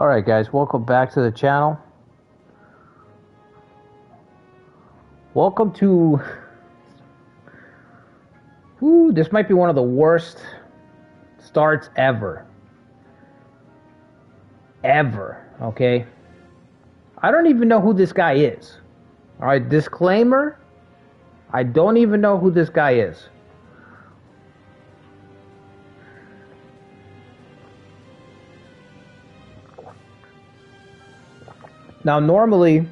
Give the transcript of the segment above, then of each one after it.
Alright guys, welcome back to the channel. Welcome to... Ooh, this might be one of the worst starts ever. Ever, okay? I don't even know who this guy is. Alright, disclaimer. I don't even know who this guy is. Now, normally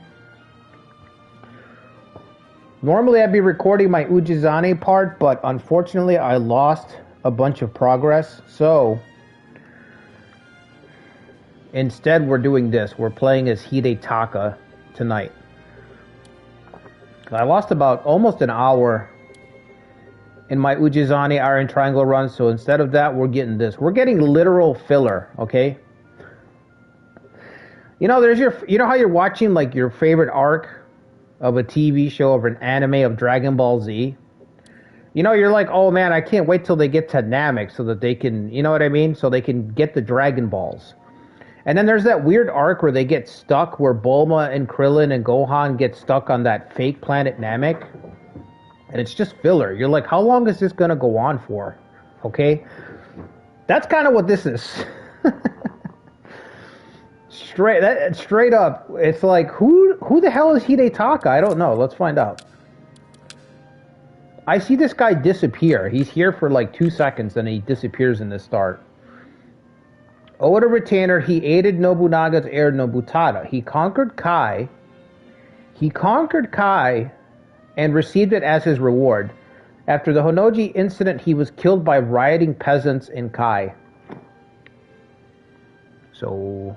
I'd be recording my Ujizane part, but unfortunately I lost a bunch of progress. So, instead we're doing this. We're playing as Hidetaka tonight. I lost about almost an hour in my Ujizane Iron Triangle run, so instead of that, we're getting this. We're getting literal filler, okay? You know, you know how you're watching like your favorite arc of a TV show or an anime of Dragon Ball Z? You know, you're like, oh man, I can't wait till they get to Namek so that they can, you know what I mean? So they can get the Dragon Balls. And then there's that weird arc where they get stuck, where Bulma and Krillin and Gohan get stuck on that fake planet Namek. And it's just filler. You're like, how long is this going to go on for? Okay? That's kind of what this is. Straight up, it's like, who the hell is Hidetaka? I don't know. Let's find out. I see this guy disappear. He's here for like 2 seconds, then he disappears in the start. Oda Retainer, he aided Nobunaga's heir Nobutada. He conquered Kai and received it as his reward. After the Honoji incident, he was killed by rioting peasants in Kai. So,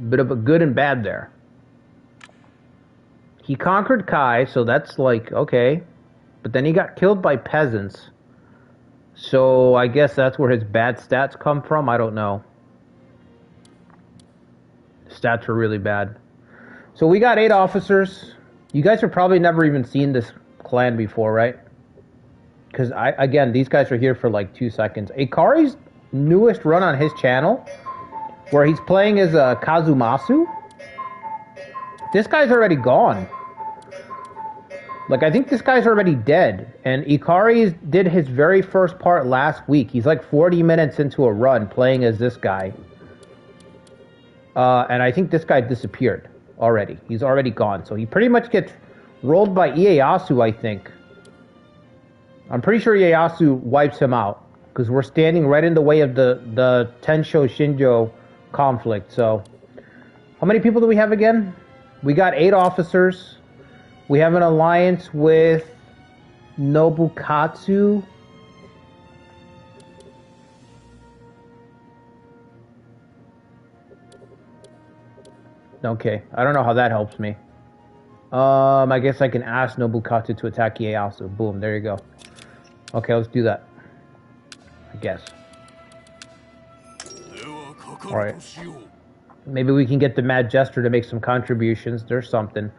bit of a good and bad there. He conquered Kai, so that's like, okay. But then he got killed by peasants. So I guess that's where his bad stats come from. I don't know. Stats are really bad. So we got 8 officers. You guys have probably never even seen this clan before, right? Because, again, these guys are here for like 2 seconds. Ikari's newest run on his channel, where he's playing as Kazumasu, this guy's already gone. Like, I think this guy's already dead. And Ikari did his very first part last week. He's like 40 minutes into a run playing as this guy. And I think this guy disappeared already. He's already gone. So he pretty much gets rolled by Ieyasu, I think. I'm pretty sure Ieyasu wipes him out, because we're standing right in the way of the Tensho Shinjo conflict. So, how many people do we have again? We got 8 officers. We have an alliance with Nobukatsu. Okay, I don't know how that helps me. I guess I can ask Nobukatsu to attack Ieyasu. Boom, there you go. Okay, let's do that. I guess. Alright. Maybe we can get the Mad Jester to make some contributions. There's something.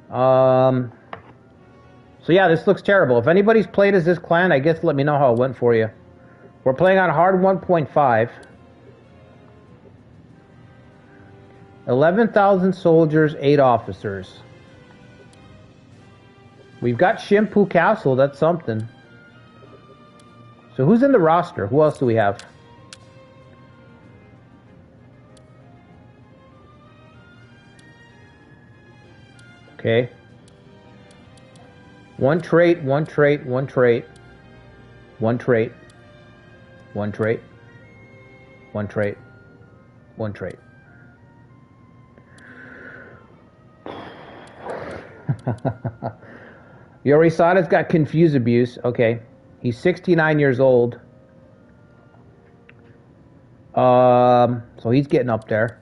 So yeah, this looks terrible. If anybody's played as this clan, I guess let me know how it went for you. We're playing on hard 1.5. 11,000 soldiers, 8 officers. We've got Shimpu Castle, that's something. So who's in the roster? Who else do we have? Okay. One trait, one trait, one trait. One trait. One trait. One trait. One trait. Yorisada's got confuse abuse. Okay. He's 69 years old. So he's getting up there.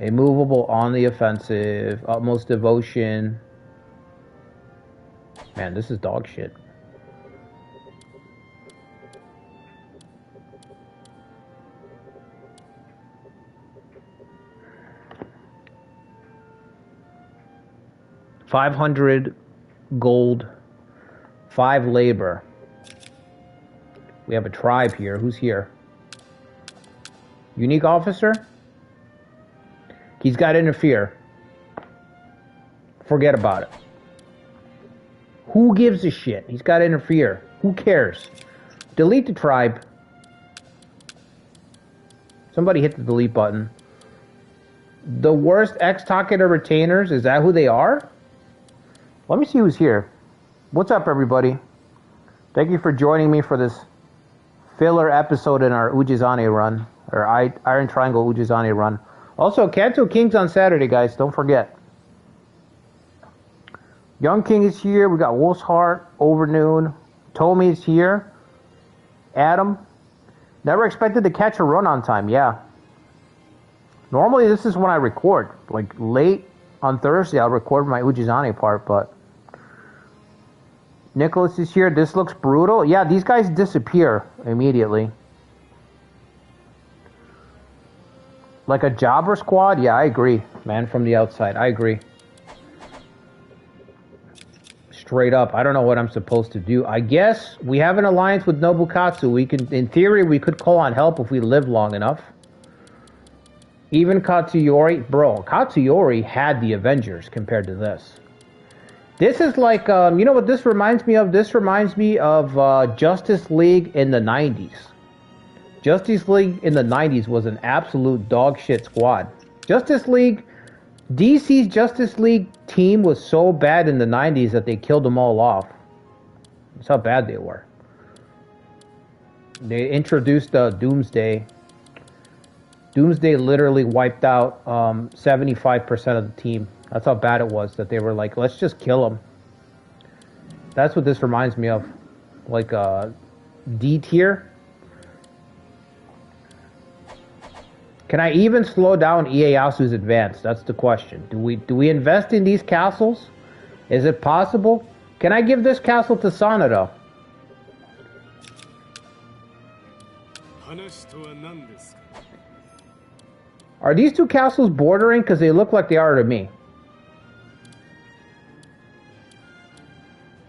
Immovable on the offensive. Utmost devotion. Man, this is dog shit. $500 gold, 5 labor. We have a tribe here. Who's here? Unique officer? He's got to interfere. Forget about it. Who gives a shit? He's got to interfere. Who cares? Delete the tribe. Somebody hit the delete button. The worst ex-Takeda retainers? Is that who they are? Let me see who's here. What's up, everybody? Thank you for joining me for this filler episode in our Ujizane run. Or Iron Triangle Ujizane run. Also, Kanto King's on Saturday, guys. Don't forget. Young King is here. We got Wolf's Heart, Overnoon. Tomi is here. Adam. Never expected to catch a run on time. Yeah. Normally, this is when I record. Like, late on Thursday, I'll record my Ujizane part, but... Nicholas is here. This looks brutal. Yeah, these guys disappear immediately. Like a jobber squad? Yeah, I agree. Man from the outside. I agree. Straight up. I don't know what I'm supposed to do. I guess we have an alliance with Nobukatsu. We can, in theory, we could call on help if we live long enough. Even Katsuyori. Bro, Katsuyori had the Avengers compared to this. This is like, you know what this reminds me of? This reminds me of Justice League in the 90s. Justice League in the 90s was an absolute dog shit squad. Justice League, DC's Justice League team was so bad in the 90s that they killed them all off. That's how bad they were. They introduced Doomsday. Doomsday literally wiped out 75% of the team. That's how bad it was that they were like, let's just kill them. That's what this reminds me of. Like D tier. Can I even slow down Ieyasu's advance? That's the question. Do we invest in these castles? Is it possible? Can I give this castle to Sanada? Are these two castles bordering? Because they look like they are to me.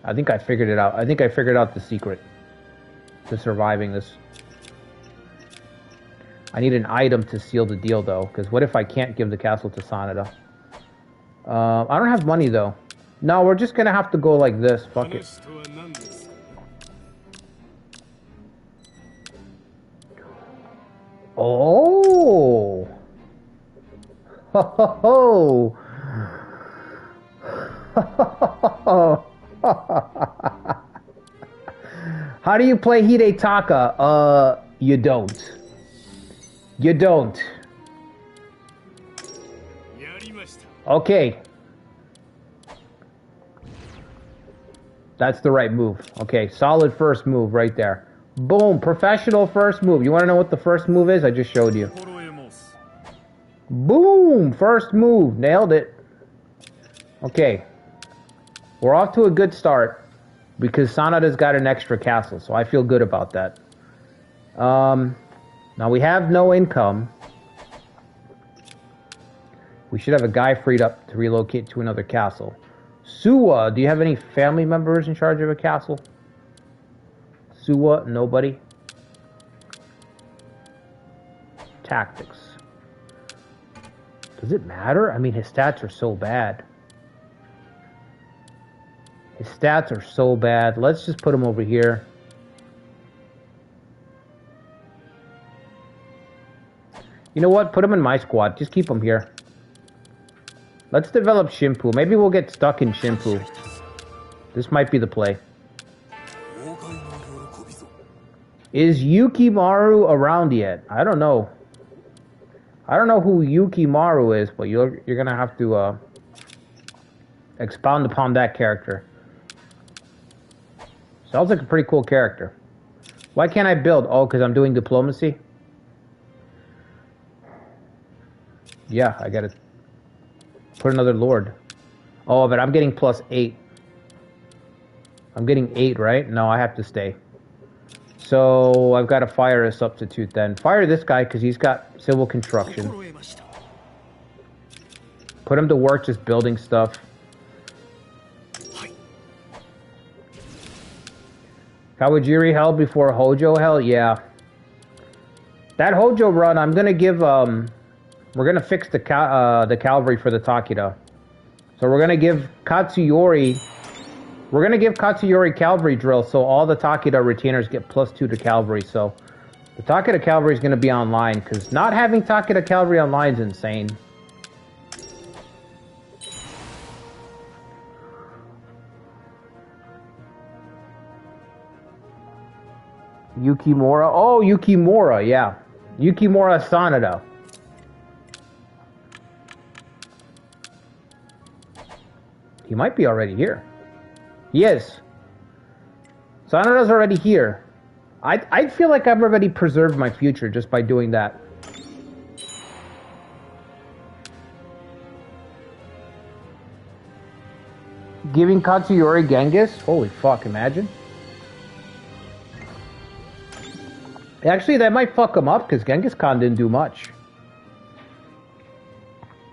I think I figured it out. I think I figured out the secret to surviving this. I need an item to seal the deal, though, because what if I can't give the castle to Sanada? I don't have money, though. No, we're just gonna have to go like this. Fuck it. Oh! Ho ho ho! How do you play Hidetaka? You don't. You don't. Okay. That's the right move. Okay, solid first move right there. Boom, professional first move. You want to know what the first move is? I just showed you. Boom, first move. Nailed it. Okay. We're off to a good start because Sanada's got an extra castle, so I feel good about that. Now we have no income. We should have a guy freed up to relocate to another castle. Suwa, do you have any family members in charge of a castle? Suwa, nobody. Tactics. Does it matter? I mean, his stats are so bad. His stats are so bad. Let's just put him over here. You know what? Put him in my squad. Just keep him here. Let's develop Shimpu. Maybe we'll get stuck in Shimpu. This might be the play. Is Yukimaru around yet? I don't know. I don't know who Yukimaru is, but you're gonna have to expound upon that character. Sounds like a pretty cool character. Why can't I build? Oh, because I'm doing diplomacy? Yeah, I gotta put another lord. Oh, but I'm getting +8. I'm getting 8, right? No, I have to stay. So I've got to fire a substitute then. Fire this guy because he's got civil construction. Put him to work just building stuff. Kawajiri held before Hojo held? Yeah. That Hojo run, I'm gonna give, we're gonna fix the cavalry for the Takeda. So we're gonna give Katsuyori, cavalry drill, so all the Takeda retainers get +2 to cavalry, so the Takeda cavalry is gonna be online, because not having Takeda cavalry online is insane. Yukimura. Oh, Yukimura, yeah. Yukimura Sanada. He might be already here. He is. Sanada's already here. I feel like I've already preserved my future just by doing that. Giving Katsuyori Genghis? Holy fuck, imagine. Actually, that might fuck him up, because Genghis Khan didn't do much.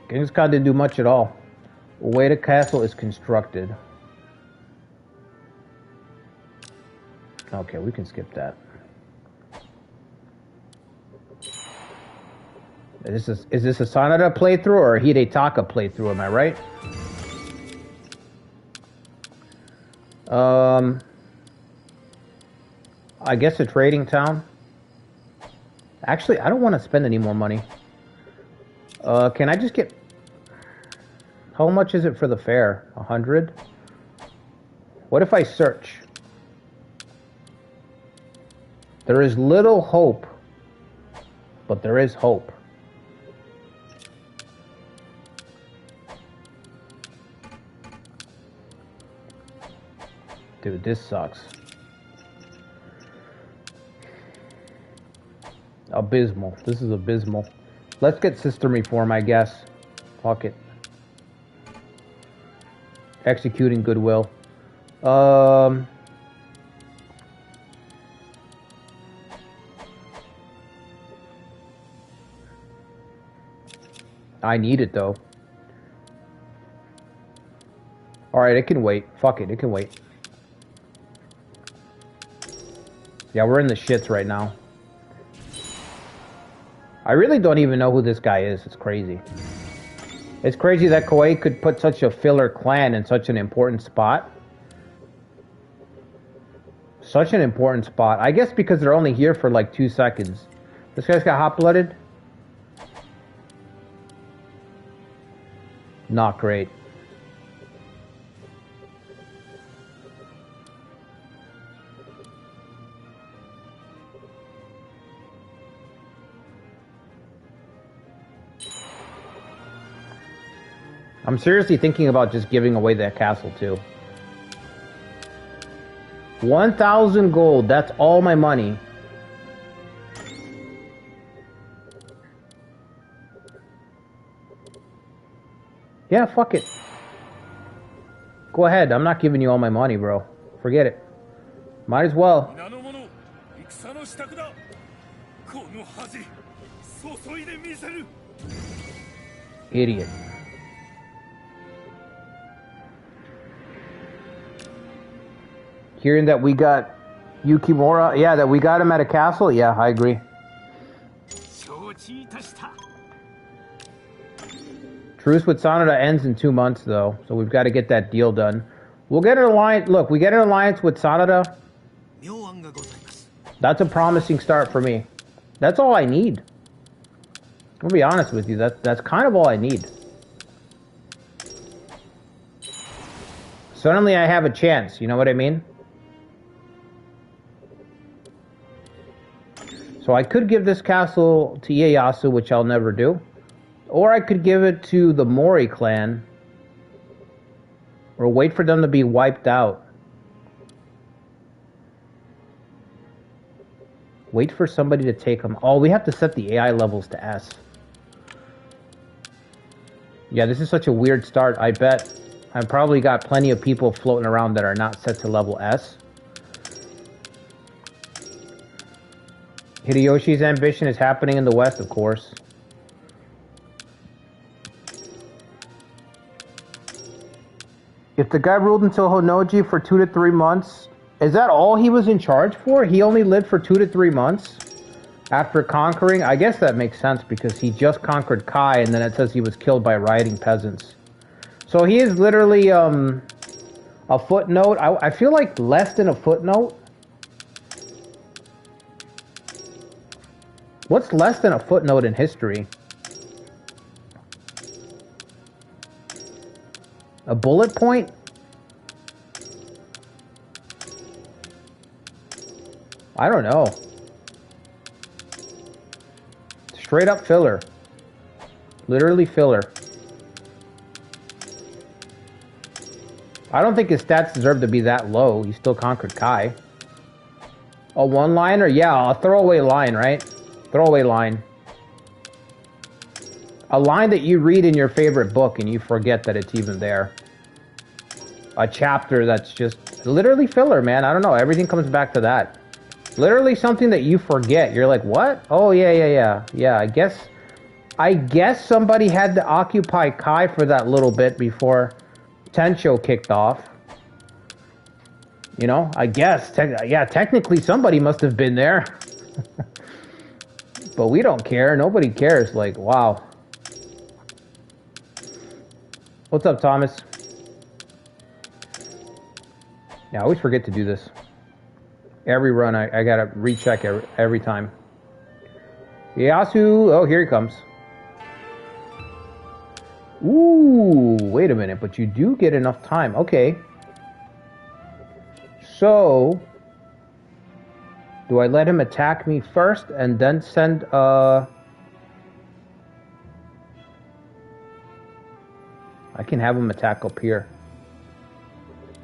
Genghis Khan didn't do much at all. Ueda Castle is constructed. Okay, we can skip that. Is this a Sanada playthrough or a Hidetaka playthrough, am I right? I guess a trading town. Actually, I don't want to spend any more money. Can I just get... How much is it for the fair? 100? What if I search? There is little hope, but there is hope. Dude, this sucks. Abysmal. This is abysmal. Let's get system reform, I guess. Fuck it. Executing goodwill. I need it though. Alright, it can wait. Fuck it, it can wait. Yeah, we're in the shits right now. I really don't even know who this guy is. It's crazy. It's crazy that Koei could put such a filler clan in such an important spot. Such an important spot. I guess because they're only here for like 2 seconds. This guy's got hot-blooded. Not great. I'm seriously thinking about just giving away that castle too. 1,000 gold, that's all my money. Yeah, fuck it. Go ahead, I'm not giving you all my money, bro. Forget it. Might as well. Idiot. Hearing that we got Yukimura, yeah, that we got him at a castle, yeah, I agree. Truce with Sanada ends in 2 months, though, so we've got to get that deal done. We'll get an alliance. Look, we get an alliance with Sanada. That's a promising start for me. That's all I need. I'll be honest with you. That's kind of all I need. Suddenly, I have a chance. You know what I mean? So I could give this castle to Ieyasu, which I'll never do. Or I could give it to the Mori clan. Or wait for them to be wiped out. Wait for somebody to take them. Oh, we have to set the AI levels to S. Yeah, this is such a weird start. I bet I've probably got plenty of people floating around that are not set to level S. Hideyoshi's ambition is happening in the West, of course. If the guy ruled until Honnoji for 2 to 3 months, Is that all he was in charge for? He only lived for 2 to 3 months after conquering? I guess that makes sense because he just conquered Kai and then it says he was killed by rioting peasants. So he is literally a footnote. I feel like less than a footnote. What's less than a footnote in history? A bullet point? I don't know. Straight up filler. Literally filler. I don't think his stats deserve to be that low. He still conquered Kai. A one-liner? Yeah, a throwaway line, right? Throwaway line. A line that you read in your favorite book and you forget that it's even there. A chapter that's just literally filler, man. I don't know. Everything comes back to that. Literally something that you forget. You're like, what? Oh, yeah. Yeah, I guess somebody had to occupy Kai for that little bit before Tensho kicked off. You know, I guess. Yeah, technically somebody must have been there. But we don't care. Nobody cares. Like, wow. What's up, Thomas? Yeah, I always forget to do this. Every run, I gotta recheck every time. Ieyasu, oh, here he comes. Ooh, wait a minute, but you do get enough time. Okay. So, do I let him attack me first and then send I can have him attack up here.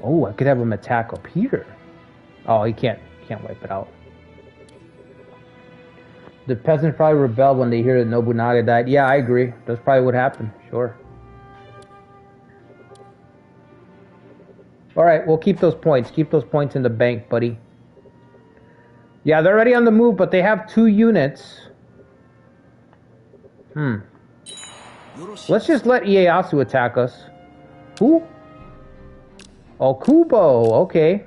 Oh, I could have him attack up here. Oh, he can't wipe it out. The peasants probably rebel when they hear that Nobunaga died. Yeah, I agree. That's probably what happened. Sure. Alright, we'll keep those points. Keep those points in the bank, buddy. Yeah, they're already on the move, but they have 2 units. Let's just let Ieyasu attack us. Who? Oh, Kubo. Okay.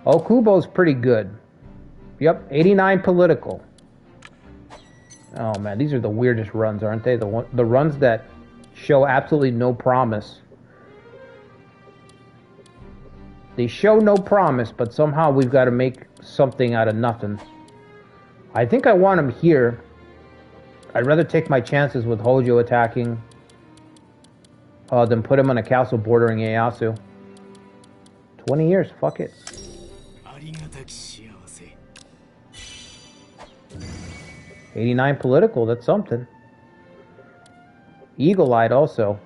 Oh, Kubo's pretty good. Yep, 89 political. Oh man, these are the weirdest runs, aren't they? The runs that show absolutely no promise. They show no promise, but somehow we've got to make something out of nothing. I think I want him here. I'd rather take my chances with Hojo attacking than put him on a castle bordering Ieyasu. 20 years, fuck it. 89 political, that's something. Eagle-eyed also.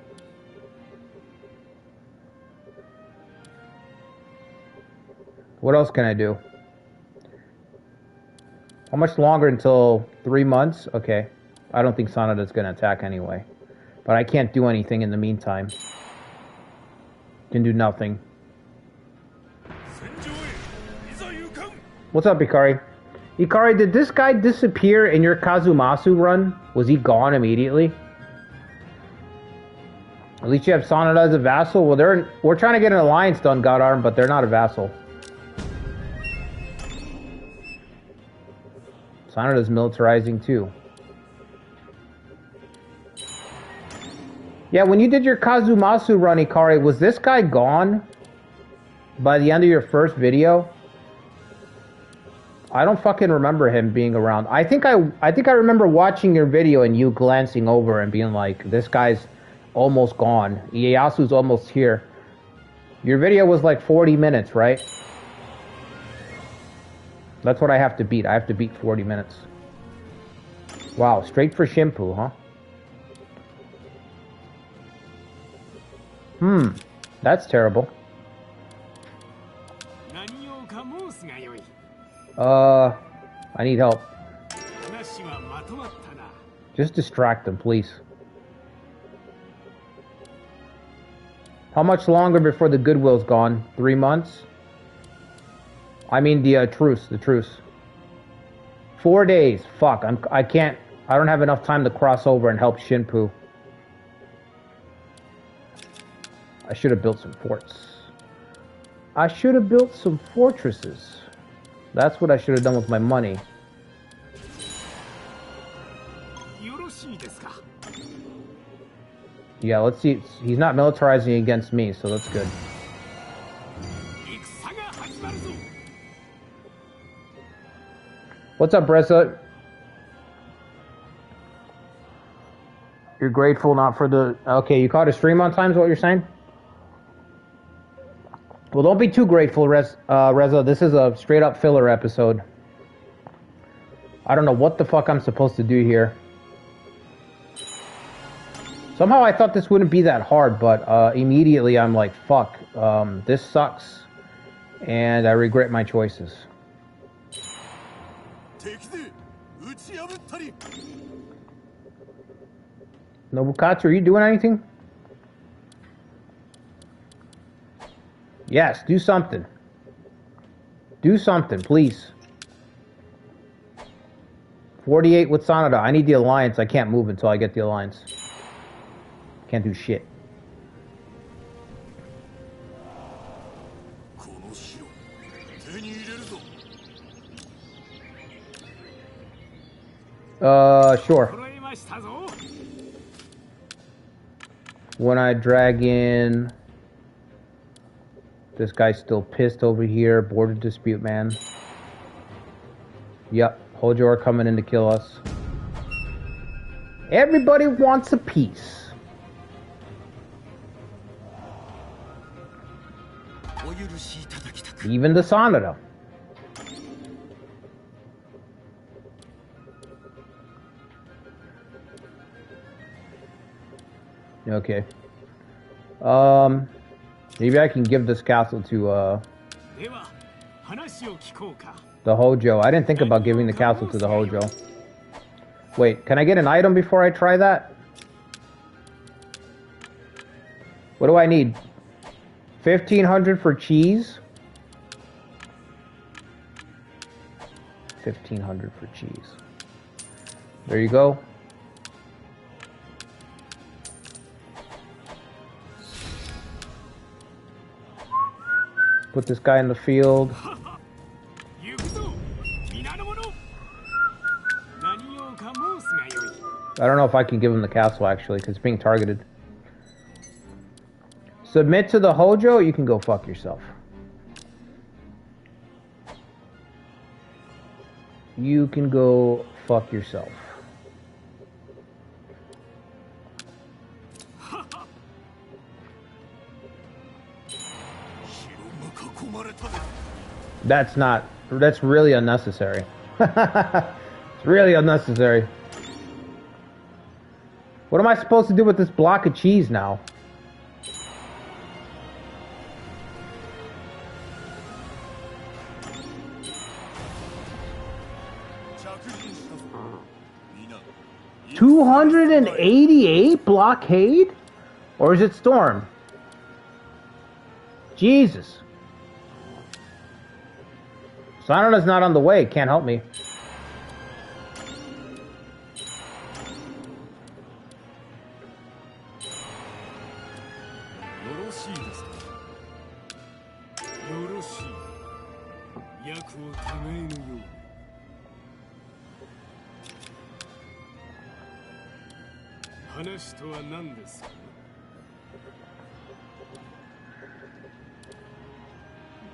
What else can I do? How much longer until 3 months? Okay. I don't think Sanada's going to attack anyway. But I can't do anything in the meantime. Can do nothing. What's up, Ikari? Ikari, did this guy disappear in your Kazumasu run? Was he gone immediately? At least you have Sanada as a vassal. Well, we're trying to get an alliance done, Godarm, but they're not a vassal. Sanada's militarizing too. Yeah, when you did your Kazumasu run, Ikari, was this guy gone by the end of your first video? I don't fucking remember him being around. I think I remember watching your video and you glancing over and being like, this guy's almost gone. Ieyasu's almost here. Your video was like 40 minutes, right? That's what I have to beat. I have to beat 40 minutes. Wow, straight for Shimpu, huh? That's terrible. I need help. Just distract them, please. How much longer before the goodwill's gone? 3 months? I mean the truce. 4 days. Fuck, I don't have enough time to cross over and help Shinpu. I should have built some forts. I should have built some fortresses. That's what I should have done with my money. Yeah, let's see. He's not militarizing against me, so that's good. What's up, Bressa? You're grateful not for the... Okay, you caught a stream on time is what you're saying? Well, don't be too grateful, Reza. This is a straight-up filler episode. I don't know what the fuck I'm supposed to do here. Somehow I thought this wouldn't be that hard, but immediately I'm like, fuck, this sucks, and I regret my choices. Nobukatsu, are you doing anything? Yes, do something. Do something, please. 48 with Sanada. I need the alliance. I can't move until I get the alliance. Can't do shit. Sure. When I drag in... This guy's still pissed over here. Border dispute, man. Yep. Hojo are coming in to kill us. Everybody wants a piece. Even the Sanada. Okay. Maybe I can give this castle to the Hojo. I didn't think about giving the castle to the Hojo. Wait, can I get an item before I try that? What do I need? 1,500 for cheese? 1,500 for cheese. There you go. Put this guy in the field. I don't know if I can give him the castle, actually, because it's being targeted. Submit to the Hojo, you can go fuck yourself. You can go fuck yourself. That's really unnecessary. It's really unnecessary. What am I supposed to do with this block of cheese now? $288 blockade? Or is it storm? Jesus. Sanada's not on the way. Can't help me.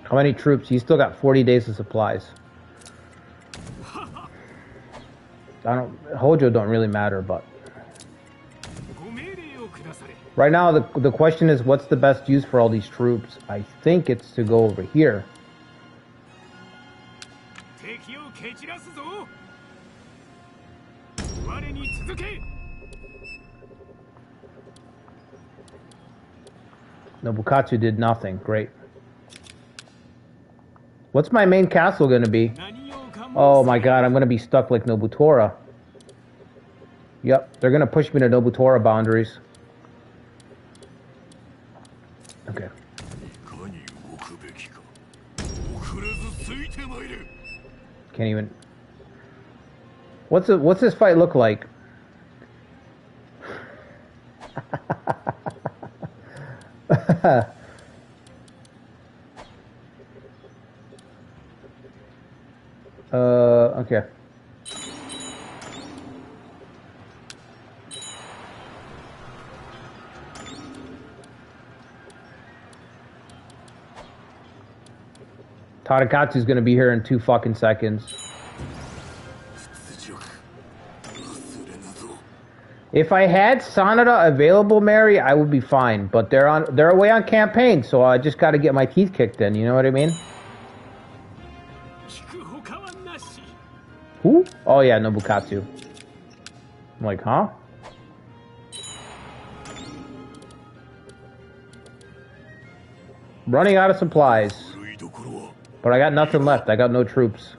How many troops? He's still got 40 days of supplies. Hojo don't really matter, but right now the question is, what's the best use for all these troops? I think it's to go over here. Nobukatsu did nothing. Great. What's my main castle going to be? Oh my god, I'm going to be stuck like Nobutora. Yep, they're going to push me to Nobutora boundaries. Okay. Can't even... What's this fight look like? Okay. Tadakatsu's gonna be here in 2 fucking seconds. If I had Sanada available, Mary, I would be fine. But they're away on campaign, so I just got to get my teeth kicked in. You know what I mean? Who? Oh yeah, Nobukatsu. I'm like, huh? Running out of supplies. But I got nothing left. I got no troops.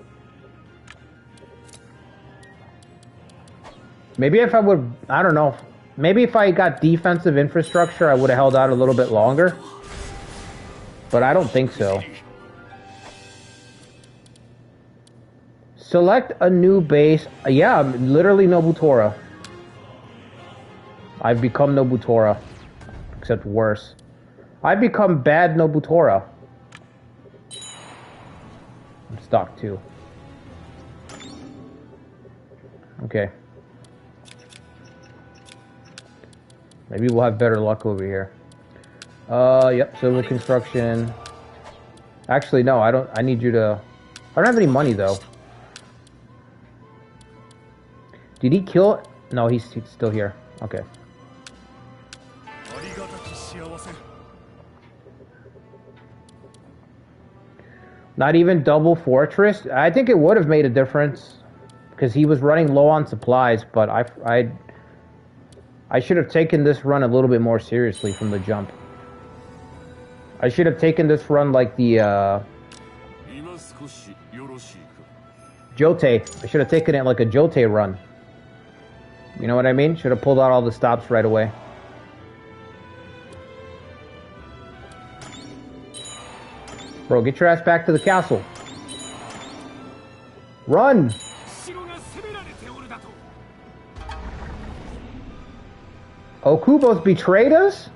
Maybe if I would, I don't know. Maybe if I got defensive infrastructure, I would have held out a little bit longer. But I don't think so. Select a new base. Yeah, literally Nobutora. I've become Nobutora. Except worse. I've become bad Nobutora. I'm stuck too. Okay. Maybe we'll have better luck over here. Yep, civil construction. Actually, no, I don't. I need you to. I don't have any money though. Did he kill? No, he's still here. Okay. Not even double fortress. I think it would have made a difference because he was running low on supplies. But I should have taken this run a little bit more seriously from the jump. I should have taken this run like the Jotei. I should have taken it like a Jotei run. You know what I mean? Should have pulled out all the stops right away. Bro, get your ass back to the castle. Run! Okubo's betrayed us?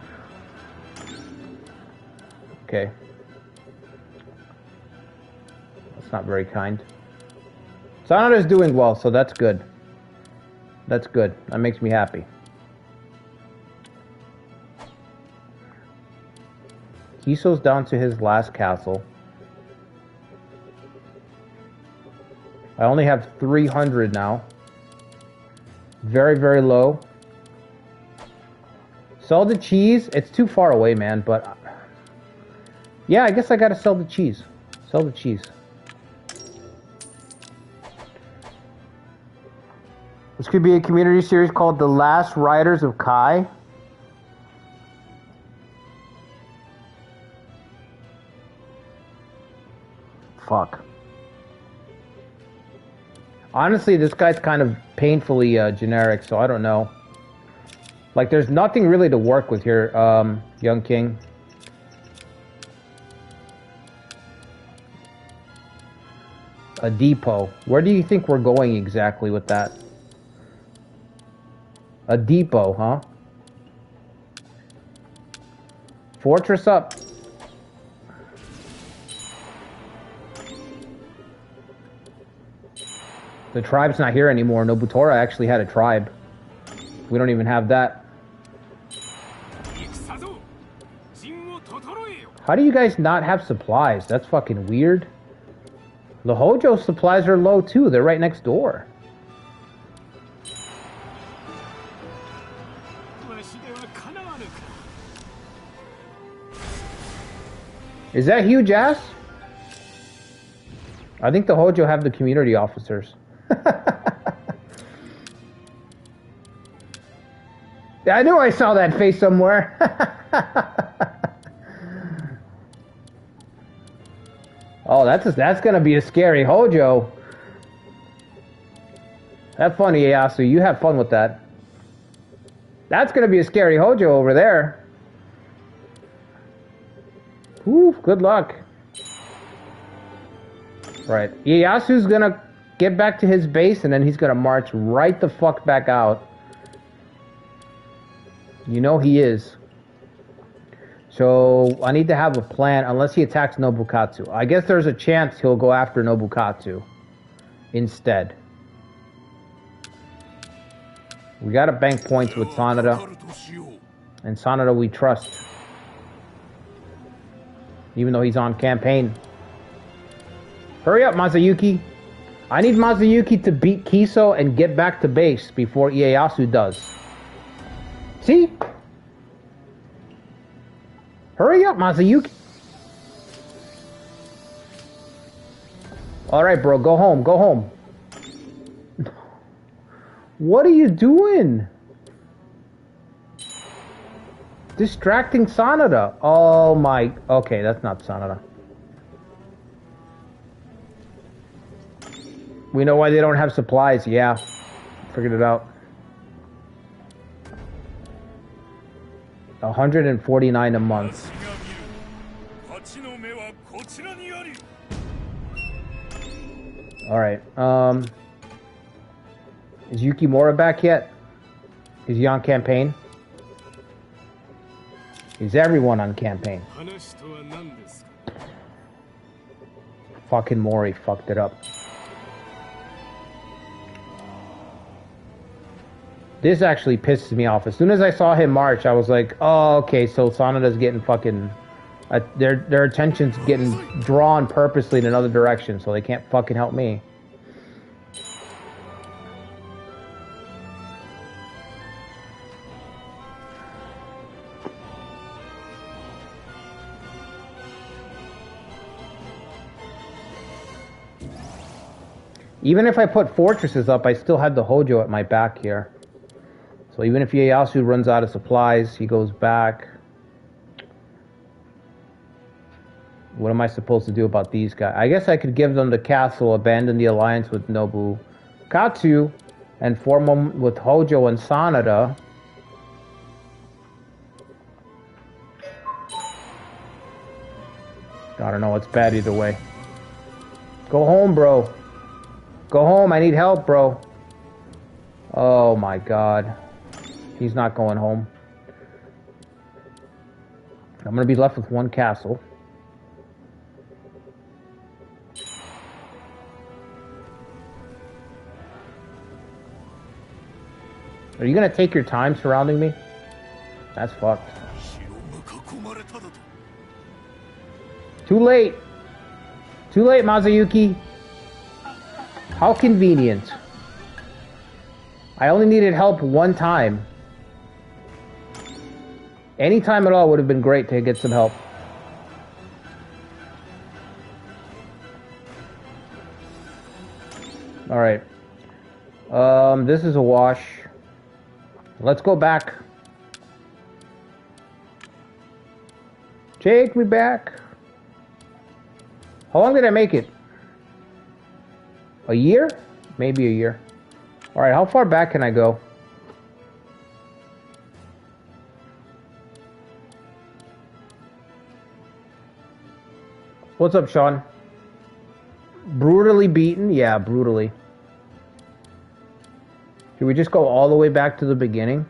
Okay. That's not very kind. Sanada's doing well, so that's good. That's good. That makes me happy. Kiso's down to his last castle. I only have 300 now. Very, very low. Sell the cheese. It's too far away, man, but... Yeah, I guess I gotta sell the cheese. Sell the cheese. This could be a community series called The Last Riders of Kai. Fuck. Honestly, this guy's kind of painfully generic, so I don't know. Like, there's nothing really to work with here, Young King. A depot. Where do you think we're going exactly with that? A depot, huh? Fortress up. The tribe's not here anymore. Nobutora actually had a tribe. We don't even have that. How do you guys not have supplies? That's fucking weird. The Hojo supplies are low too. They're right next door. Is that huge ass? I think the Hojo have the community officers. I knew I saw that face somewhere. Oh, that's gonna be a scary Hojo. Have fun, Ieyasu. You have fun with that. That's gonna be a scary Hojo over there. Whew, good luck. Right. Ieyasu's gonna get back to his base and then he's gonna march right the fuck back out. You know he is. So I need to have a plan unless he attacks Nobukatsu. I guess there's a chance he'll go after Nobukatsu. instead. We gotta bank points with Sanada. And Sanada we trust. Even though he's on campaign. Hurry up, Masayuki. I need Masayuki to beat Kiso and get back to base before Ieyasu does. See? Hurry up, Masayuki. Alright, bro. Go home. Go home. What are you doing? Distracting Sanada. Oh my... Okay, that's not Sanada. We know why they don't have supplies. Yeah. Figured it out. 149 a month. Alright. Is Yukimura back yet? Is he on campaign? Is everyone on campaign? Fucking Mori fucked it up. This actually pisses me off. As soon as I saw him march, I was like, oh, okay, so Sanada's getting fucking... their attention's getting drawn purposely in another direction, so they can't fucking help me. Even if I put fortresses up, I still had the Hojo at my back here. So even if Ieyasu runs out of supplies, he goes back. What am I supposed to do about these guys? I guess I could give them the castle, abandon the alliance with Nobukatsu, and form them with Hojo and Sanada. I don't know, it's bad either way. Go home, bro. Go home, I need help, bro. Oh my god. He's not going home. I'm gonna be left with one castle. Are you gonna take your time surrounding me? That's fucked. Too late! Too late, Masayuki! How convenient. I only needed help one time. Any time at all would have been great to get some help. Alright. This is a wash. Let's go back. Take me back. How long did I make it? A year? Maybe a year. Alright, how far back can I go? What's up, Sean? Brutally beaten? Yeah, brutally. Should we just go all the way back to the beginning?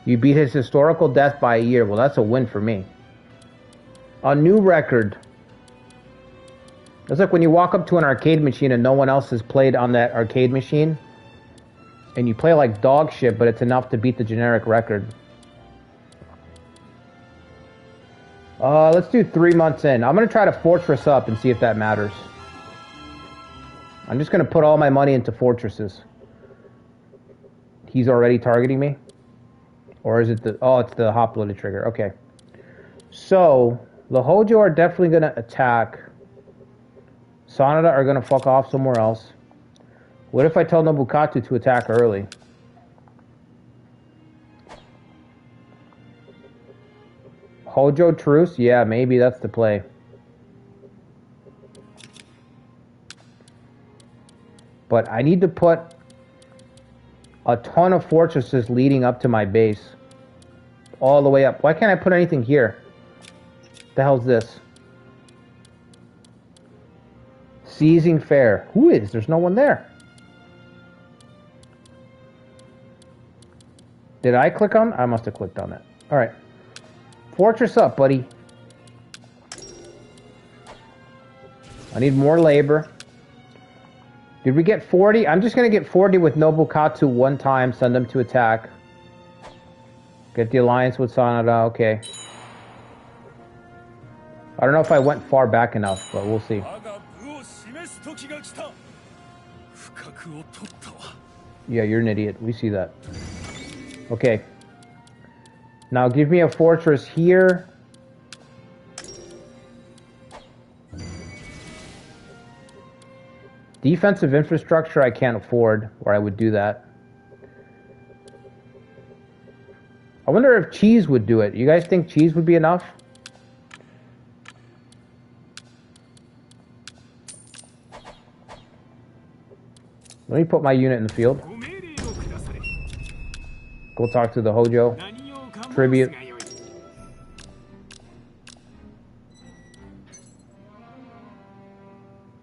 You beat his historical death by a year. Well, that's a win for me. A new record. It's like when you walk up to an arcade machine and no one else has played on that arcade machine. And you play like dog shit, but it's enough to beat the generic record. Let's do 3 months in. I'm going to try to fortress up and see if that matters. I'm just going to put all my money into fortresses. He's already targeting me? Or is it the... Oh, it's the hop-loaded trigger. Okay. So, the Hojo are definitely going to attack. Sanada are going to fuck off somewhere else. What if I tell Nobukatsu to attack early? Hojo truce? Yeah, maybe that's the play. But I need to put a ton of fortresses leading up to my base. All the way up. Why can't I put anything here? The hell's this? Seizing fair. Who is? There's no one there. Did I click on? I must have clicked on it. Alright. Fortress up, buddy. I need more labor. Did we get 40? I'm just going to get 40 with Nobukatsu one time, send them to attack. Get the alliance with Sanada, okay. I don't know if I went far back enough, but we'll see. Yeah, you're an idiot. We see that. Okay. Now give me a fortress here. Defensive infrastructure I can't afford, or I would do that. I wonder if cheese would do it. You guys think cheese would be enough? Let me put my unit in the field. Go talk to the Hojo. Tribute.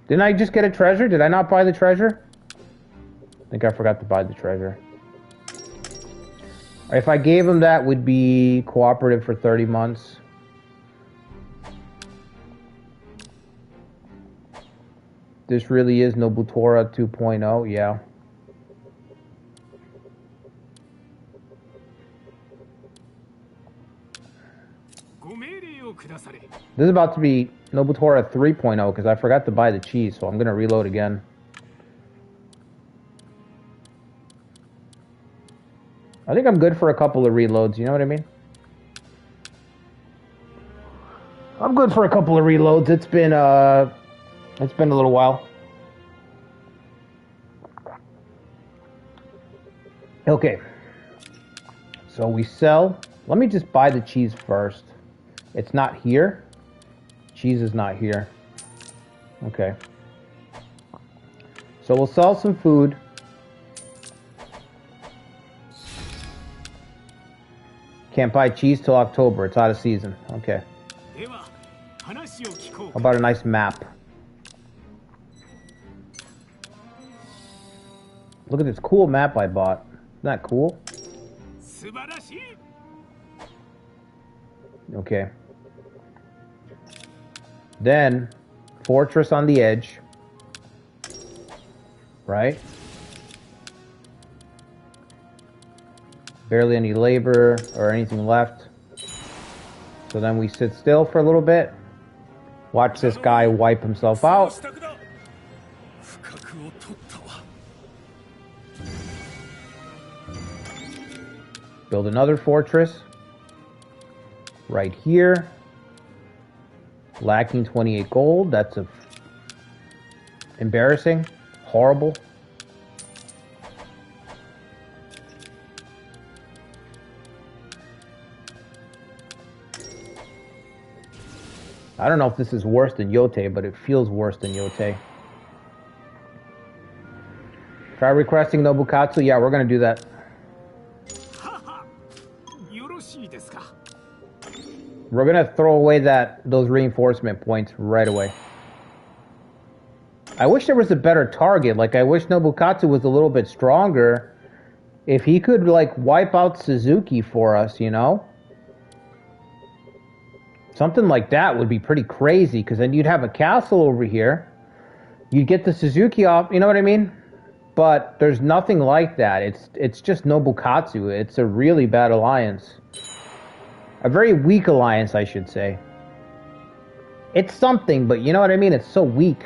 Didn't I just get a treasure? Did I not buy the treasure? I think I forgot to buy the treasure. If I gave him that, would be cooperative for 30 months. This really is Nobutora 2.0, yeah. This is about to be Nobutora 3.0 because I forgot to buy the cheese, so I'm going to reload again. I think I'm good for a couple of reloads, you know what I mean? I'm good for a couple of reloads. It's been a little while. Okay. So we sell. Let me just buy the cheese first. It's not here. Cheese is not here. Okay. So we'll sell some food. Can't buy cheese till October. It's out of season. Okay. How about a nice map? Look at this cool map I bought. Isn't that cool? Okay. Then, fortress on the edge. Right? Barely any labor or anything left. So then we sit still for a little bit. Watch this guy wipe himself out. Build another fortress. Right here. Lacking 28 gold. That's embarrassing. Horrible. I don't know if this is worse than Yote, but it feels worse than Yote. Try requesting Nobukatsu. Yeah, we're going to do that. We're going to throw away those reinforcement points right away. I wish there was a better target. Like, I wish Nobukatsu was a little bit stronger. If he could, like, wipe out Suzuki for us, you know? Something like that would be pretty crazy, because then you'd have a castle over here. You'd get the Suzuki off, you know what I mean? But there's nothing like that. It's just Nobukatsu. It's a really bad alliance. A very weak alliance, I should say. It's something, but you know what I mean? It's so weak.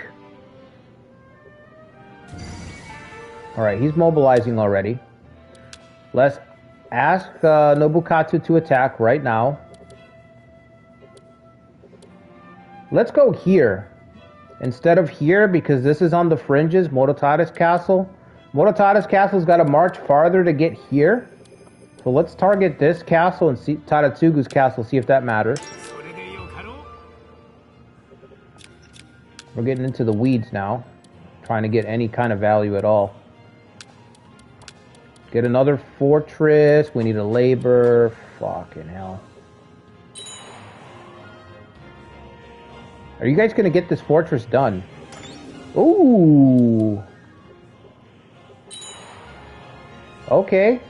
Alright, he's mobilizing already. Let's ask Nobukatsu to attack right now. Let's go here. Instead of here, because this is on the fringes, Morotada's castle. Morotada's castle's got to march farther to get here. So let's target this castle and see Tadatsugu's castle, see if that matters. We're getting into the weeds now. Trying to get any kind of value at all. Get another fortress. We need a labor. Fucking hell. Are you guys going to get this fortress done? Ooh. Okay.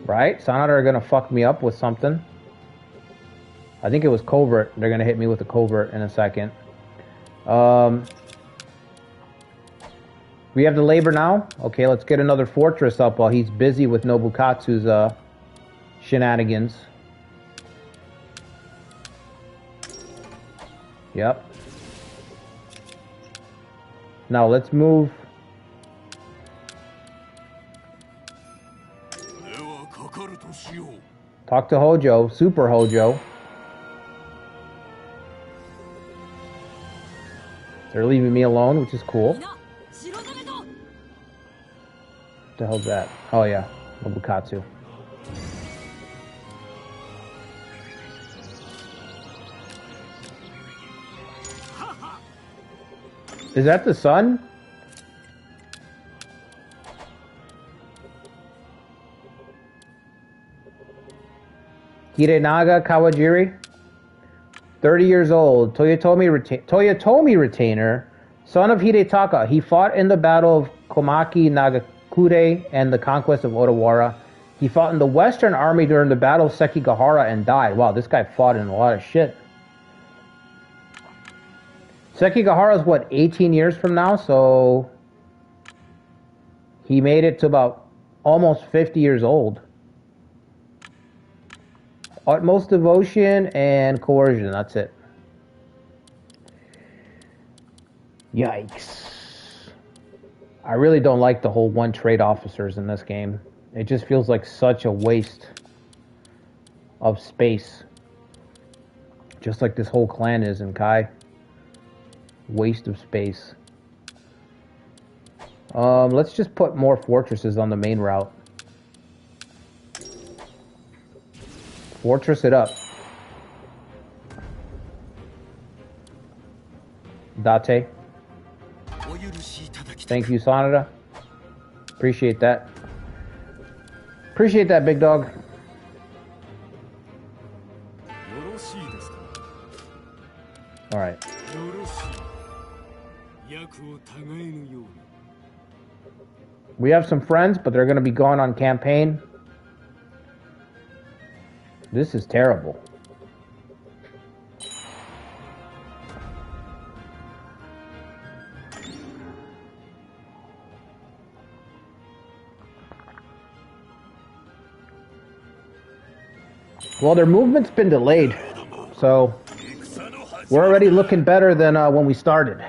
Right? Sanada are gonna fuck me up with something. I think it was covert. They're gonna hit me with a covert in a second. We have the labor now. Okay, let's get another fortress up while he's busy with Nobukatsu's shenanigans. Yep. Now let's move. Talk to Hojo, Super Hojo. They're leaving me alone, which is cool. What the hell's that? Oh yeah, Nobukatsu. Is that the sun? Hidenaga Kawajiri, 30 years old, Toyotomi retainer, son of Hidetaka. He fought in the Battle of Komaki Nagakure and the conquest of Odawara. He fought in the Western Army during the Battle of Sekigahara and died. Wow, this guy fought in a lot of shit. Sekigahara is what, 18 years from now? So he made it to about almost 50 years old. Utmost devotion and coercion, that's it. Yikes. I really don't like the whole one trade officers in this game. It just feels like such a waste of space. Just like this whole clan is in Kai. Waste of space. Let's just put more fortresses on the main route. Fortress it up. Date. Thank you, Sanada. Appreciate that. Appreciate that, big dog. Alright. We have some friends, but they're going to be going on campaign. This is terrible. Well, their movement's been delayed, so we're already looking better than when we started.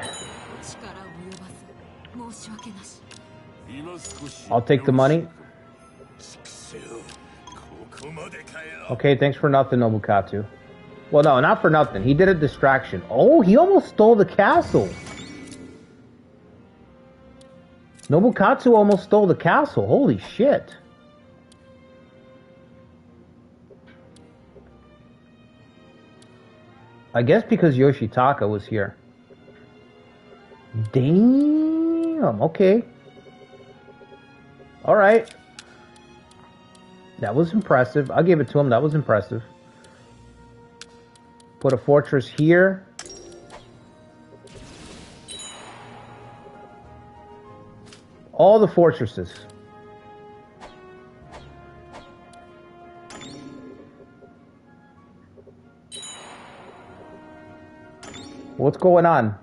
I'll take the money. Okay, thanks for nothing, Nobukatsu. Well, no, not for nothing. He did a distraction. Oh, he almost stole the castle. Nobukatsu almost stole the castle. Holy shit. I guess because Yoshitaka was here. Damn, okay. Alright. That was impressive. I'll give it to him. That was impressive. Put a fortress here. All the fortresses. What's going on?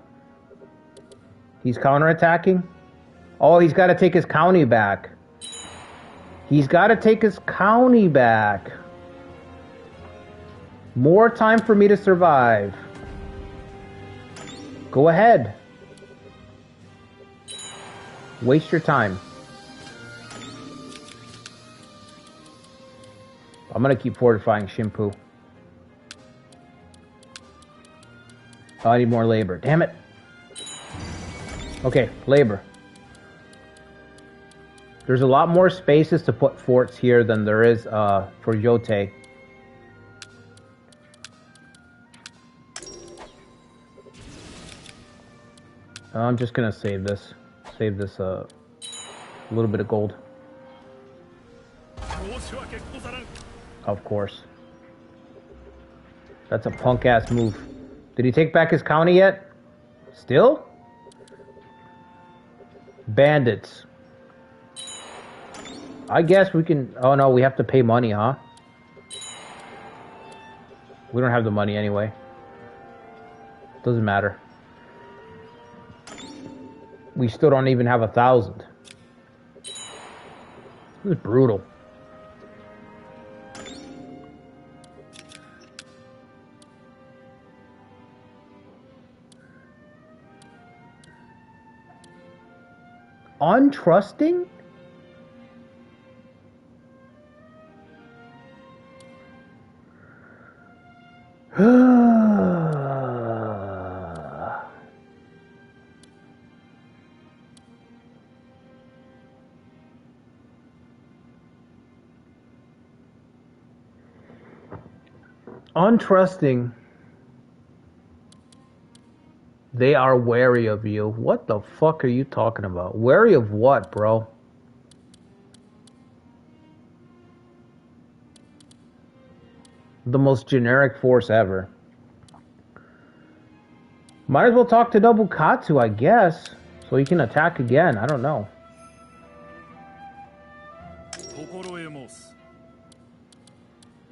He's counterattacking? Oh, he's got to take his county back. He's got to take his county back. More time for me to survive. Go ahead. Waste your time. I'm going to keep fortifying Shimpu. Oh, I need more labor. Damn it. Okay, labor. There's a lot more spaces to put forts here than there is for Yote. I'm just gonna save this. Save this a little bit of gold. Of course. That's a punk ass move. Did he take back his county yet? Still? Bandits. I guess we can... Oh, no, we have to pay money, huh? We don't have the money anyway. Doesn't matter. We still don't even have 1,000. This is brutal. Untrusting? Untrusting. They are wary of you. What the fuck are you talking about? Wary of what, bro? The most generic force ever. Might as well talk to Nobukatsu, I guess. So he can attack again. I don't know.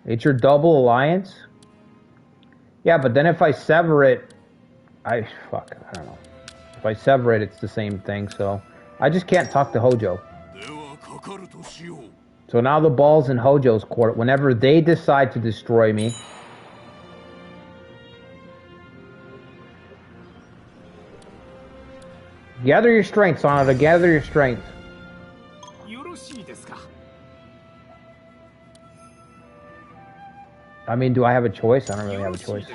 It's your double alliance? Yeah, but then if I sever it... I don't know. If I sever it, it's the same thing, so... I just can't talk to Hojo. So now the ball's in Hojo's court. Whenever they decide to destroy me... Gather your strength, Sonata. Gather your strength. I mean, do I have a choice? I don't really have a choice.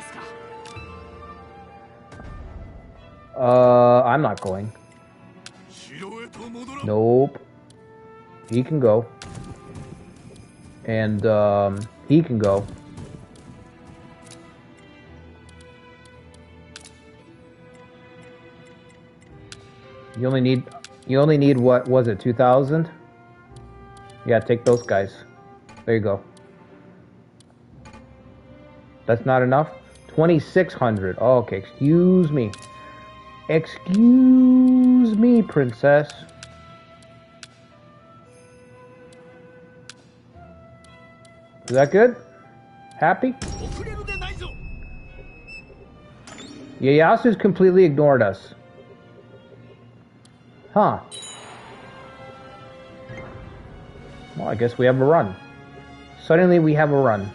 I'm not going. Nope. He can go. And, he can go. You only need what was it, 2,000? Yeah, take those guys. There you go. That's not enough? 2,600. Oh, okay, excuse me. Excuse me, princess. Is that good? Happy? Ieyasu's completely ignored us. Huh. Well, I guess we have a run. Suddenly we have a run.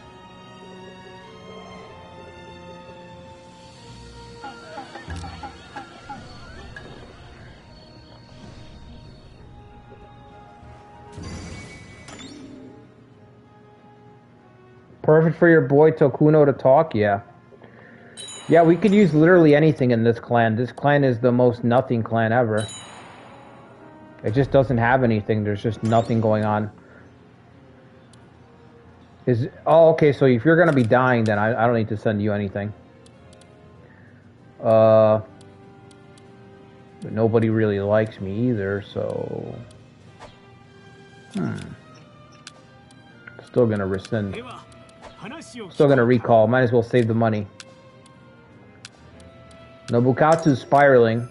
Perfect for your boy Tokuno to talk, yeah. Yeah, we could use literally anything in this clan. This clan is the most nothing clan ever. It just doesn't have anything. There's just nothing going on. Oh, okay, so if you're gonna be dying, then I don't need to send you anything. But nobody really likes me either, so... Still gonna rescind. Still gonna recall. Might as well save the money. Nobukatsu's spiraling.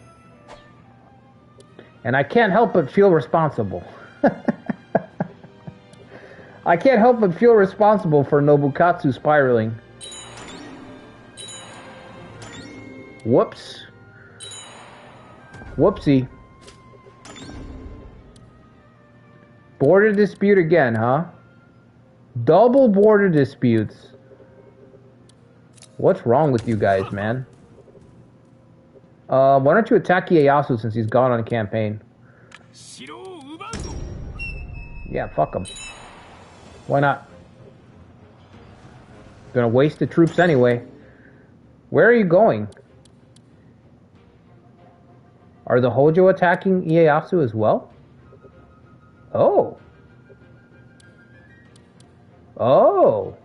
And I can't help but feel responsible. I can't help but feel responsible for Nobukatsu spiraling. Whoops. Whoopsie. Border dispute again, huh? Double border disputes. What's wrong with you guys, man? Why don't you attack Ieyasu since he's gone on campaign? Yeah, fuck him. Why not? Gonna waste the troops anyway. Where are you going? Are the Hojo attacking Ieyasu as well? Oh. Oh.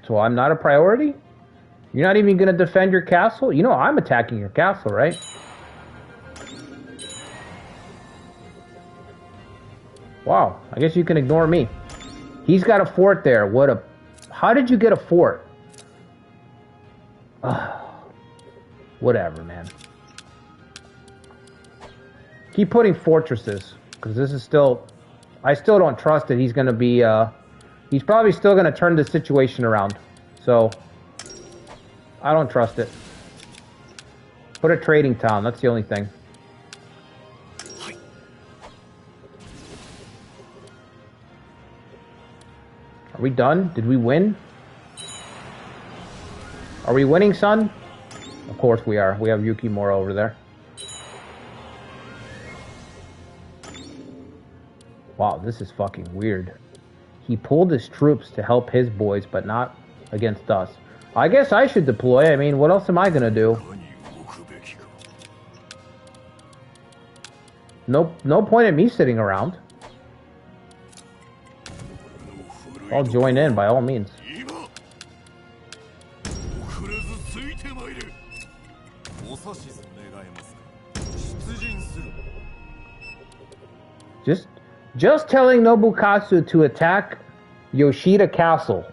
So I'm not a priority? You're not even gonna defend your castle? You know I'm attacking your castle, right? Wow, I guess you can ignore me. He's got a fort there. What a... How did you get a fort? Whatever, man. Keep putting fortresses, because this is still... I still don't trust that he's going to be... he's probably still going to turn the situation around. So, I don't trust it. Put a trading town, that's the only thing. Are we done? Did we win? Are we winning, son? Of course we are. We have Yukimura over there. Wow, this is fucking weird. He pulled his troops to help his boys, but not against us. I guess I should deploy. I mean, what else am I gonna do? No point in me sitting around. I'll join in by all means. Just telling Nobukatsu to attack Yoshida Castle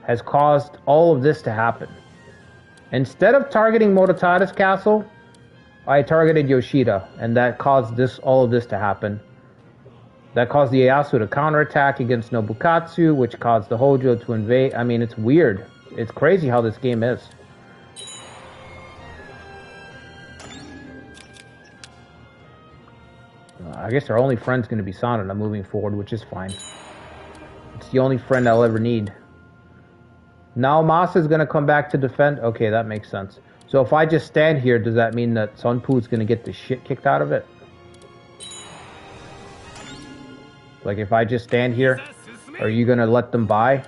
has caused all of this to happen. Instead of targeting Morotada's castle, I targeted Yoshida, and that caused all of this to happen. That caused the Ieyasu to counterattack against Nobukatsu, which caused the Hojo to invade. I mean, it's weird. It's crazy how this game is. I guess our only friend's going to be Sanada moving forward, which is fine. It's the only friend I'll ever need. Now Masa's going to come back to defend? Okay, that makes sense. So if I just stand here, does that mean that Sunpoo's going to get the shit kicked out of it? Like, if I just stand here, are you going to let them by?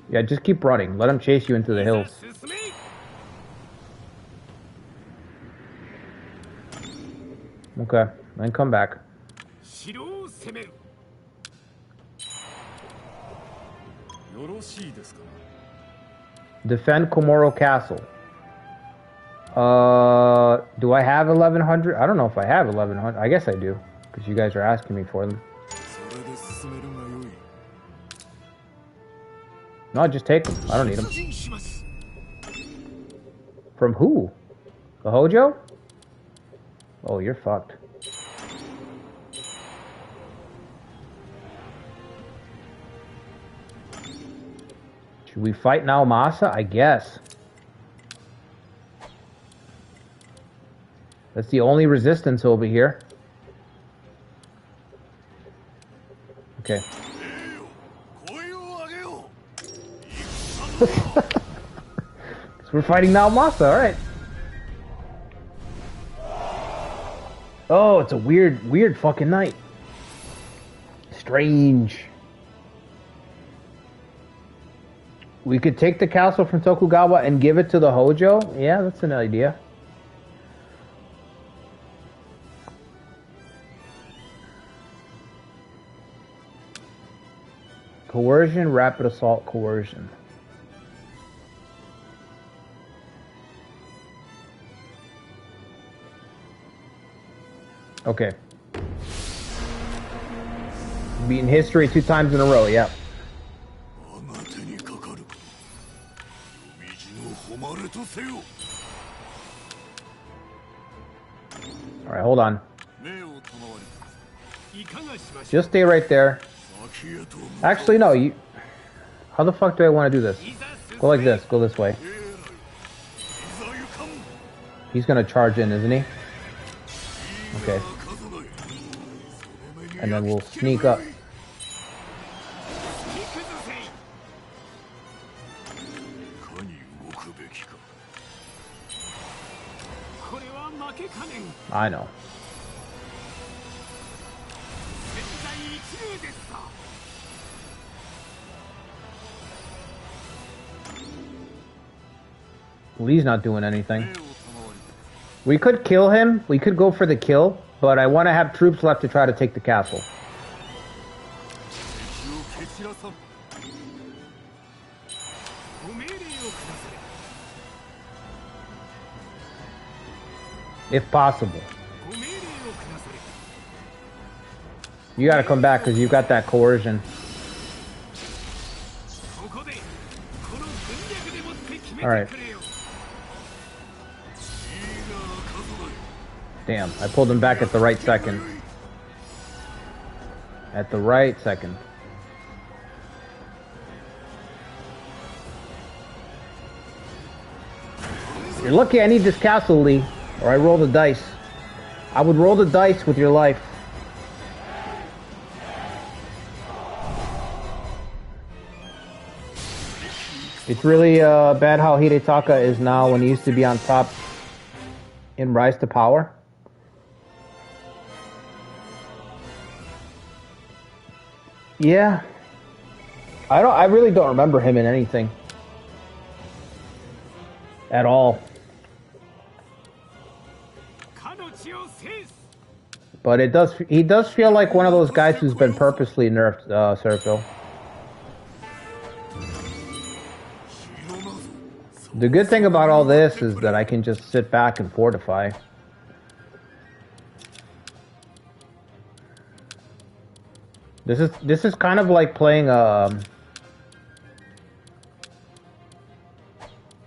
Yeah, just keep running. Let them chase you into the hills. Okay, then come back. Defend Komoro Castle. Do I have 1100? I don't know if I have 1100. I guess I do, because you guys are asking me for them. No, just take them. I don't need them. From who? The Hojo? Oh, you're fucked. Should we fight now, Masa? I guess. That's the only resistance over here. Okay. So we're fighting now, Masa. All right. Oh, it's a weird fucking night. Strange. We could take the castle from Tokugawa and give it to the Hojo? Yeah, that's an idea. Coercion, rapid assault, coercion. Okay. Beaten history 2 times in a row, yeah. Alright, hold on. Just stay right there. Actually, no, you... How the fuck do I want to do this? Go like this, go this way. He's gonna charge in, isn't he? Okay. And then we'll sneak up. I know. Lee's not doing anything. We could kill him. We could go for the kill, but I want to have troops left to try to take the castle. If possible. You gotta come back because you've got that coercion. Alright. Damn, I pulled him back at the right second. At the right second. You're lucky I need this castle, Lee, or I roll the dice. I would roll the dice with your life. It's really bad how Hidetaka is now when he used to be on top in Rise to Power. Yeah. I really don't remember him in anything. At all. But he does feel like one of those guys who's been purposely nerfed, Sergio. The good thing about all this is that I can just sit back and fortify. This is kind of like playing no,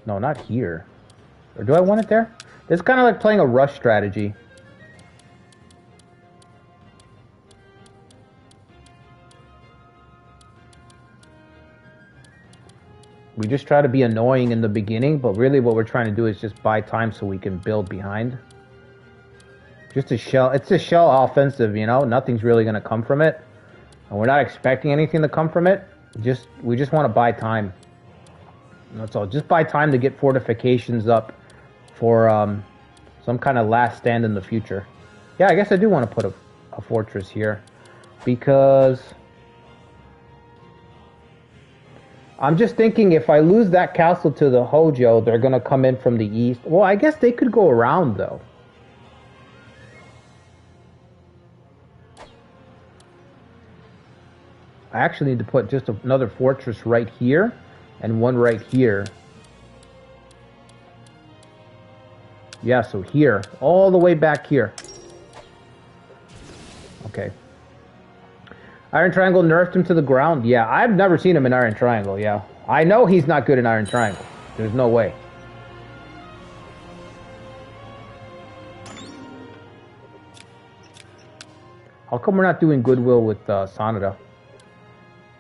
not here. Or do I want it there? This is kind of like playing a rush strategy. We just try to be annoying in the beginning, but really what we're trying to do is just buy time so we can build behind. Just a shell. It's a shell offensive, you know? Nothing's really going to come from it. And we're not expecting anything to come from it. We just want to buy time. That's all. Just buy time to get fortifications up for some kind of last stand in the future. Yeah, I guess I do want to put a fortress here. Because I'm just thinking if I lose that castle to the Hojo, they're going to come in from the east. Well, I guess they could go around, though. I actually need to put just another fortress right here and one right here. Yeah, so here. All the way back here. Okay. Iron Triangle nerfed him to the ground? Yeah, I've never seen him in Iron Triangle, yeah. I know he's not good in Iron Triangle. There's no way. How come we're not doing goodwill with Sanada?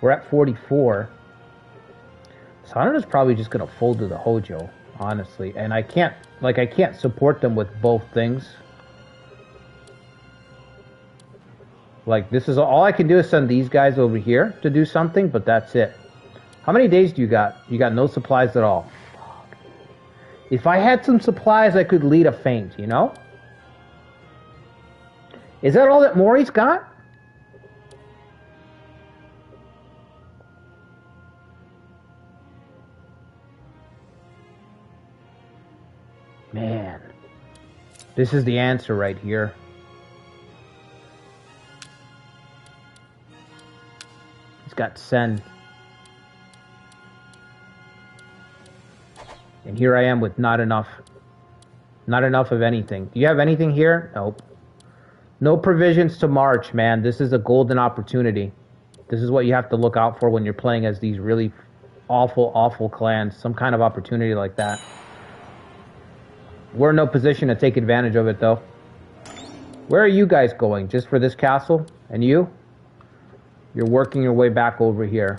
We're at 44. Sanada's probably just going to fold to the Hojo, honestly. And I can't support them with both things. Like, this is all I can do is send these guys over here to do something, but that's it. How many days do you got? You got no supplies at all. Fuck. If I had some supplies, I could lead a feint, you know? Is that all that Mori's got? Man. This is the answer right here. Got Sen. And here I am with not enough. Not enough of anything. Do you have anything here? Nope. No provisions to March, man. This is a golden opportunity. This is what you have to look out for when you're playing as these really awful, awful clans. Some kind of opportunity like that. We're in no position to take advantage of it, though. Where are you guys going? Just for this castle? And you? You're working your way back over here.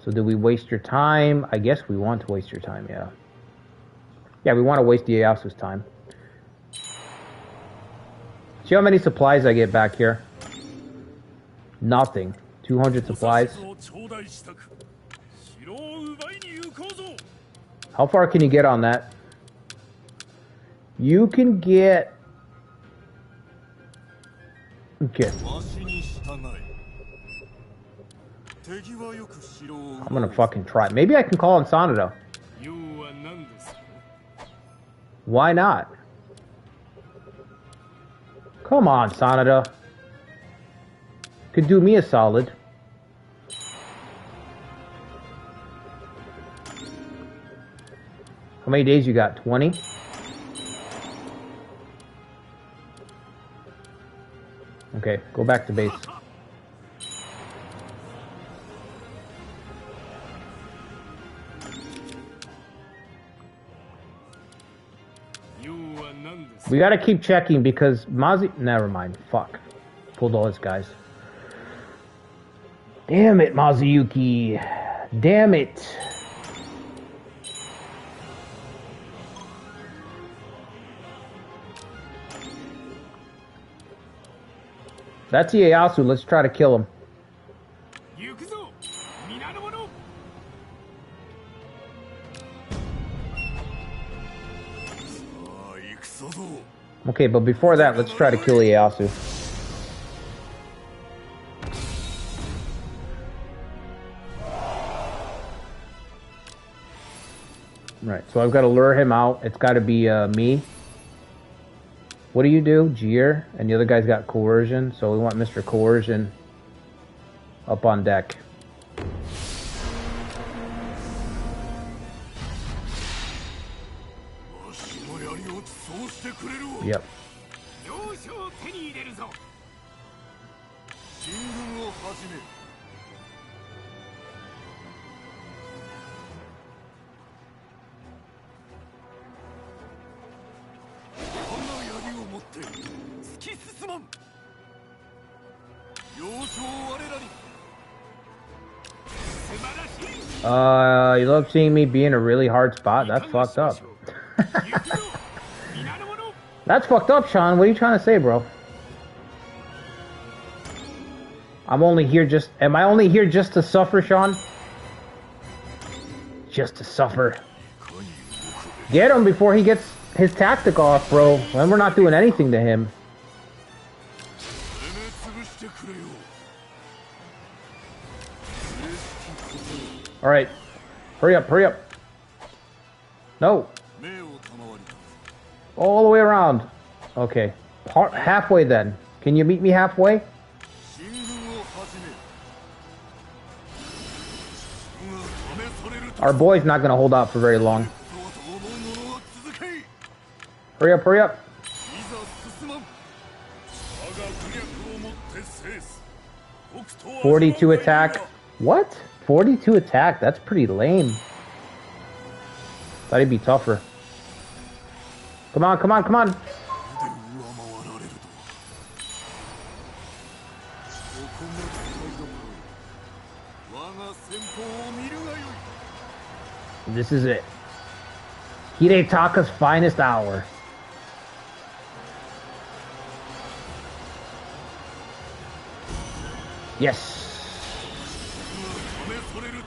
So do we waste your time? I guess we want to waste your time, yeah. Yeah, we want to waste Ieyasu's time. See how many supplies I get back here? Nothing. 200 supplies. How far can you get on that? You can get... Okay. I'm gonna fucking try. Maybe I can call on Sanada. Why not? Come on, Sanada. Could do me a solid. How many days you got? 20? Okay, go back to base. We gotta keep checking because Mazi... Never mind. Fuck. Pulled all his guys. Damn it, Mazuyuki. Damn it. That's Ieyasu. Let's try to kill him. Okay, but before that, let's try to kill Ieyasu. Right, so I've got to lure him out. It's got to be me. What do you do? Jeer. And the other guy's got coercion, so we want Mr. Coercion up on deck. Yep. You love seeing me be in a really hard spot? That's fucked up. That's fucked up, Sean. What are you trying to say, bro? I'm only here just... Am I only here just to suffer, Sean? Just to suffer. Get him before he gets his tactic off, bro. Then we're not doing anything to him. Alright. Hurry up, hurry up. No. All the way around. Okay. Halfway then. Can you meet me halfway? Our boy's not going to hold out for very long. Hurry up, hurry up. 42 attack. What? 42 attack? That's pretty lame. Thought he'd be tougher. Come on, come on, come on. This is it. Hidetaka's finest hour. Yes.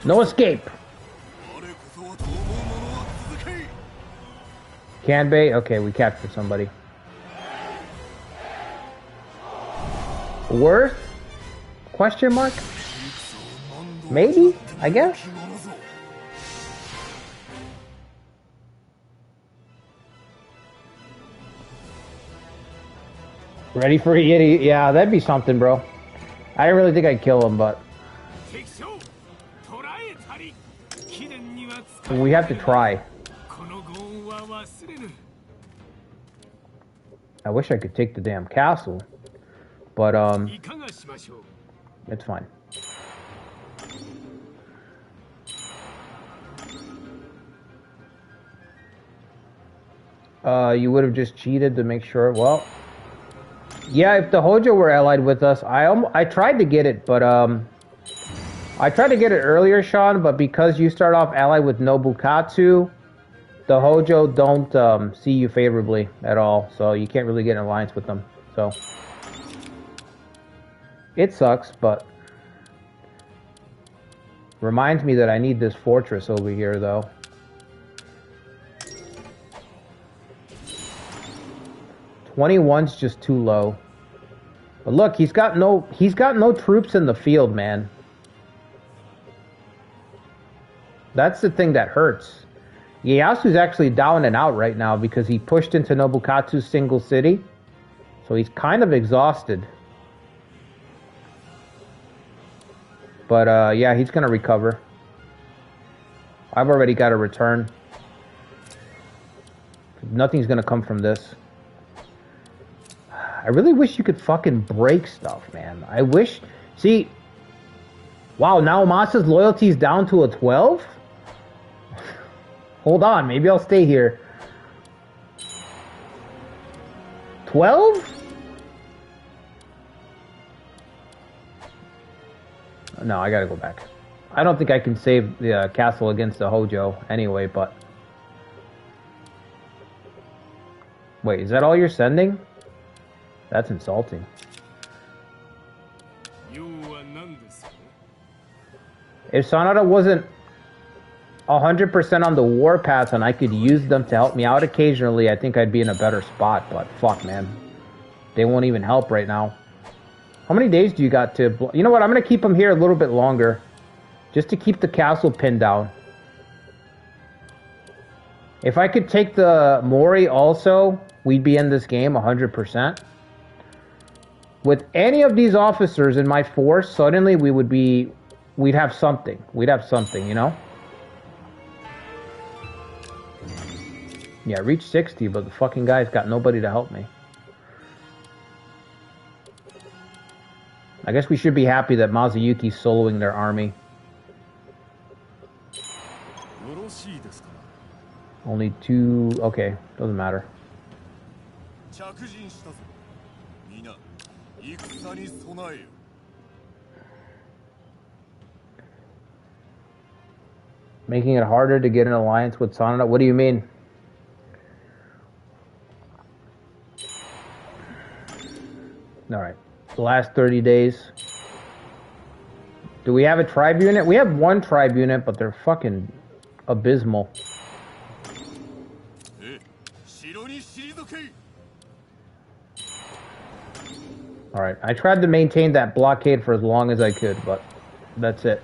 No escape. Kanbei? Okay, we captured somebody. Worth? Question mark? Maybe? I guess? Ready for a Yeti? Yeah, that'd be something, bro. I didn't really think I'd kill him, but... we have to try. I wish I could take the damn castle, but it's fine. You would have just cheated to make sure. Well, yeah, if the Hojo were allied with us, I tried to get it, but I tried to get it earlier, Sean, but because you start off allied with Nobukatsu, the Hojo don't see you favorably at all, so you can't really get an alliance with them. So it sucks, but reminds me that I need this fortress over here, though. $21's just too low. But look, he's got no troops in the field, man. That's the thing that hurts. Ieyasu's actually down and out right now because he pushed into Nobukatsu's single city. So he's kind of exhausted. But yeah, he's going to recover. I've already got a return. Nothing's going to come from this. I really wish you could fucking break stuff, man. I wish... See... Wow, now Masa's loyalty is down to a 12? Hold on, maybe I'll stay here. 12? No, I gotta go back. I don't think I can save the castle against the Hojo anyway, but... Wait, is that all you're sending? That's insulting. If Sanada wasn't 100% on the warpath and I could use them to help me out occasionally, I think I'd be in a better spot, but fuck, man. They won't even help right now. How many days do you got to... You know what, I'm gonna keep them here a little bit longer. Just to keep the castle pinned down. If I could take the Mori also, we'd be in this game 100%. With any of these officers in my force, suddenly we would be... We'd have something. We'd have something, you know? Yeah, reach 60, but the fucking guy's got nobody to help me. I guess we should be happy that Mazuyuki's soloing their army. Only 2... Okay, doesn't matter. Making it harder to get an alliance with Sanada? What do you mean? Alright. The last 30 days. Do we have a tribe unit? We have one tribe unit, but they're fucking abysmal. Alright, I tried to maintain that blockade for as long as I could, but that's it.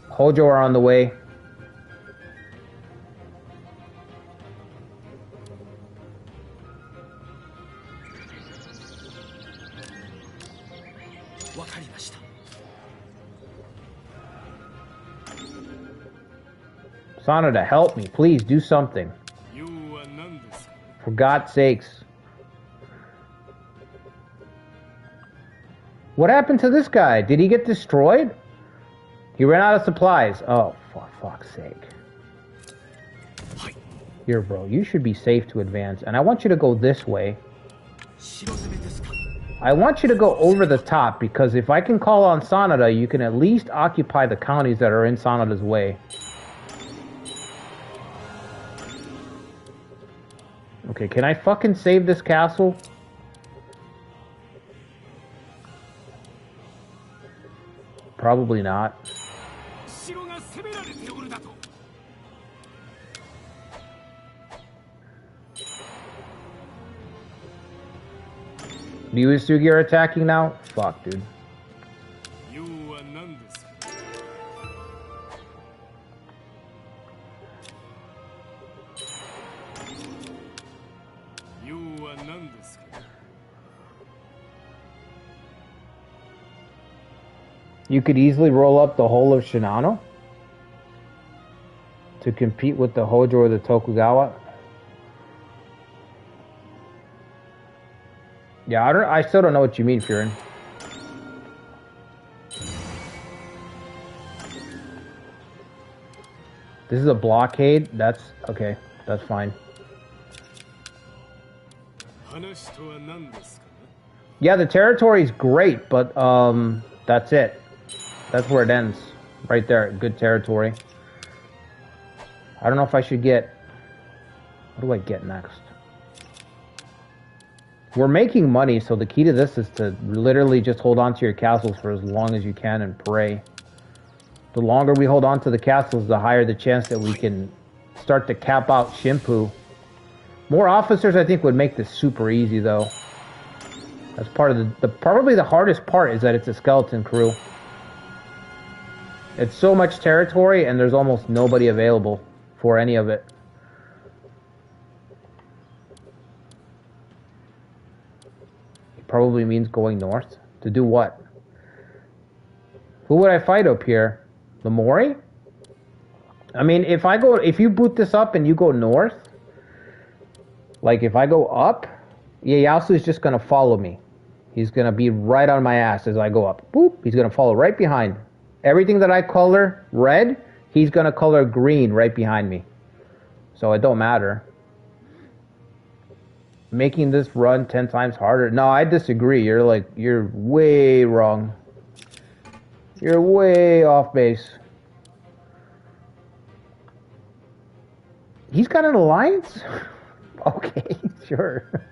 Hojo are on the way. Sanada, help me. Please, do something. For God's sakes. What happened to this guy? Did he get destroyed? He ran out of supplies. Oh, for fuck's sake. Here, bro. You should be safe to advance. And I want you to go this way. I want you to go over the top, because if I can call on Sanada, you can at least occupy the counties that are in Sanada's way. Okay, can I fucking save this castle? Probably not. Ryusugi are attacking now? Fuck, dude. You could easily roll up the whole of Shinano to compete with the Hojo or the Tokugawa. Yeah, I still don't know what you mean, Furin. This is a blockade? That's... okay, that's fine. Yeah, the territory's great, but, that's it. That's where it ends. Right there, good territory. I don't know if I should get... What do I get next? We're making money, so the key to this is to literally just hold on to your castles for as long as you can and pray. The longer we hold on to the castles, the higher the chance that we can start to cap out Shimpu. More officers, I think, would make this super easy, though. That's part of the probably the hardest part is that it's a skeleton crew. It's so much territory, and there's almost nobody available for any of it. It probably means going north. To do what? Who would I fight up here? The Mori? I mean, if you boot this up and you go north, like if I go up, Ieyasu is just gonna follow me. He's gonna be right on my ass as I go up. Boop! He's gonna follow right behind. Everything that I color red, he's gonna color green right behind me. so it don't matter. Making this run 10 times harder. No, I disagree. You're way wrong. You're way off base. He's got an alliance? Okay, sure.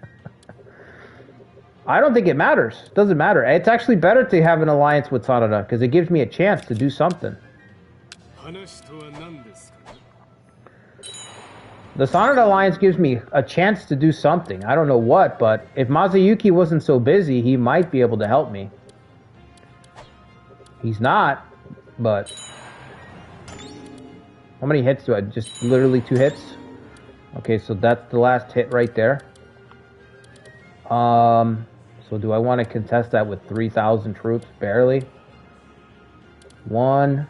I don't think it matters. Doesn't matter. It's actually better to have an alliance with Sanada because it gives me a chance to do something. The Sanada alliance gives me a chance to do something. I don't know what, but if Masayuki wasn't so busy, he might be able to help me. He's not, but... How many hits do I... Just literally 2 hits? Okay, so that's the last hit right there. So do I want to contest that with 3,000 troops? Barely. 1,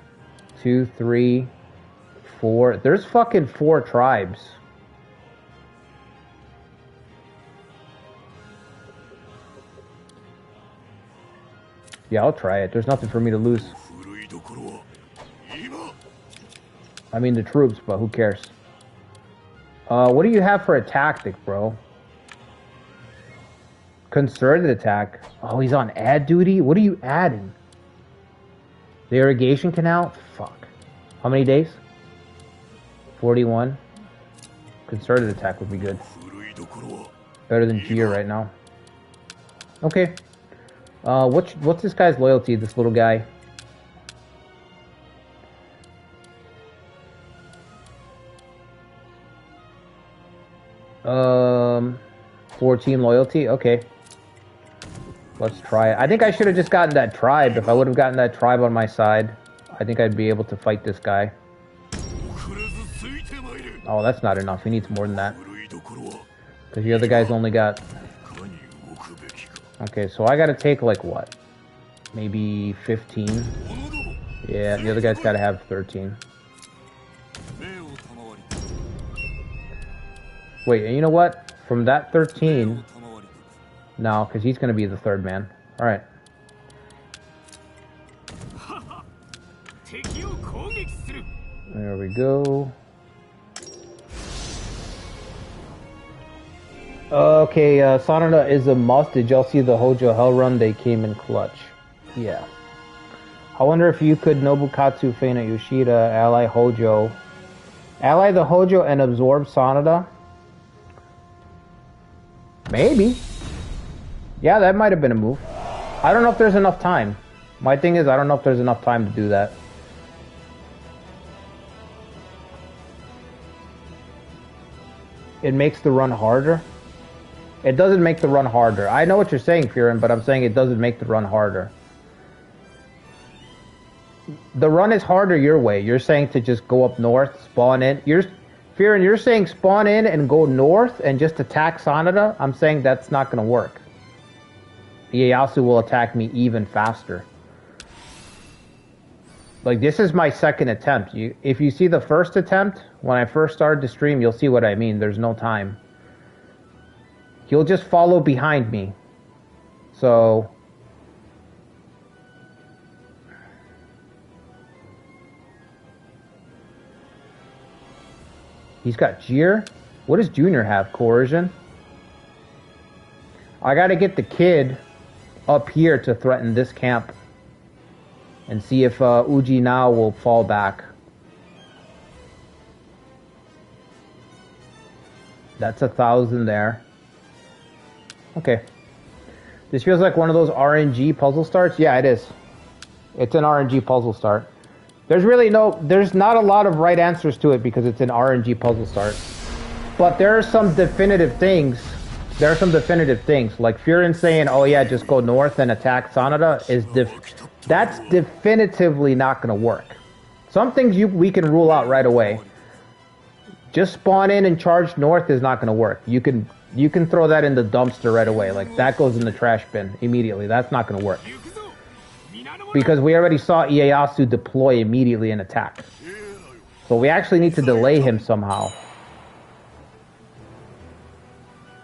2, 3, 4. There's fucking 4 tribes. Yeah, I'll try it. There's nothing for me to lose. I mean the troops, but who cares? What do you have for a tactic, bro? Concerted attack. Oh, he's on ad duty? What are you adding? The irrigation canal? Fuck. How many days? 41. Concerted attack would be good. Better than Gia right now. Okay. What's this guy's loyalty, this little guy? Um, 14 loyalty? Okay. Let's try it. I think I should have just gotten that tribe. If I would have gotten that tribe on my side, I think I'd be able to fight this guy. Oh, that's not enough. He needs more than that. Because the other guy's only got... Okay, so I gotta take, like, what? Maybe 15? Yeah, the other guy's gotta have 13. Wait, and you know what? From that 13... No, because he's gonna be the 3rd man. Alright. There we go. Okay, Sanada is a must. Did y'all see the Hojo Hell Run? They came in clutch. Yeah. I wonder if you could Nobukatsu feign at Yoshida, ally Hojo. Ally the Hojo and absorb Sanada? Maybe. Yeah, that might have been a move. I don't know if there's enough time. My thing is, I don't know if there's enough time to do that. It makes the run harder. It doesn't make the run harder. I know what you're saying, Furin, but I'm saying it doesn't make the run harder. The run is harder your way. You're saying to just go up north, spawn in. Furin, you're saying spawn in and go north and just attack Sanada. I'm saying that's not going to work. Ieyasu will attack me even faster. Like, this is my 2nd attempt. If you see the 1st attempt, when I first started to stream, you'll see what I mean. There's no time. He'll just follow behind me. So... He's got Jeer? What does Junior have? Coercion? I gotta get the kid up here to threaten this camp. And see if Uji now will fall back. That's 1,000 there. Okay. This feels like one of those RNG puzzle starts. Yeah, it is. It's an RNG puzzle start. There's not a lot of right answers to it because it's an RNG puzzle start. But there are some definitive things. Like Furin saying, oh yeah, just go north and attack Sanada that's definitively not going to work. Some things we can rule out right away. Just spawn in and charge north is not going to work. You can throw that in the dumpster right away. Like, that goes in the trash bin immediately. That's not going to work. Because we already saw Ieyasu deploy immediately and attack. So we actually need to delay him somehow.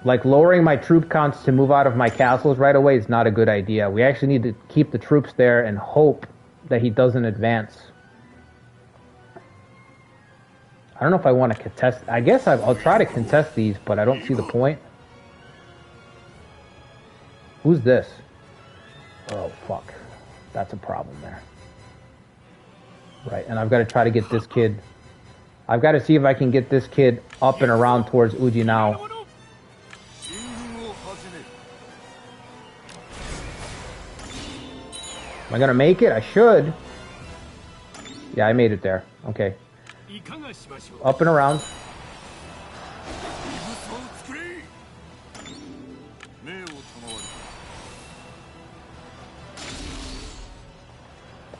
Like, lowering my troop counts to move out of my castles right away is not a good idea. We actually need to keep the troops there and hope that he doesn't advance. I don't know if I want to contest. I guess I'll try to contest these, but I don't see the point. Who's this? Oh, fuck. That's a problem there. Right, and I've got to try to get this kid. I've got to see if I can get this kid up and around towards Uji now. Am I going to make it? I should. Yeah, I made it there. Okay. Up and around.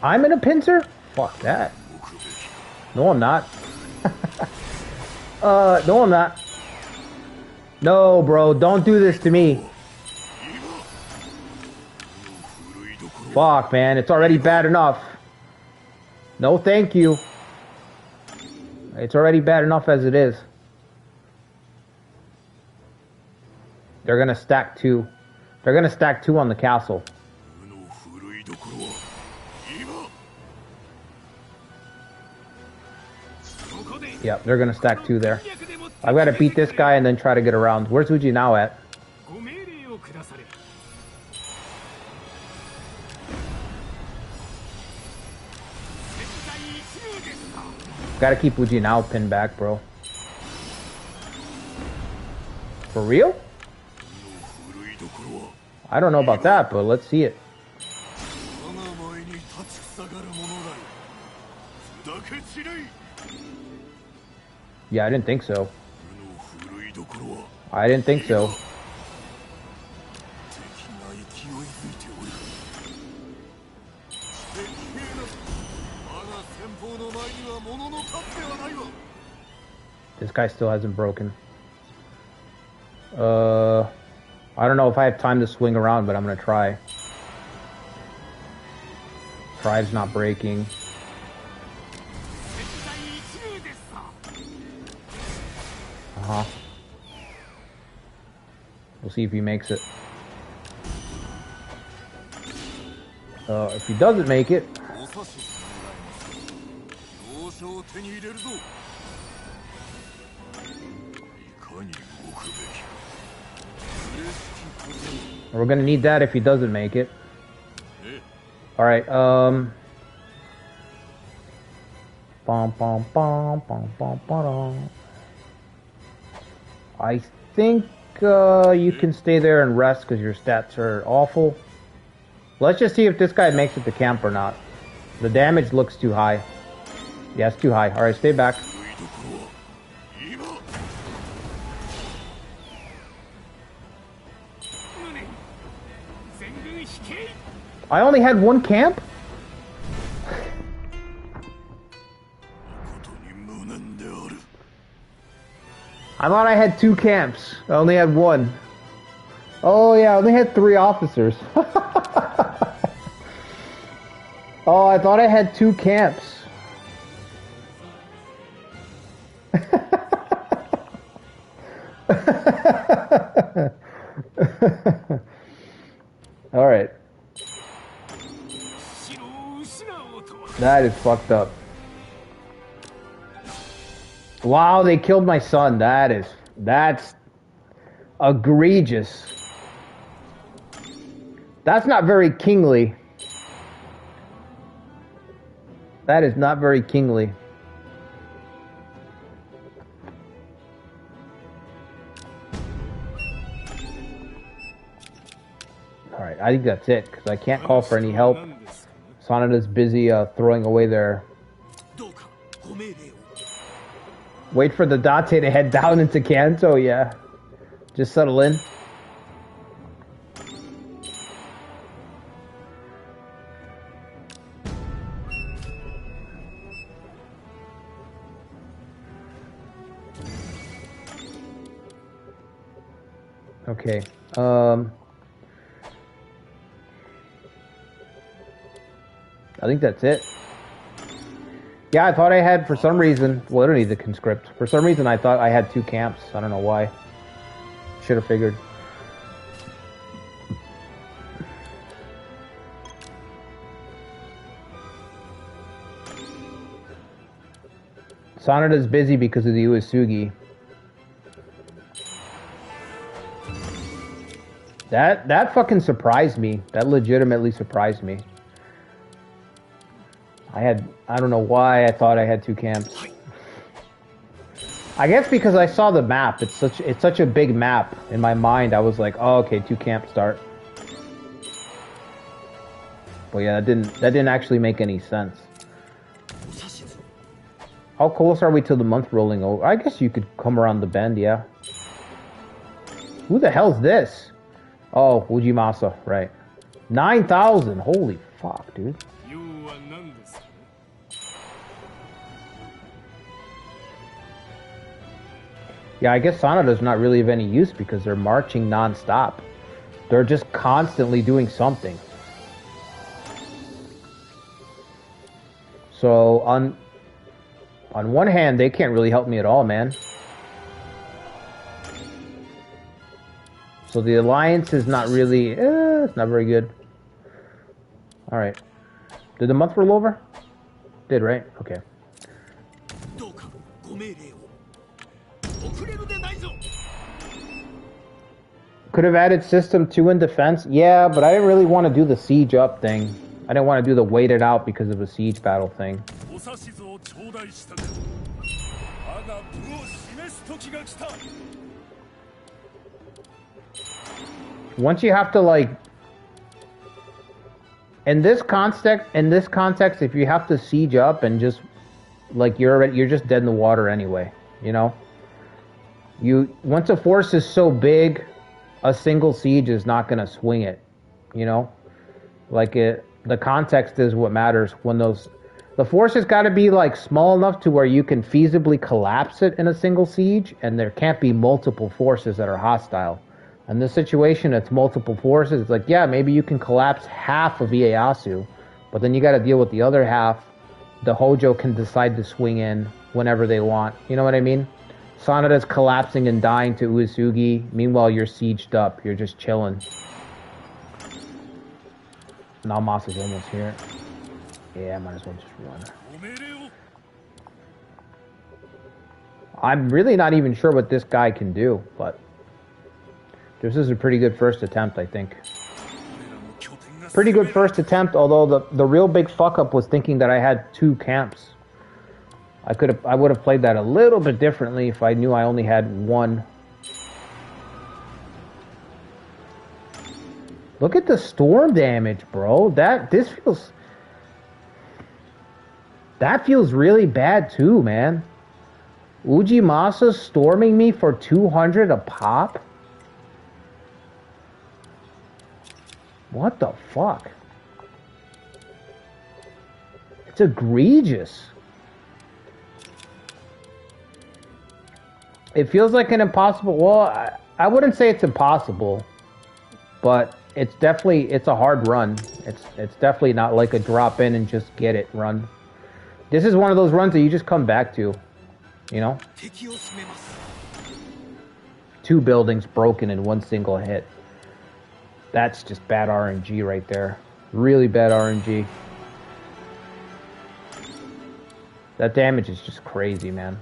I'm in a pincer? Fuck that. No, I'm not. No, I'm not. No, bro, don't do this to me. Fuck, man, it's already bad enough. No, thank you. It's already bad enough as it is. They're gonna stack two. They're gonna stack two on the castle. Yep, they're gonna stack two there. I've got to beat this guy and then try to get around. Where's Uji now at? Got to keep Uji now pinned back, bro. For real? I don't know about that, but let's see it. Yeah, I didn't think so. I didn't think so. This guy still hasn't broken. I don't know if I have time to swing around, but I'm gonna try. Tribe's not breaking. Uh-huh. We'll see if he makes it. If he doesn't make it... We're gonna need that if he doesn't make it. Alright, Bom, bom, bom, bom, bom, bom. I think you can stay there and rest because your stats are awful. Let's just see if this guy makes it to camp or not. The damage looks too high. Yeah, it's too high. Alright, stay back. I only had one camp? I thought I had two camps. I only had one. Oh yeah, I only had 3 officers. Oh, I thought I had 2 camps. Alright. That is fucked up. Wow, they killed my son. That's egregious. That's not very kingly. That is not very kingly. Alright, I think that's it, because I can't call for any help. Sanada's busy throwing away their... Wait for the Date to head down into Kanto, yeah. Just settle in. Okay. I think that's it. Yeah, I thought I had, for some reason, well, I don't need the conscript. For some reason, I thought I had 2 camps. I don't know why. Should have figured. Sanada's busy because of the Uesugi. That fucking surprised me. That legitimately surprised me. I don't know why I thought I had 2 camps. I guess because I saw the map. It's such a big map. In my mind, I was like, oh, okay, 2 camp start. But yeah, that didn't actually make any sense. How close are we to the month rolling over? I guess you could come around the bend, yeah. Who the hell's this? Oh, Ujimasa, right. 9,000, holy fuck, dude. Yeah, I guess Sanada's not really of any use because they're marching non-stop. They're just constantly doing something. So, on one hand, they can't really help me at all, man. So the alliance is not really, it's not very good. Alright. Did the month roll over? Did, right? Okay. Could have added system 2 in defense. Yeah, but I didn't really want to do the siege up thing. I didn't want to do the wait it out because of a siege battle thing. Once you have to like, in this context, if you have to siege up and just like you're just dead in the water anyway, you know. Once a force is so big, a single siege is not gonna swing it, you know. Like the context is what matters. When the force has got to be like small enough to where you can feasibly collapse it in a single siege, and there can't be multiple forces that are hostile. In this situation, it's multiple forces. It's like, yeah, maybe you can collapse half of Ieyasu, but then you got to deal with the other half. The Hojo can decide to swing in whenever they want. You know what I mean? Sanada's collapsing and dying to Uesugi. Meanwhile, you're sieged up. You're just chilling. Nalmas is almost here. Yeah, I might as well just run. I'm really not even sure what this guy can do, but this is a pretty good first attempt, I think. Pretty good first attempt, although the real big fuck up was thinking that I had 2 camps. I would have played that a little bit differently if I knew I only had 1. Look at the storm damage, bro. That feels really bad too, man. Ujimasa storming me for 200 a pop? What the fuck? It's egregious. It feels like an impossible... Well, I wouldn't say it's impossible, but it's a hard run. It's definitely not like a drop in and just get it run. This is one of those runs that you just come back to, you know? 2 buildings broken in 1 single hit. That's just bad RNG right there. Really bad RNG. That damage is just crazy, man.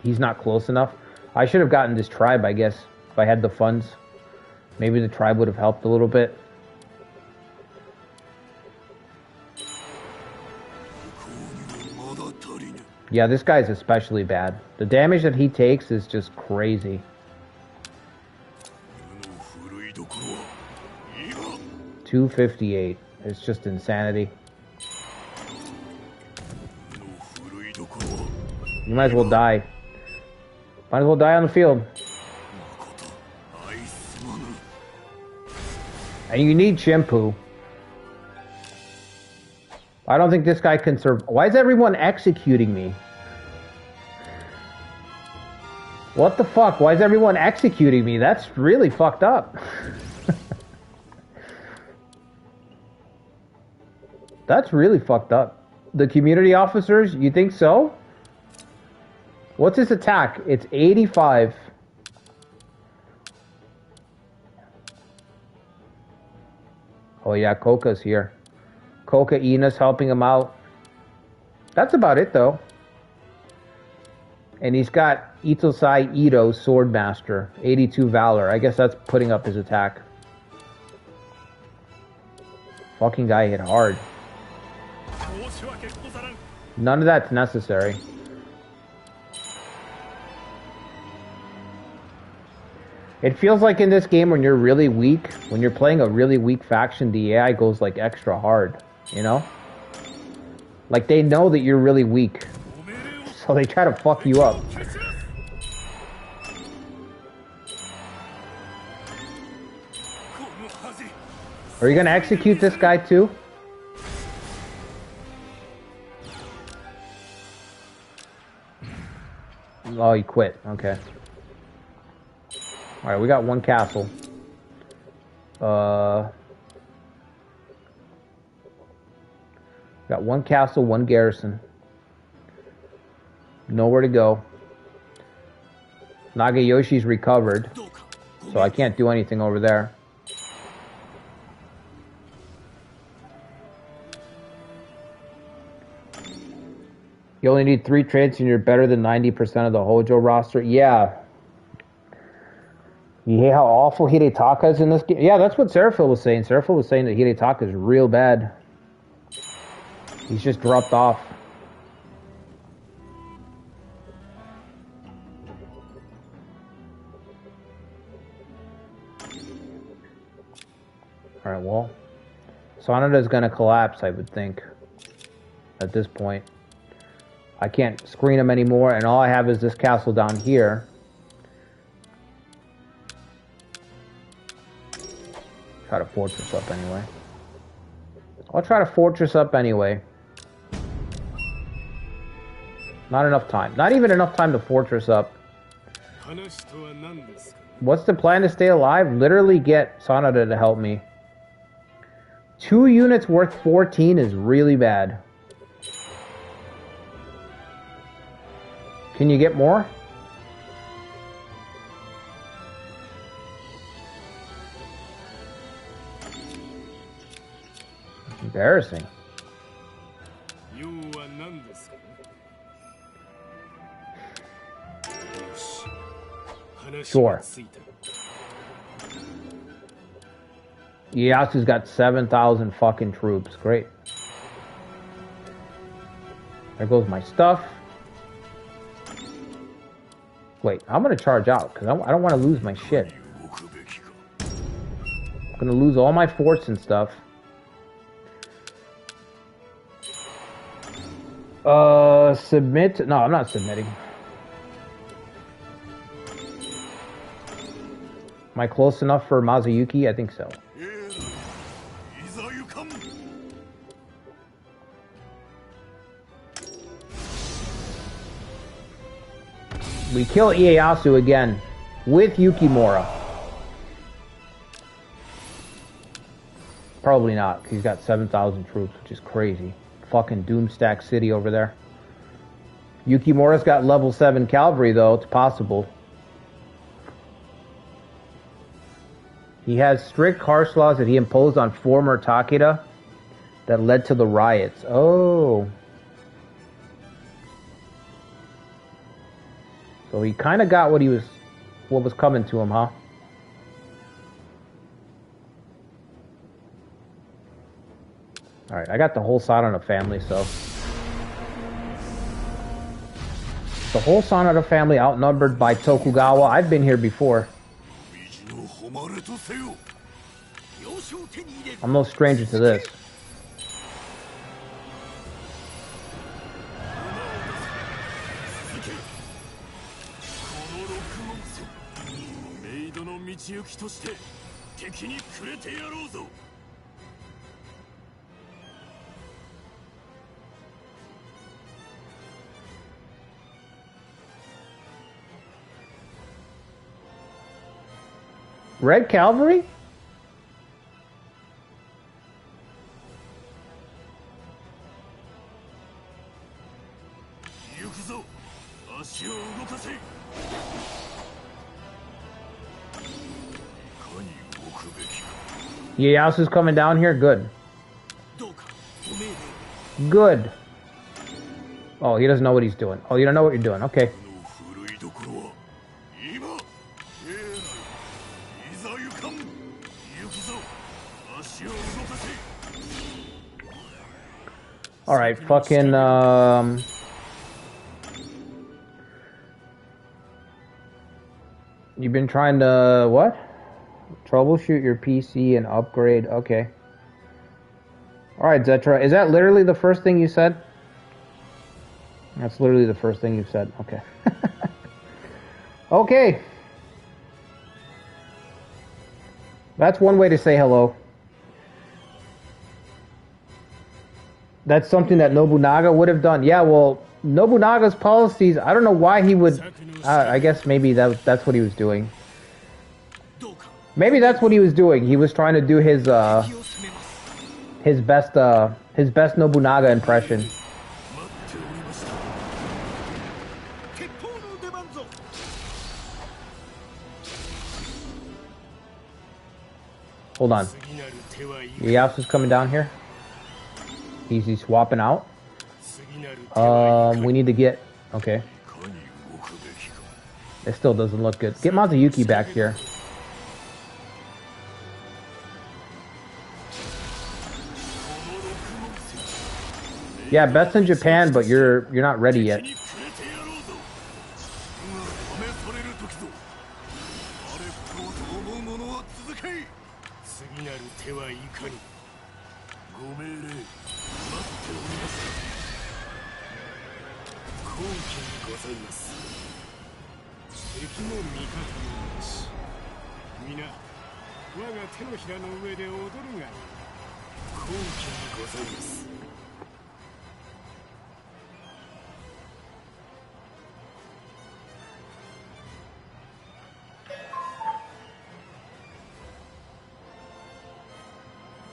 He's not close enough. I should have gotten this tribe, I guess, if I had the funds. Maybe the tribe would have helped a little bit. Yeah, this guy's especially bad. The damage that he takes is just crazy. $258. It's just insanity. You might as well die. Might as well die on the field. And you need Shimpu. I don't think this guy can survive. Why is everyone executing me? What the fuck? Why is everyone executing me? That's really fucked up. That's really fucked up. The community officers, you think so? What's his attack? It's 85. Oh yeah, Koka's here. Koka Ina's helping him out. That's about it, though. And he's got Itosai Ito, Swordmaster, 82 Valor. I guess that's putting up his attack. Fucking guy hit hard. None of that's necessary. It feels like in this game when you're really weak, when you're playing a really weak faction, the AI goes like extra hard, you know? Like they know that you're really weak, so they try to fuck you up. Are you gonna execute this guy too? Oh, he quit. Okay. Alright, we got one castle. Got one castle, one garrison. Nowhere to go. Nagayoshi's recovered, so I can't do anything over there. You only need 3 traits and you're better than 90% of the Hojo roster. Yeah. You hear how awful Hidetaka is in this game? Yeah, that's what Seraphil was saying. Seraphil was saying that Hidetaka is real bad. He's just dropped off. Alright, well. Sanada's gonna collapse, I would think. At this point. I can't screen him anymore, and all I have is this castle down here. Try to fortress up anyway. I'll try to fortress up anyway. Not enough time. Not even enough time to fortress up. What's the plan to stay alive? Literally get Sanada to help me. 2 units worth 14 is really bad. Can you get more? Embarrassing. Sure. Ieyasu's got 7,000 fucking troops. Great. There goes my stuff. Wait, I'm gonna charge out because I don't want to lose my shit. I'm gonna lose all my forts and stuff. Submit? No, I'm not submitting. Am I close enough for Mazuyuki? I think so. We kill Ieyasu again with Yukimura. Probably not, because he's got 7,000 troops, which is crazy. Fucking Doomstack City over there. Yukimura's got level 7 cavalry, though. It's possible. He has strict harsh laws that he imposed on former Takeda that led to the riots. Oh. So he kind of got what was coming to him, huh? Alright, I got the whole Sanada family, so... The whole Sanada family outnumbered by Tokugawa. I've been here before. I'm no stranger to this. Red Cavalry? Ieyasu's coming down here? Good. Good. Oh, he doesn't know what he's doing. Oh, you don't know what you're doing. Okay. Alright, fucking, you've been trying to, what? Troubleshoot your PC and upgrade. Okay. Alright, Zetra. Is that literally the first thing you said? That's literally the first thing you said. Okay. Okay. That's one way to say hello. That's something that Nobunaga would have done. Yeah, well, Nobunaga's policies, I don't know why he would... I guess maybe that's what he was doing. Maybe that's what he was doing. He was trying to do his best Nobunaga impression. Hold on. Ieyasu's coming down here. He's swapping out. We need to get... Okay. It still doesn't look good. Get Mazuyuki back here. Yeah, best in Japan, but you're not ready yet.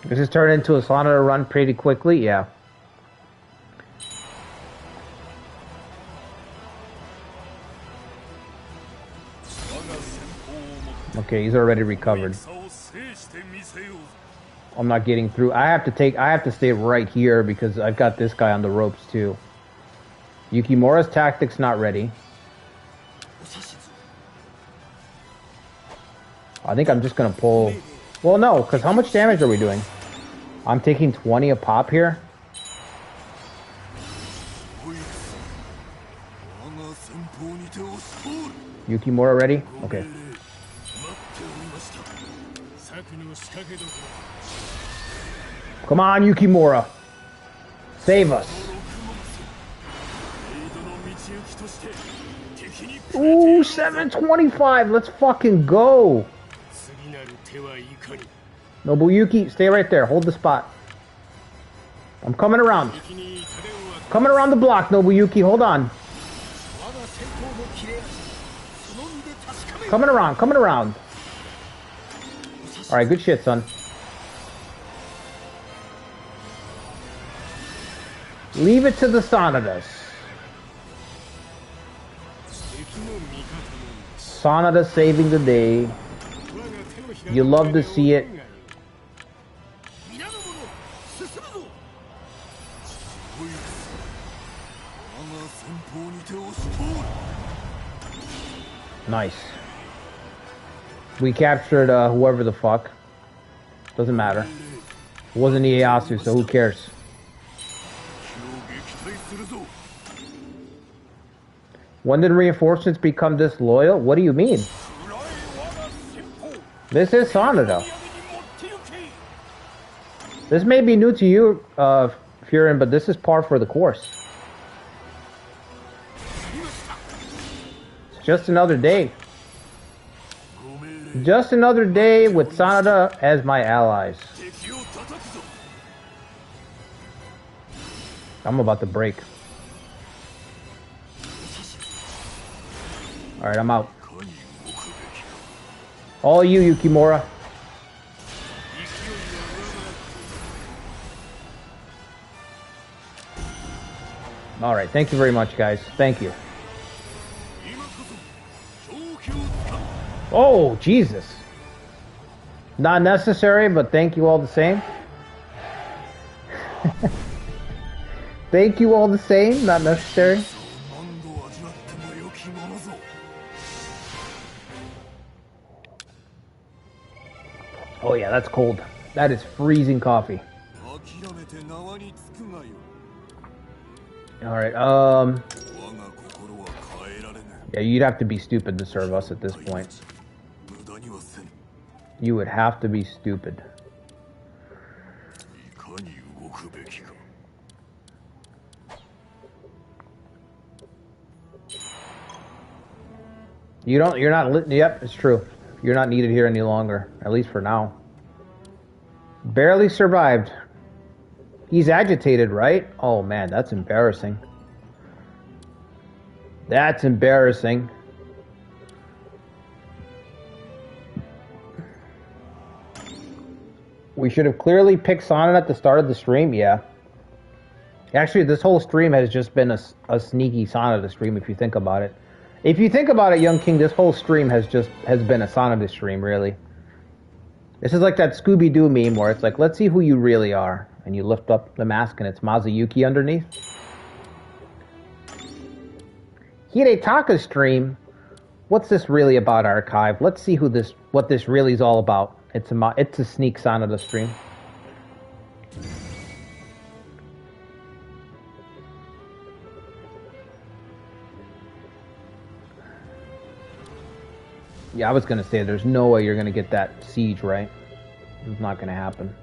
This has turned into a Sonata run pretty quickly, yeah. Okay, he's already recovered. I'm not getting through. I have to stay right here because I've got this guy on the ropes too. Yukimura's tactic's not ready. I think I'm just gonna pull. Well, no, because how much damage are we doing? I'm taking 20 a pop here. Yukimura ready? Okay. Come on, Yukimura. Save us. Ooh, 725. Let's fucking go. Nobuyuki, stay right there. Hold the spot. I'm coming around. Coming around the block, Nobuyuki. Hold on. Coming around, coming around. Alright, good shit, son. Leave it to the Sonatas. Sonata saving the day. You love to see it. Nice. We captured whoever the fuck. Doesn't matter. It wasn't Ieyasu, so who cares? When did reinforcements become disloyal? What do you mean? This is Sonata. This may be new to you, Furin, but this is par for the course. It's just another day. Just another day with Sonata as my allies. I'm about to break. Alright, I'm out. All you, Yukimura. Alright, thank you very much, guys. Thank you. Oh, Jesus. Not necessary, but thank you all the same. Thank you all the same, not necessary. Oh yeah, that's cold. That is freezing coffee. Alright, yeah, you'd have to be stupid to serve us at this point. You would have to be stupid. You're not, yep, it's true. You're not needed here any longer, at least for now. Barely survived. He's agitated, right? Oh man, that's embarrassing. That's embarrassing. We should have clearly picked Sonnet at the start of the stream, yeah. Actually, this whole stream has just been a sneaky Sonnet stream, if you think about it. If you think about it, Young King, this whole stream has been a Sonnet stream, really. This is like that Scooby-Doo meme where it's like, let's see who you really are. And you lift up the mask and it's Mazuyuki underneath. Hidetaka's stream. What's this really about, Archive? Let's see what this really is all about. It's a sneak Sonnet stream. Yeah, I was gonna say there's no way you're gonna get that siege right. It's not gonna happen.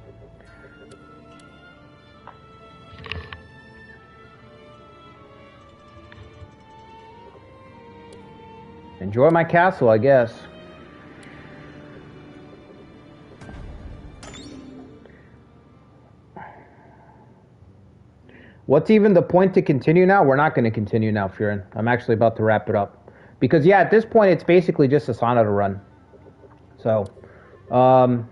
Enjoy my castle, I guess. What's even the point to continue now? We're not going to continue now, Furin. I'm actually about to wrap it up. Because, yeah, at this point, it's basically just a Sonnet run. So, how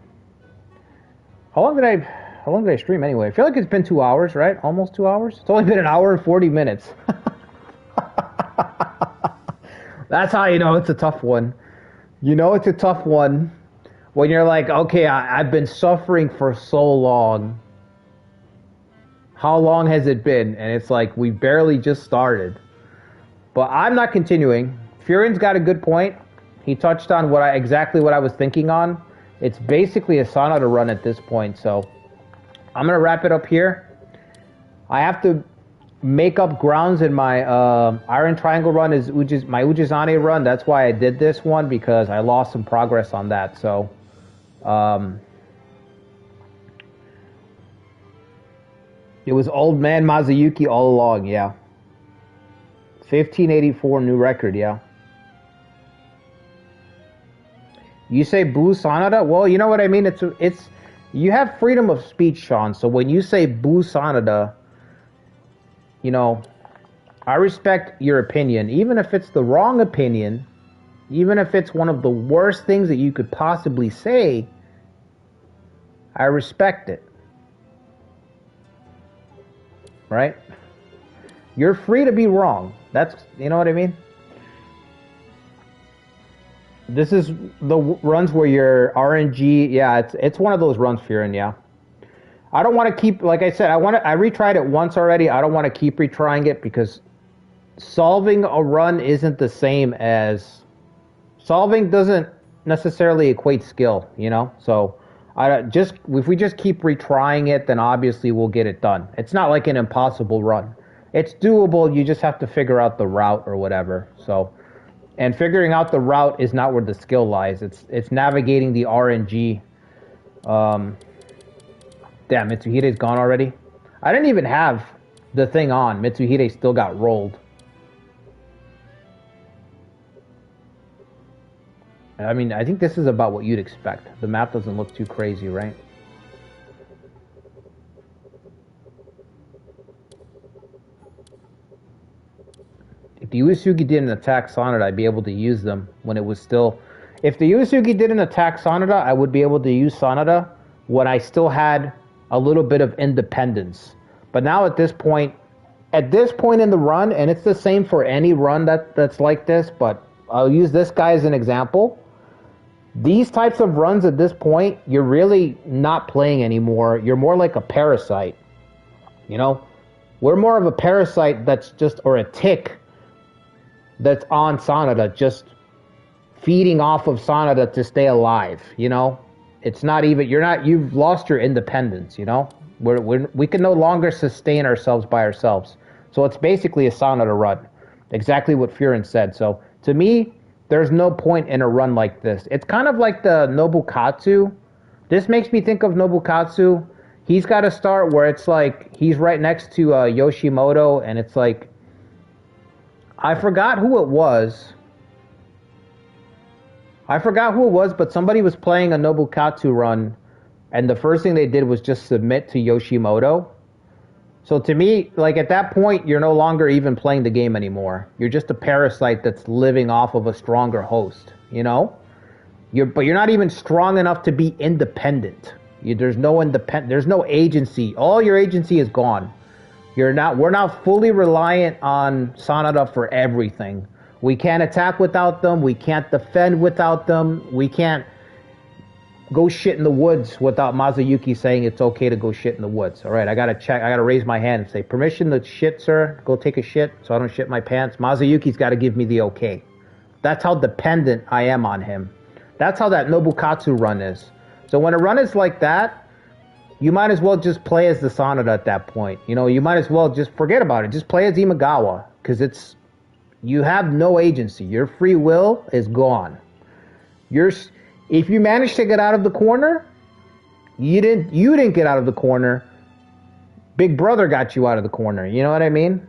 long did I stream anyway? I feel like it's been 2 hours, right? Almost 2 hours? It's only been 1 hour and 40 minutes. That's how you know it's a tough one. You know it's a tough one when you're like, okay, I've been suffering for so long. How long has it been? And it's like, we barely just started. But I'm not continuing. Furin's got a good point. He touched on exactly what I was thinking on. It's basically a Sonnet run at this point, so I'm going to wrap it up here. I have to make up grounds in my Iron Triangle run, my Ujizane run. That's why I did this one, because I lost some progress on that. So, it was Old Man Mazuyuki all along, yeah. 1584 new record, yeah. You say Boo Sonata? Well, you know what I mean? It's you have freedom of speech, Sean. So when you say Boo Sonata, you know, I respect your opinion, even if it's the wrong opinion, even if it's one of the worst things that you could possibly say, I respect it. Right? You're free to be wrong. That's, you know what I mean? This is the runs where your RNG, yeah, it's one of those runs, Furin, yeah. I don't want to keep, like I said, I retried it once already. I don't want to keep retrying it because solving a run isn't the same as, solving doesn't necessarily equate skill, you know? So, if we just keep retrying it, then obviously we'll get it done. It's not like an impossible run. It's doable, you just have to figure out the route or whatever, so. And figuring out the route is not where the skill lies. It's navigating the RNG. Damn, Mitsuhide's gone already? I didn't even have the thing on. Mitsuhide still got rolled. I mean, I think this is about what you'd expect. The map doesn't look too crazy, right? If the Uesugi didn't attack Sonata, I'd be able to use them when it was still... If the Uesugi didn't attack Sonata, I would be able to use Sonata when I still had a little bit of independence. But now at this point in the run, and it's the same for any run that's like this, but I'll use this guy as an example. These types of runs at this point, you're really not playing anymore. You're more like a parasite, you know? We're more of a parasite that's just, or a tick that's on Sanada, just feeding off of Sanada to stay alive, you know? It's not even, you've lost your independence, you know? We can no longer sustain ourselves by ourselves. So it's basically a Sanada run. Exactly what Furin said. So to me, there's no point in a run like this. It's kind of like the Nobukatsu. This makes me think of Nobukatsu. He's got to start where it's like he's right next to Yoshimoto, and it's like, I forgot who it was. But somebody was playing a Nobukatsu run, and the first thing they did was just submit to Yoshimoto. So to me, like at that point, you're no longer even playing the game anymore. You're just a parasite that's living off of a stronger host, you know? But you're not even strong enough to be independent. There's no agency. All your agency is gone. We're not fully reliant on Sanada for everything. We can't attack without them. We can't defend without them. We can't go shit in the woods without Mazuyuki saying it's okay to go shit in the woods. All right, I gotta raise my hand and say, permission to shit, sir? Go take a shit so I don't shit my pants? Mazuyuki's got to give me the okay. That's how dependent I am on him. That's how that Nobukatsu run is. So when a run is like that, you might as well just play as the Sanada at that point. You know, you might as well just forget about it. Just play as Imagawa, because you have no agency. Your free will is gone. If you manage to get out of the corner, you didn't get out of the corner. Big brother got you out of the corner. You know what I mean?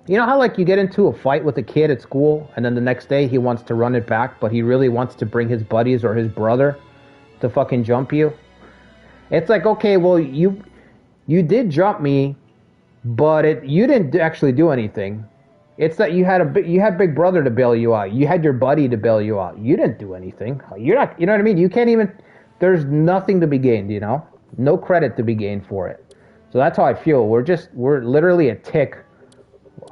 You know how like you get into a fight with a kid at school, and then the next day he wants to run it back, but he really wants to bring his buddies or his brother to fucking jump you? It's like, okay, well, you did jump me, but you didn't actually do anything. It's that you had Big Brother to bail you out. You had your buddy to bail you out. You didn't do anything. You're not, you know what I mean? You can't even, there's nothing to be gained, you know? No credit to be gained for it. So that's how I feel. We're literally a tick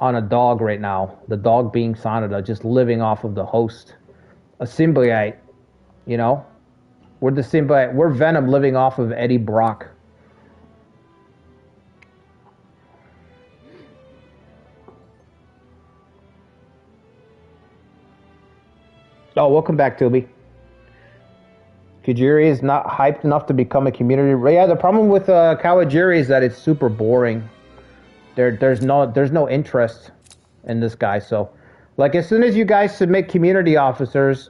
on a dog right now. The dog being Sanada, just living off of the host. A symbiote, you know? We're the symbiote. We're Venom living off of Eddie Brock. Oh, welcome back, Toby. Kajiri is not hyped enough to become a community. Yeah, the problem with Kawajiri is that it's super boring. There's no interest in this guy. So, like, as soon as you guys submit community officers,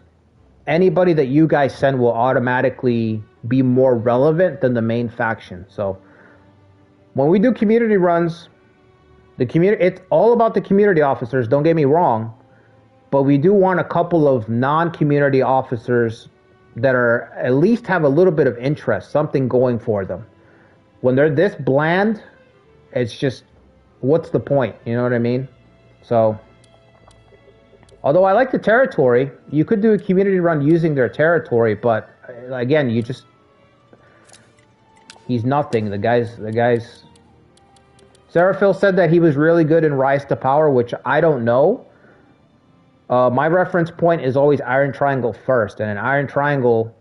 anybody that you guys send will automatically be more relevant than the main faction. So, when we do community runs, it's all about the community officers. Don't get me wrong. But we do want a couple of non-community officers that are at least have a little bit of interest, something going for them. When they're this bland, it's just, what's the point? You know what I mean? So, although I like the territory, you could do a community run using their territory, but again, he's nothing. The guy's. Seraphil said that he was really good in Rise to Power, which I don't know. My reference point is always Iron Triangle first, and in Iron Triangle,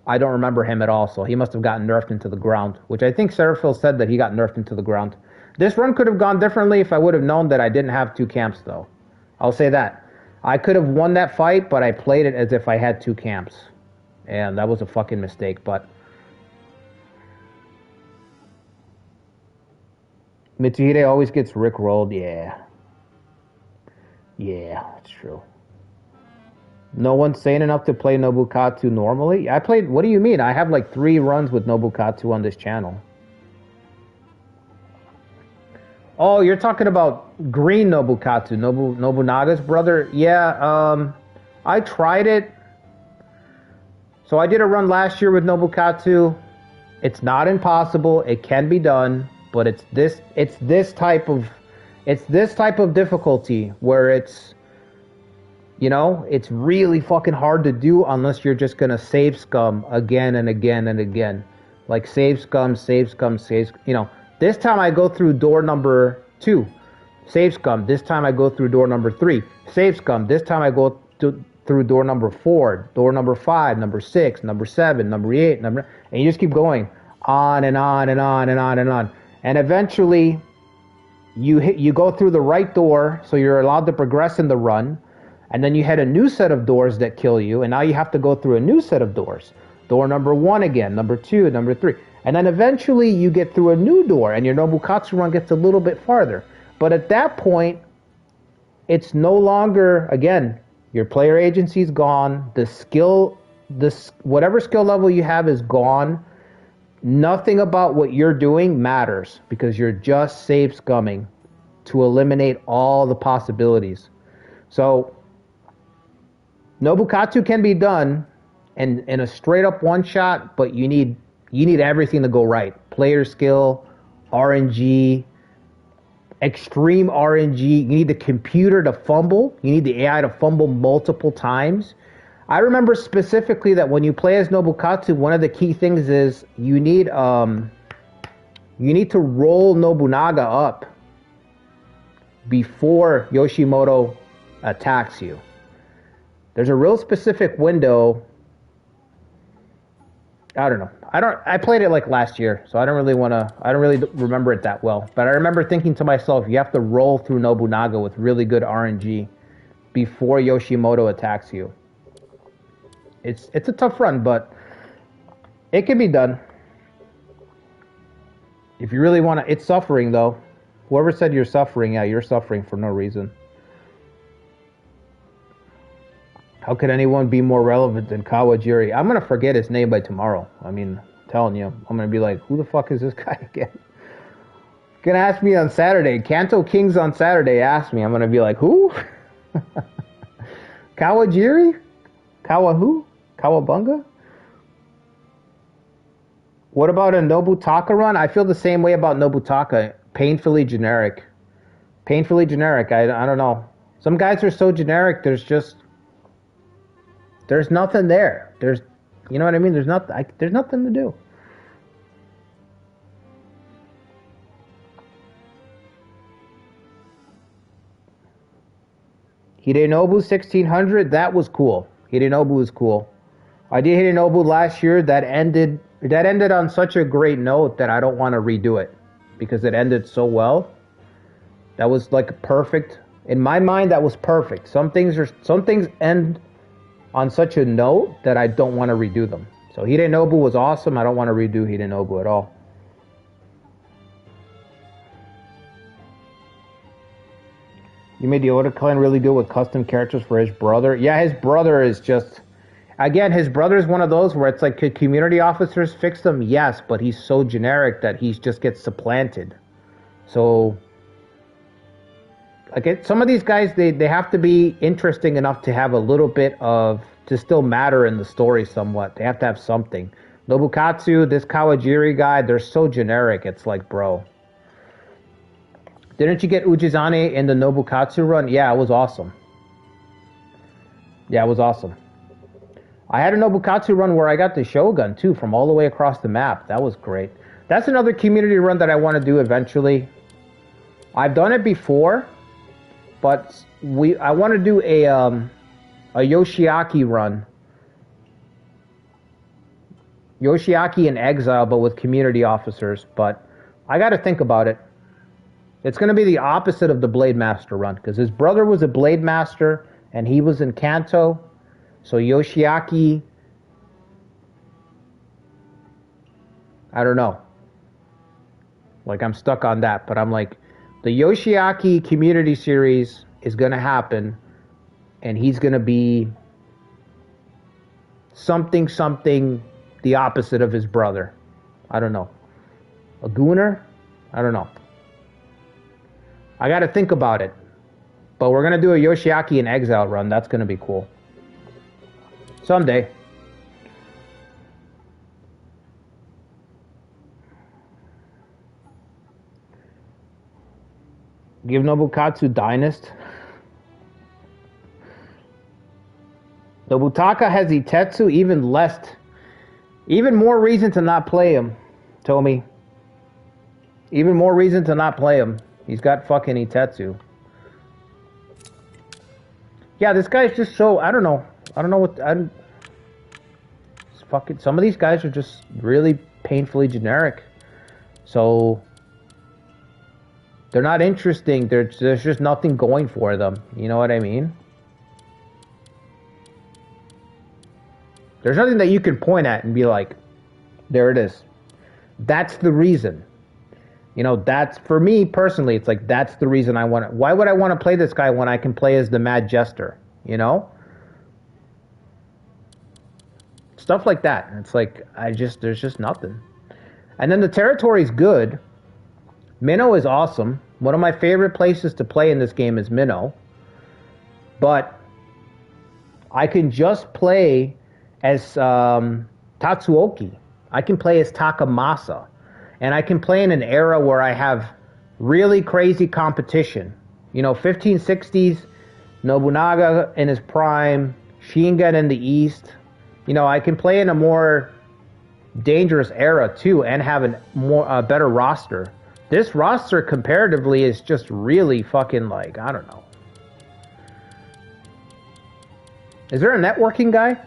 I don't remember him at all, so he must have gotten nerfed into the ground, which I think Seraphil said that he got nerfed into the ground. This run could have gone differently if I would have known that I didn't have 2 camps, though. I'll say that. I could have won that fight, but I played it as if I had 2 camps, and that was a fucking mistake, but... Mitsuhide always gets rickrolled, yeah. Yeah, that's true. No one's sane enough to play Nobukatsu normally? I played... What do you mean? I have like 3 runs with Nobukatsu on this channel. Oh, you're talking about green Nobukatsu, Nobunaga's brother? Yeah, I tried it. So I did a run last year with Nobukatsu. It's not impossible. It can be done, but it's this type of difficulty where it's, you know, it's really fucking hard to do unless you're just gonna save scum again and again and again. Like save scum, you know. This time I go through door number 2, save scum. This time I go through door number 3, save scum. This time I go through door number 4, door number 5, number 6, number 7, number 8, and you just keep going on and on and on and on and on. And eventually, you go through the right door, so you're allowed to progress in the run, and then you hit a new set of doors that kill you, and now you have to go through a new set of doors. Door number 1 again, number 2, number 3. And then eventually you get through a new door, and your Nobukatsu run gets a little bit farther. But at that point, it's no longer, again, your player agency's gone, whatever skill level you have is gone. Nothing about what you're doing matters because you're just save scumming to eliminate all the possibilities. So Nobukatsu can be done in a straight up one shot, but you need everything to go right. Player skill, RNG, extreme RNG. You need the computer to fumble. You need the AI to fumble multiple times. I remember specifically that when you play as Nobukatsu, one of the key things is you need to roll Nobunaga up before Yoshimoto attacks you. There's a real specific window. I don't know. I played it like last year, so I don't really remember it that well. But I remember thinking to myself, you have to roll through Nobunaga with really good RNG before Yoshimoto attacks you. It's a tough run, but it can be done. If you really want to, it's suffering though. Whoever said you're suffering, yeah, you're suffering for no reason. How could anyone be more relevant than Kawajiri? I'm going to forget his name by tomorrow. I mean, I'm telling you, I'm going to be like, who the fuck is this guy again? Going to ask me on Saturday. Kanto Kings on Saturday asked me. I'm going to be like, who? Kawajiri? Kawa who? Kawabunga? What about a Nobutaka run? I feel the same way about Nobutaka. Painfully generic. Painfully generic. I don't know. Some guys are so generic, there's nothing there. You know what I mean? There's nothing to do. Hidenobu 1600, that was cool. Hidenobu was cool. I did Hidenobu last year. That ended on such a great note that I don't want to redo it because it ended so well. That was like perfect. In my mind, that was perfect. Some things end on such a note that I don't want to redo them. So Hidenobu was awesome. I don't want to redo Hidenobu at all. You made the Oda clan really good with custom characters for his brother. Yeah, his brother is just... Again, his brother is one of those where it's like, could community officers fix them? Yes, but he's so generic that he just gets supplanted. So... Like some of these guys, they have to be interesting enough to have a little bit of... to still matter in the story somewhat. They have to have something. Nobukatsu, this Kawajiri guy, they're so generic. It's like, bro. Didn't you get Ujizane in the Nobukatsu run? Yeah, it was awesome. Yeah, it was awesome. I had a Nobukatsu run where I got the Shogun, too, from all the way across the map. That was great. That's another community run that I want to do eventually. I've done it before, but I want to do a Yoshiaki run. Yoshiaki in exile, but with community officers. But I got to think about it. It's going to be the opposite of the Blade Master run, because his brother was a Blade Master, and he was in Kanto. So Yoshiaki, I don't know. Like, I'm stuck on that, but I'm like, the Yoshiaki community series is going to happen, and he's going to be something, the opposite of his brother. I don't know. A Gooner? I don't know. I got to think about it. But we're going to do a Yoshiaki in exile run. That's going to be cool. Someday. Give Nobukatsu Dynast. Nobutaka has Itetsu, even more reason to not play him, Tomi. Even more reason to not play him. He's got fucking Itetsu. Yeah, this guy's just so, I don't know what, fucking, some of these guys are just really painfully generic. So, They're not interesting. There's just nothing going for them. You know what I mean? There's nothing that you can point at and be like, there it is. That's the reason. You know, that's, for me personally, it's like, that's the reason I want to. Why would I want to play this guy when I can play as the Mad Jester? You know? Stuff like that. And it's like, there's just nothing. And then the territory's good. Minnow is awesome. One of my favorite places to play in this game is Minnow. But I can just play as Tatsuoki. I can play as Takamasa. And I can play in an era where I have really crazy competition. You know, 1560s, Nobunaga in his prime, Shingen in the East. You know, I can play in a more dangerous era too and have a better roster. This roster comparatively is just really fucking like, I don't know. Is there a networking guy?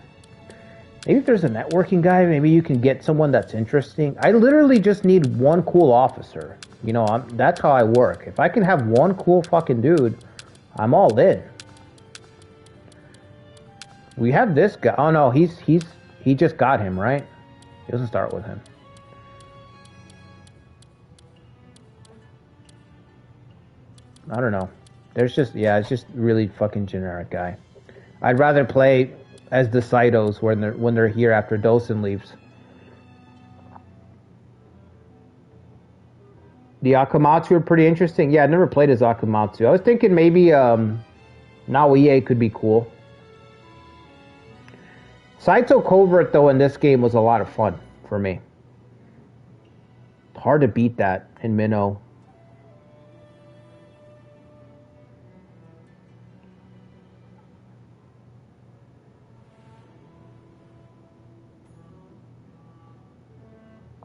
Maybe if there's a networking guy, maybe you can get someone that's interesting. I literally just need one cool officer. You know, that's how I work. If I can have one cool fucking dude, I'm all in. We have this guy. Oh no, he just got him, right? He doesn't start with him. I don't know. There's just, yeah, it's just really fucking generic guy. I'd rather play as the Saitos when they're here after Dosen leaves. The Akamatsu are pretty interesting. Yeah, I never played as Akamatsu. I was thinking maybe Naoie could be cool. Saito Covert, though, in this game was a lot of fun for me. Hard to beat that in Minnow.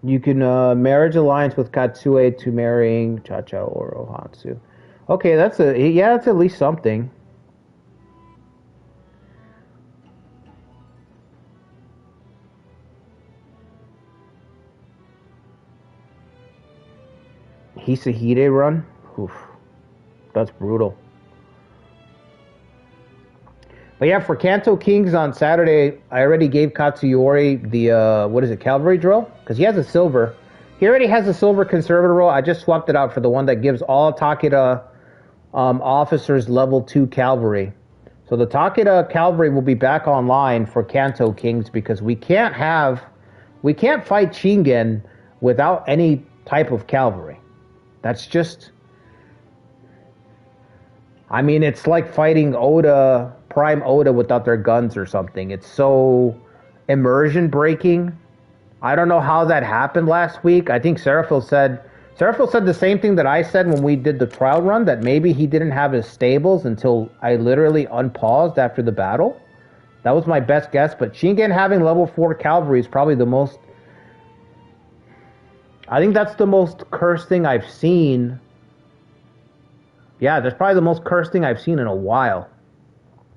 You can marriage alliance with Katsue to marrying Cha-Cha or Ohatsu. Okay, that's at least something. Hisahide run? Oof. That's brutal. But yeah, for Kanto Kings on Saturday, I already gave Katsuyori the, cavalry drill? Because he has a silver. He already has a silver conservator roll. I just swapped it out for the one that gives all Takeda officers level 2 cavalry. So the Takeda cavalry will be back online for Kanto Kings because we can't fight Shingen without any type of cavalry. That's just, I mean, it's like fighting Prime Oda without their guns or something. It's so immersion breaking. I don't know how that happened last week. I think Seraphil said the same thing that I said when we did the trial run, that maybe he didn't have his stables until I literally unpaused after the battle. That was my best guess, but Shingen having level 4 cavalry is probably the most, I think that's the most cursed thing I've seen. Yeah, that's probably the most cursed thing I've seen in a while.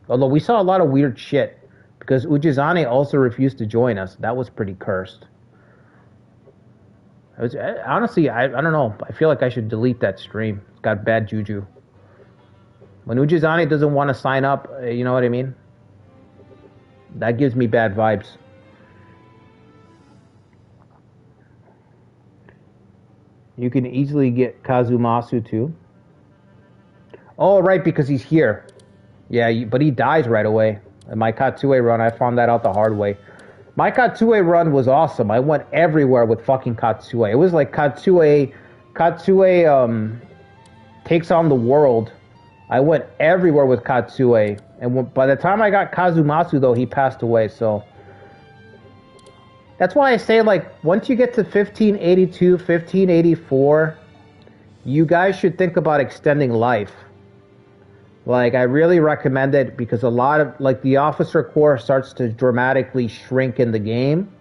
Although we saw a lot of weird shit because Ujizane also refused to join us. That was pretty cursed. Honestly, I don't know. I feel like I should delete that stream. It's got bad juju. When Ujizane doesn't want to sign up, you know what I mean? That gives me bad vibes. You can easily get Kazumasu too. Oh, right, because he's here. Yeah, but he dies right away. In my Katsue run, I found that out the hard way. My Katsue run was awesome. I went everywhere with fucking Katsue. It was like Katsue takes on the world. I went everywhere with Katsue. And by the time I got Kazumasu, though, he passed away, so... That's why I say, like, once you get to 1582, 1584, you guys should think about extending life. Like, I really recommend it because a lot of, like, the officer corps starts to dramatically shrink in the game.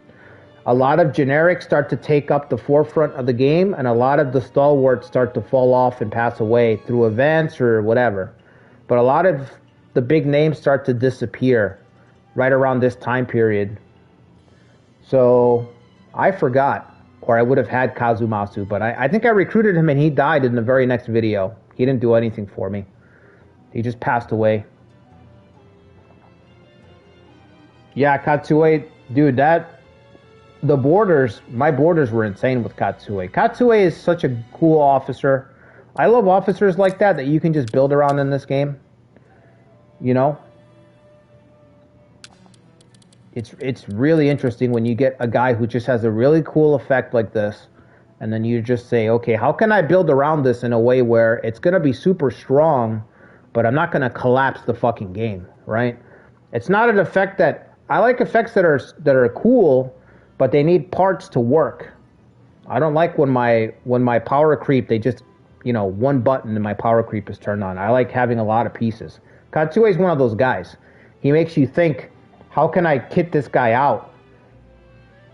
A lot of generics start to take up the forefront of the game, and a lot of the stalwarts start to fall off and pass away through events or whatever. But a lot of the big names start to disappear right around this time period. So, I forgot. or I would have had Kazumasu, but I think I recruited him and he died in the very next video. He didn't do anything for me. He just passed away. Yeah, Katsue, dude, the borders, my borders were insane with Katsue. Katsue is such a cool officer. I love officers like that you can just build around in this game. You know? It's really interesting when you get a guy who just has a really cool effect like this, and then you just say, okay, how can I build around this in a way where it's going to be super strong, but I'm not going to collapse the fucking game, right? It's not an effect that... I like effects that are cool, but they need parts to work. I don't like when my power creep, they just, you know, one button and my power creep is turned on. I like having a lot of pieces. Katsue is one of those guys. He makes you think, how can I kit this guy out?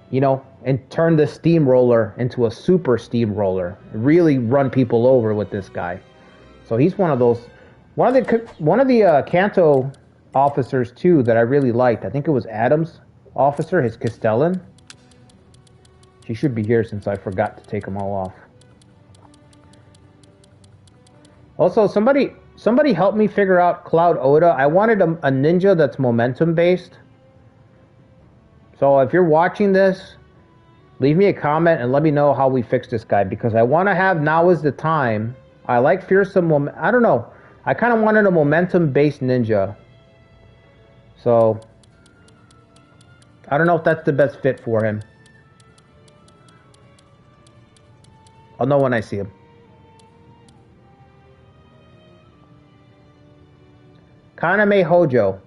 You know, and turn the steamroller into a super steamroller. Really run people over with this guy. So he's one of those. One of the Kanto officers too that I really liked. I think it was Adam's officer, his Castellan. She should be here since I forgot to take them all off. Also, somebody help me figure out Cloud Oda. I wanted a ninja that's momentum based. So if you're watching this, leave me a comment and let me know how we fix this guy, because I want to have Now Is the Time. I like fearsome I don't know. I kind of wanted a momentum based ninja. So I don't know if that's the best fit for him. I'll know when I see him. Kaname Hojo.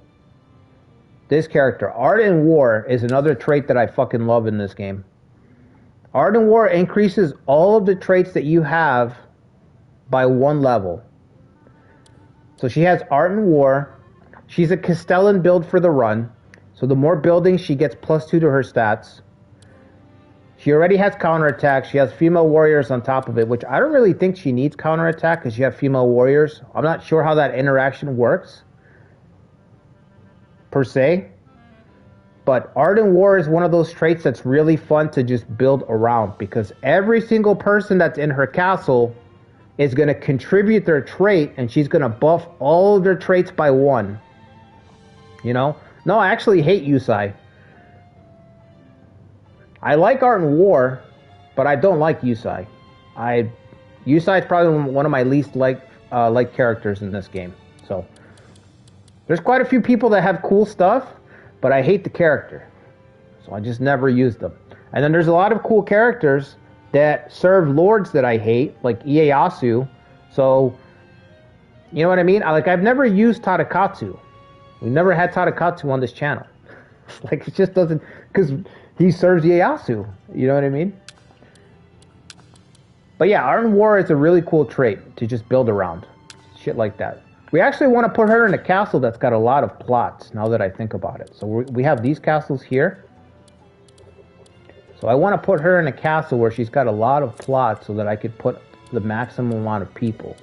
This character. Art and War is another trait that I fucking love in this game. Art and War increases all of the traits that you have by 1 level. So she has Art and War. She's a Castellan build for the run. So the more building, she gets +2 to her stats. She already has counterattack. She has female warriors on top of it, which I don't really think she needs counterattack because you have female warriors. I'm not sure how that interaction works, per se. But Art and War is one of those traits that's really fun to just build around, because every single person that's in her castle is going to contribute their trait, and she's going to buff all of their traits by 1. You know? No, I actually hate Yusai. I like Art and War, but I don't like Yusai. Yusai is probably one of my least liked characters in this game. So there's quite a few people that have cool stuff, but I hate the character. So I just never use them. And then there's a lot of cool characters that serve lords that I hate, like Ieyasu. So, you know what I mean? I've never used Tadakatsu. We never had Tadakatsu on this channel. Like, it just doesn't... Because he serves Ieyasu. You know what I mean? But yeah, Art and War is a really cool trait to just build around. Shit like that. We actually want to put her in a castle that's got a lot of plots, now that I think about it. So we have these castles here. So I want to put her in a castle where she's got a lot of plots so that I could put the maximum amount of people.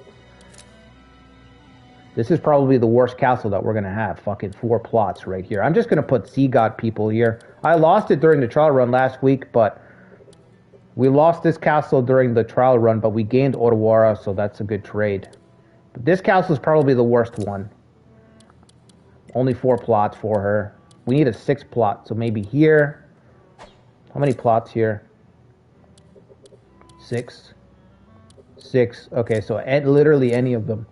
This is probably the worst castle that we're going to have. Fucking 4 plots right here. I'm just going to put Sea God people here. I lost it during the trial run last week, but we lost this castle during the trial run, but we gained Otawara, so that's a good trade. But this castle is probably the worst one. Only 4 plots for her. We need a 6 plot, so maybe here. How many plots here? 6. 6. Okay, so literally any of them.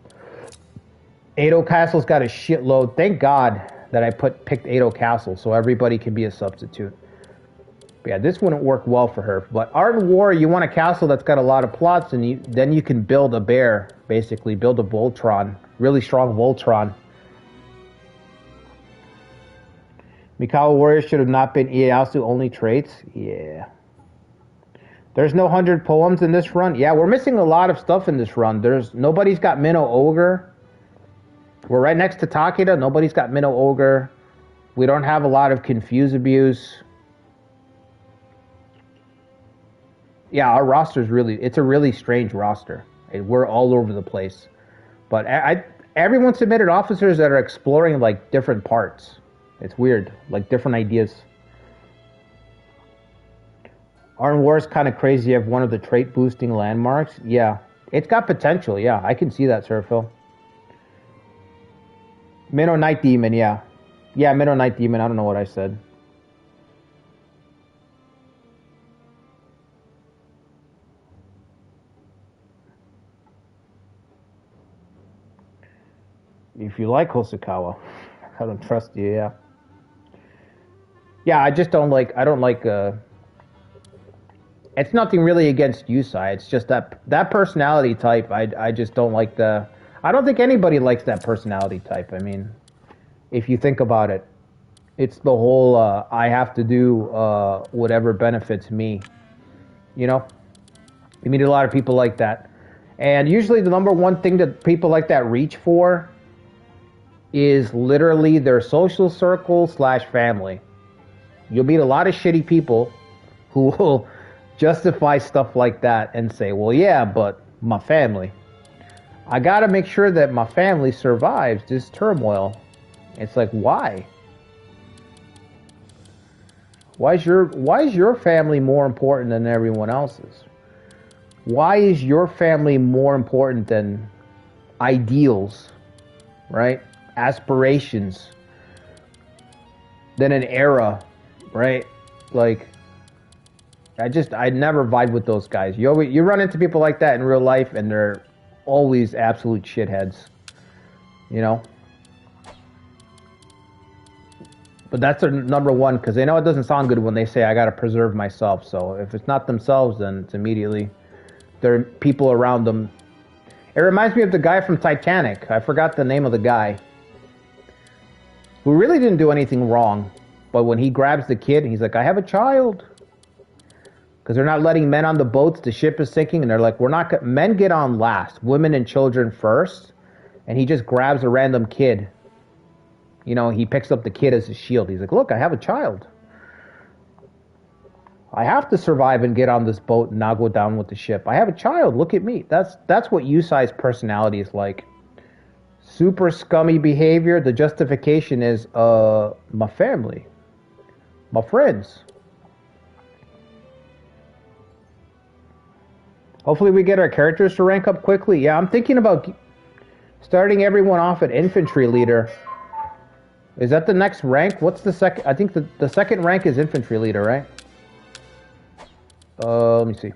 Edo Castle's got a shitload. Thank God that I picked Edo Castle so everybody can be a substitute. But yeah, this wouldn't work well for her. But Art and War, you want a castle that's got a lot of plots, and then you can build a bear, basically. Build a Voltron. Really strong Voltron. Mikawa Warrior should have not been Ieyasu only traits. Yeah. There's no 100 poems in this run. Yeah, we're missing a lot of stuff in this run. Nobody's got Minnow Ogre. We're right next to Takeda. Nobody's got Minnow Ogre. We don't have a lot of Confuse Abuse. Yeah, our roster's it's a really strange roster. We're all over the place. But everyone submitted officers that are exploring, like, different parts. It's weird. Like, different ideas. Aren't wars kind of crazy? You have one of the trait boosting landmarks. Yeah, it's got potential. Yeah, I can see that, Serphil. Minnow Night Demon. Yeah, yeah, Minnow Night Demon. I don't know what I said. If you like Hosokawa, I don't trust you. Yeah, yeah. I just don't like. I don't like. It's nothing really against Yusai. It's just that personality type. I just don't like the. I don't think anybody likes that personality type. I mean, if you think about it, it's the whole I have to do whatever benefits me. You know, you meet a lot of people like that, and usually the number one thing that people like that reach for is literally their social circle / family. You'll meet a lot of shitty people who will justify stuff like that and say, well, yeah, but my family. I got to make sure that my family survives this turmoil. It's like, why? Why is your family more important than everyone else's? Why is your family more important than ideals, right? Aspirations, than an era, right? Like, I never vibe with those guys. You run into people like that in real life, and they're always absolute shitheads, you know? But that's their number one, because they know it doesn't sound good when they say, I gotta preserve myself. So if it's not themselves, then it's immediately there are people around them. It reminds me of the guy from Titanic. I forgot the name of the guy, who really didn't do anything wrong. But when he grabs the kid, he's like, I have a child. Because they're not letting men on the boats, the ship is sinking, and they're like, men get on last, women and children first. And he just grabs a random kid. You know, he picks up the kid as a shield. He's like, look, I have a child. I have to survive and get on this boat and not go down with the ship. I have a child. Look at me. That's what Yusai's personality is like. Super scummy behavior. The justification is my family, my friends. Hopefully we get our characters to rank up quickly. Yeah, I'm thinking about starting everyone off at infantry leader. Is that the next rank? What's the second? I think the second rank is infantry leader, right? Let me see.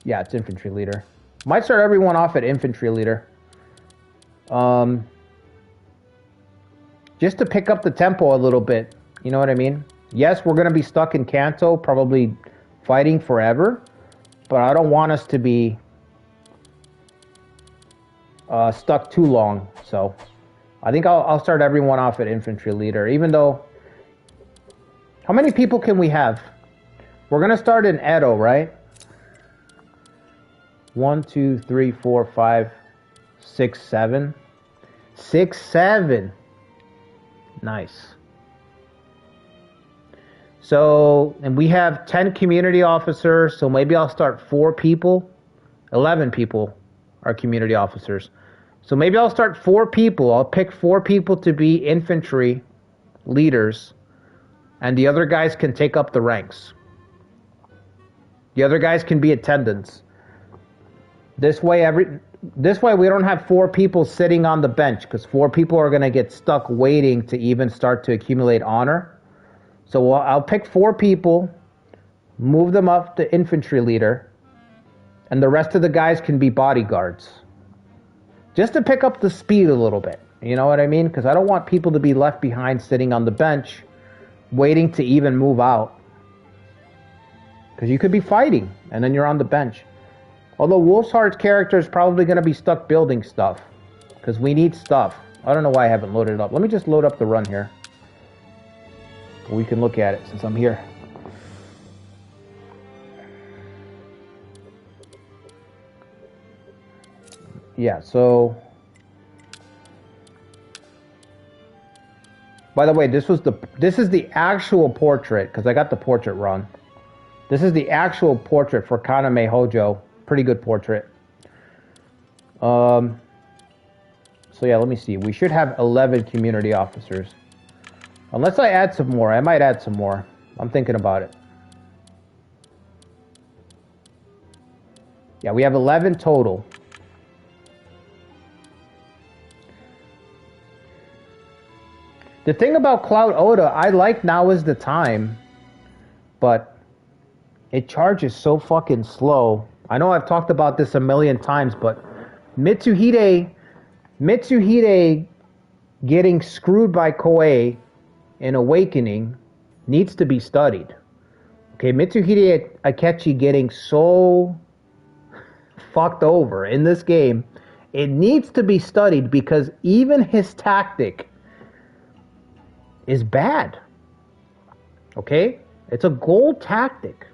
Yeah, it's infantry leader. Might start everyone off at infantry leader. Just to pick up the tempo a little bit. You know what I mean? Yes, we're going to be stuck in Kanto, probably fighting forever. But I don't want us to be stuck too long. So I think I'll start everyone off at infantry leader. Even though... How many people can we have? We're going to start in Edo, right? 1, 2, 3, 4, 5, 6, 7. 6, 7. Nice. So, and we have 10 community officers, so maybe I'll start 4 people. 11 people are community officers. So maybe I'll start 4 people. I'll pick 4 people to be infantry leaders, and the other guys can take up the ranks. The other guys can be attendants. This way we don't have 4 people sitting on the bench, because 4 people are going to get stuck waiting to even start to accumulate honor. So I'll pick 4 people, move them up to infantry leader, and the rest of the guys can be bodyguards. Just to pick up the speed a little bit. You know what I mean? Because I don't want people to be left behind sitting on the bench waiting to even move out. Because you could be fighting, and then you're on the bench. Although Wolfsheart's character is probably going to be stuck building stuff. Because we need stuff. I don't know why I haven't loaded it up. Let me just load up the run here. We can look at it since I'm here. Yeah, so... By the way, this is the actual portrait, because I got the portrait wrong. This is the actual portrait for Kaname Hojo. Pretty good portrait. So yeah, let me see. We should have 11 community officers. Unless I add some more. I might add some more. I'm thinking about it. Yeah, we have 11 total. The thing about Cloud Oda, I like Now Is the Time, but it charges so fucking slow. I know I've talked about this a million times, but Mitsuhide getting screwed by Koei in Awakening needs to be studied. Okay, Mitsuhide Akechi getting so fucked over in this game, it needs to be studied because even his tactic is bad. Okay? It's a gold tactic.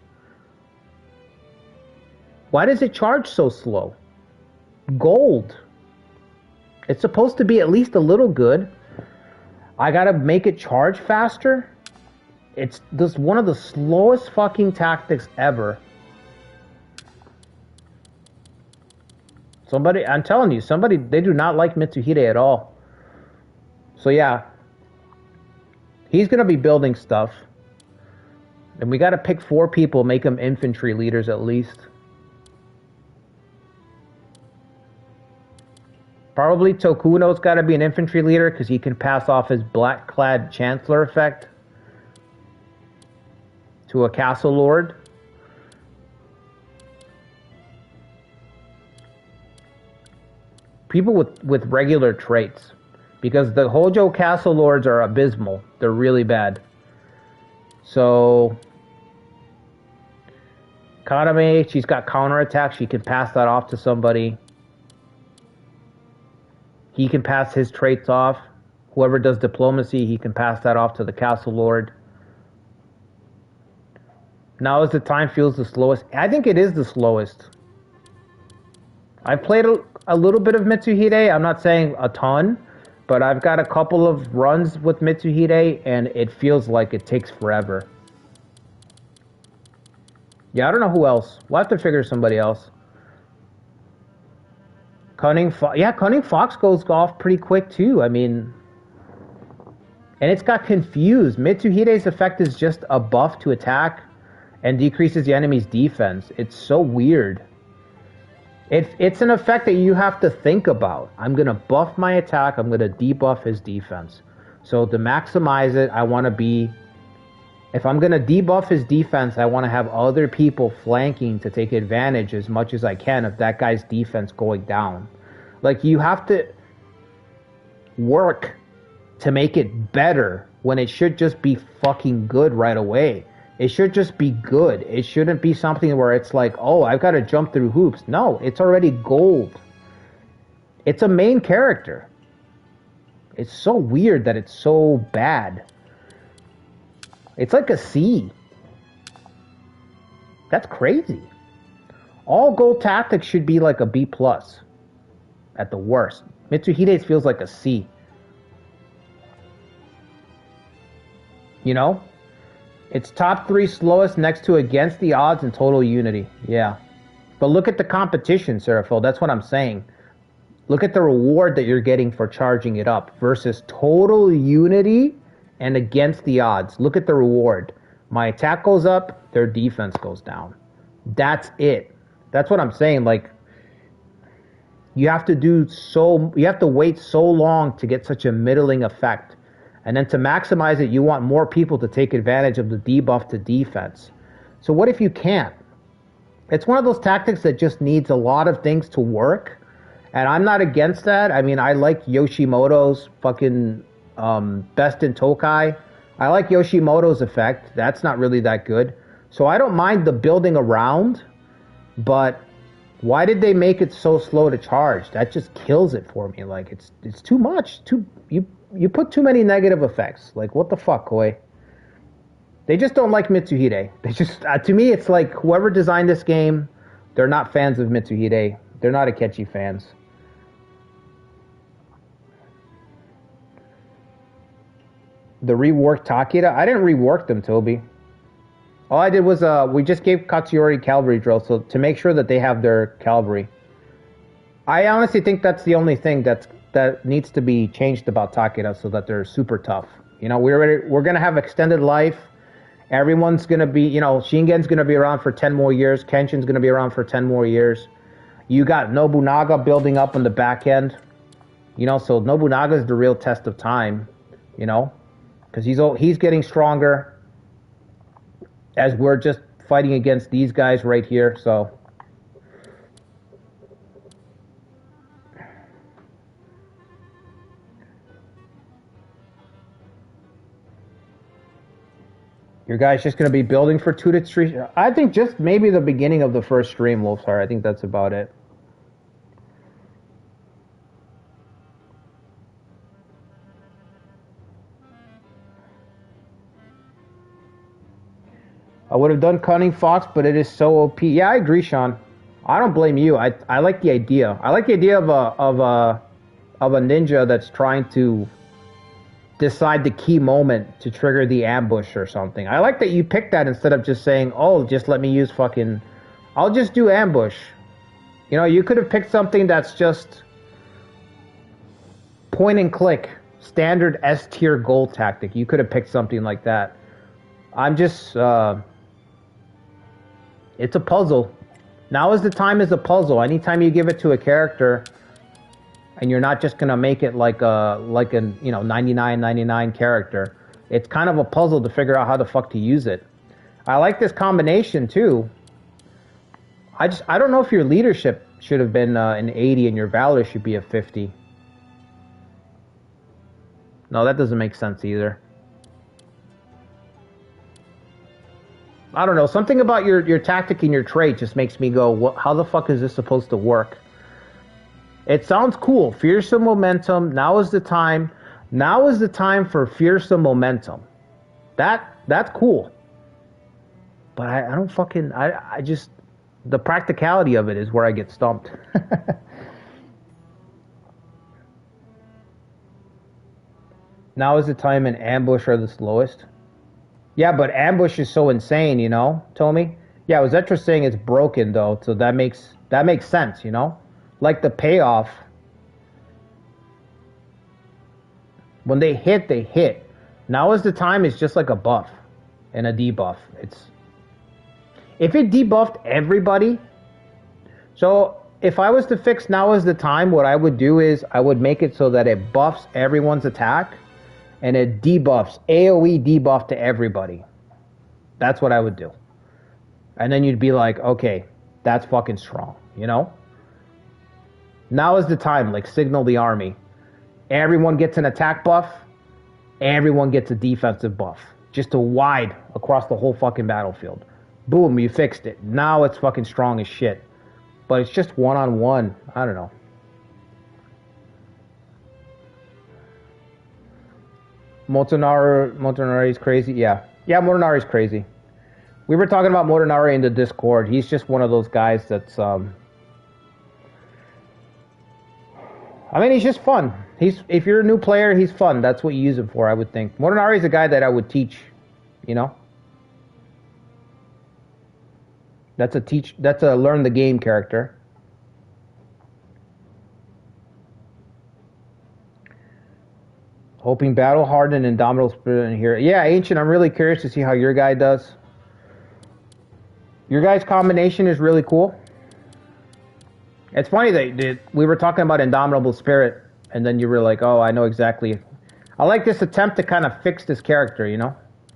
Why does it charge so slow? Gold. It's supposed to be at least a little good. I gotta make it charge faster. It's this one of the slowest fucking tactics ever. Somebody, I'm telling you, they do not like Mitsuhide at all. So yeah, he's gonna be building stuff. And we gotta pick 4 people, make them infantry leaders at least. Probably Tokuno's gotta be an infantry leader because he can pass off his black-clad chancellor effect to a castle lord. People with regular traits. Because the Hojo castle lords are abysmal. They're really bad. So Kaname, she's got counterattack. She can pass that off to somebody. He can pass his traits off. Whoever does diplomacy, he can pass that off to the castle lord. Now Is the Time feels the slowest. I think it is the slowest. I've played a little bit of Mitsuhide. I'm not saying a ton, but I've got a couple of runs with Mitsuhide, and it feels like it takes forever. Yeah, I don't know who else. We'll have to figure somebody else. Cunning Fox goes off pretty quick too. I mean, and it's got confused. Mitsuhide's effect is just a buff to attack and decreases the enemy's defense. It's so weird. It's an effect that you have to think about. I'm going to buff my attack. I'm going to debuff his defense. So to maximize it, I want to be... If I'm going to debuff his defense, I want to have other people flanking to take advantage as much as I can of that guy's defense going down. Like, you have to work to make it better when it should just be fucking good right away. It should just be good. It shouldn't be something where it's like, oh, I've got to jump through hoops. No, it's already gold. It's a main character. It's so weird that it's so bad. It's like a C. That's crazy. All gold tactics should be like a B+. At the worst. Mitsuhide's feels like a C. You know? It's top 3 slowest next to Against the Odds and Total Unity. Yeah. But look at the competition, Seraphil. That's what I'm saying. Look at the reward that you're getting for charging it up versus Total Unity and Against the Odds. Look at the reward. My attack goes up, their defense goes down. That's it. That's what I'm saying. Like, you have to wait so long to get such a middling effect. And then to maximize it, you want more people to take advantage of the debuff to defense. So what if you can't? It's one of those tactics that just needs a lot of things to work. And I'm not against that. I mean, I like Yoshimoto's fucking Best in Tokai. I like Yoshimoto's effect. That's not really that good. So I don't mind the building around, but why did they make it so slow to charge? That just kills it for me. Like, it's too much. You put too many negative effects. Like, what the fuck, Koei? They just don't like Mitsuhide. They just, to me, it's like whoever designed this game, they're not fans of Mitsuhide. They're not Akechi fans. The reworked Takeda? I didn't rework them, Toby. All I did was, we just gave Katsuyori cavalry drill, so to make sure that they have their cavalry. I honestly think that's the only thing that needs to be changed about Takeda so that they're super tough. You know, we're going to have extended life, Everyone's going to be, Shingen's going to be around for 10 more years. Kenshin's going to be around for 10 more years. You got Nobunaga building up on the back end. So Nobunaga is the real test of time, because he's getting stronger as we're just fighting against these guys right here. So your guy's just going to be building for 2 to 3. I think just maybe the beginning of the first stream, Wolfstar. I think that's about it. I would have done Cunning Fox, but it is so OP. Yeah, I agree, Sean. I don't blame you. I like the idea. I like the idea of a ninja that's trying to decide the key moment to trigger the ambush or something. I like that you picked that instead of just saying, "Oh, just let me use fucking. I'll just do ambush." You could have picked something that's just point and click, standard S tier goal tactic. You could have picked something like that. I'm just. It's a puzzle. Now is the time is a puzzle. Anytime you give it to a character, and you're not just gonna make it like a 99 character. It's kind of a puzzle to figure out how the fuck to use it. I like this combination too. I don't know if your leadership should have been an 80 and your valor should be a 50. No, that doesn't make sense either. I don't know. Something about your tactic and your trait just makes me go, how the fuck is this supposed to work? It sounds cool. Fearsome momentum. Now is the time. Now is the time for fearsome momentum. That's cool. But I don't fucking... I just... The practicality of it is where I get stumped. Now is the time and ambush are the slowest. Yeah, but ambush is so insane, Tommy? Yeah, was Zetra saying it's broken, though, so that makes sense, Like the payoff. When they hit, they hit. Now is the time is just like a buff and a debuff. If it debuffed everybody, so if I was to fix now is the time, what I would do is I would make it so that it buffs everyone's attack and it debuffs, AoE debuff to everybody. That's what I would do. And then you'd be like, okay, that's fucking strong, Now is the time, like signal the army. Everyone gets an attack buff, everyone gets a defensive buff. Just a wide across the whole fucking battlefield. Boom, you fixed it. Now it's fucking strong as shit. But it's just one-on-one. I don't know. Motonari is crazy. Yeah, Motonari is crazy. We were talking about Motonari in the Discord. He's just one of those guys that's... he's just fun. If you're a new player, he's fun. That's what you use him for, I would think. Motonari is a guy that I would teach, That's a learn the game character. Hoping battle hardened and indomitable spirit in here. Yeah, Ancient, I'm really curious to see how your guy does. Your guy's combination is really cool. It's funny that we were talking about indomitable spirit, and then you were like, "Oh, I know exactly." I like this attempt to kind of fix this character,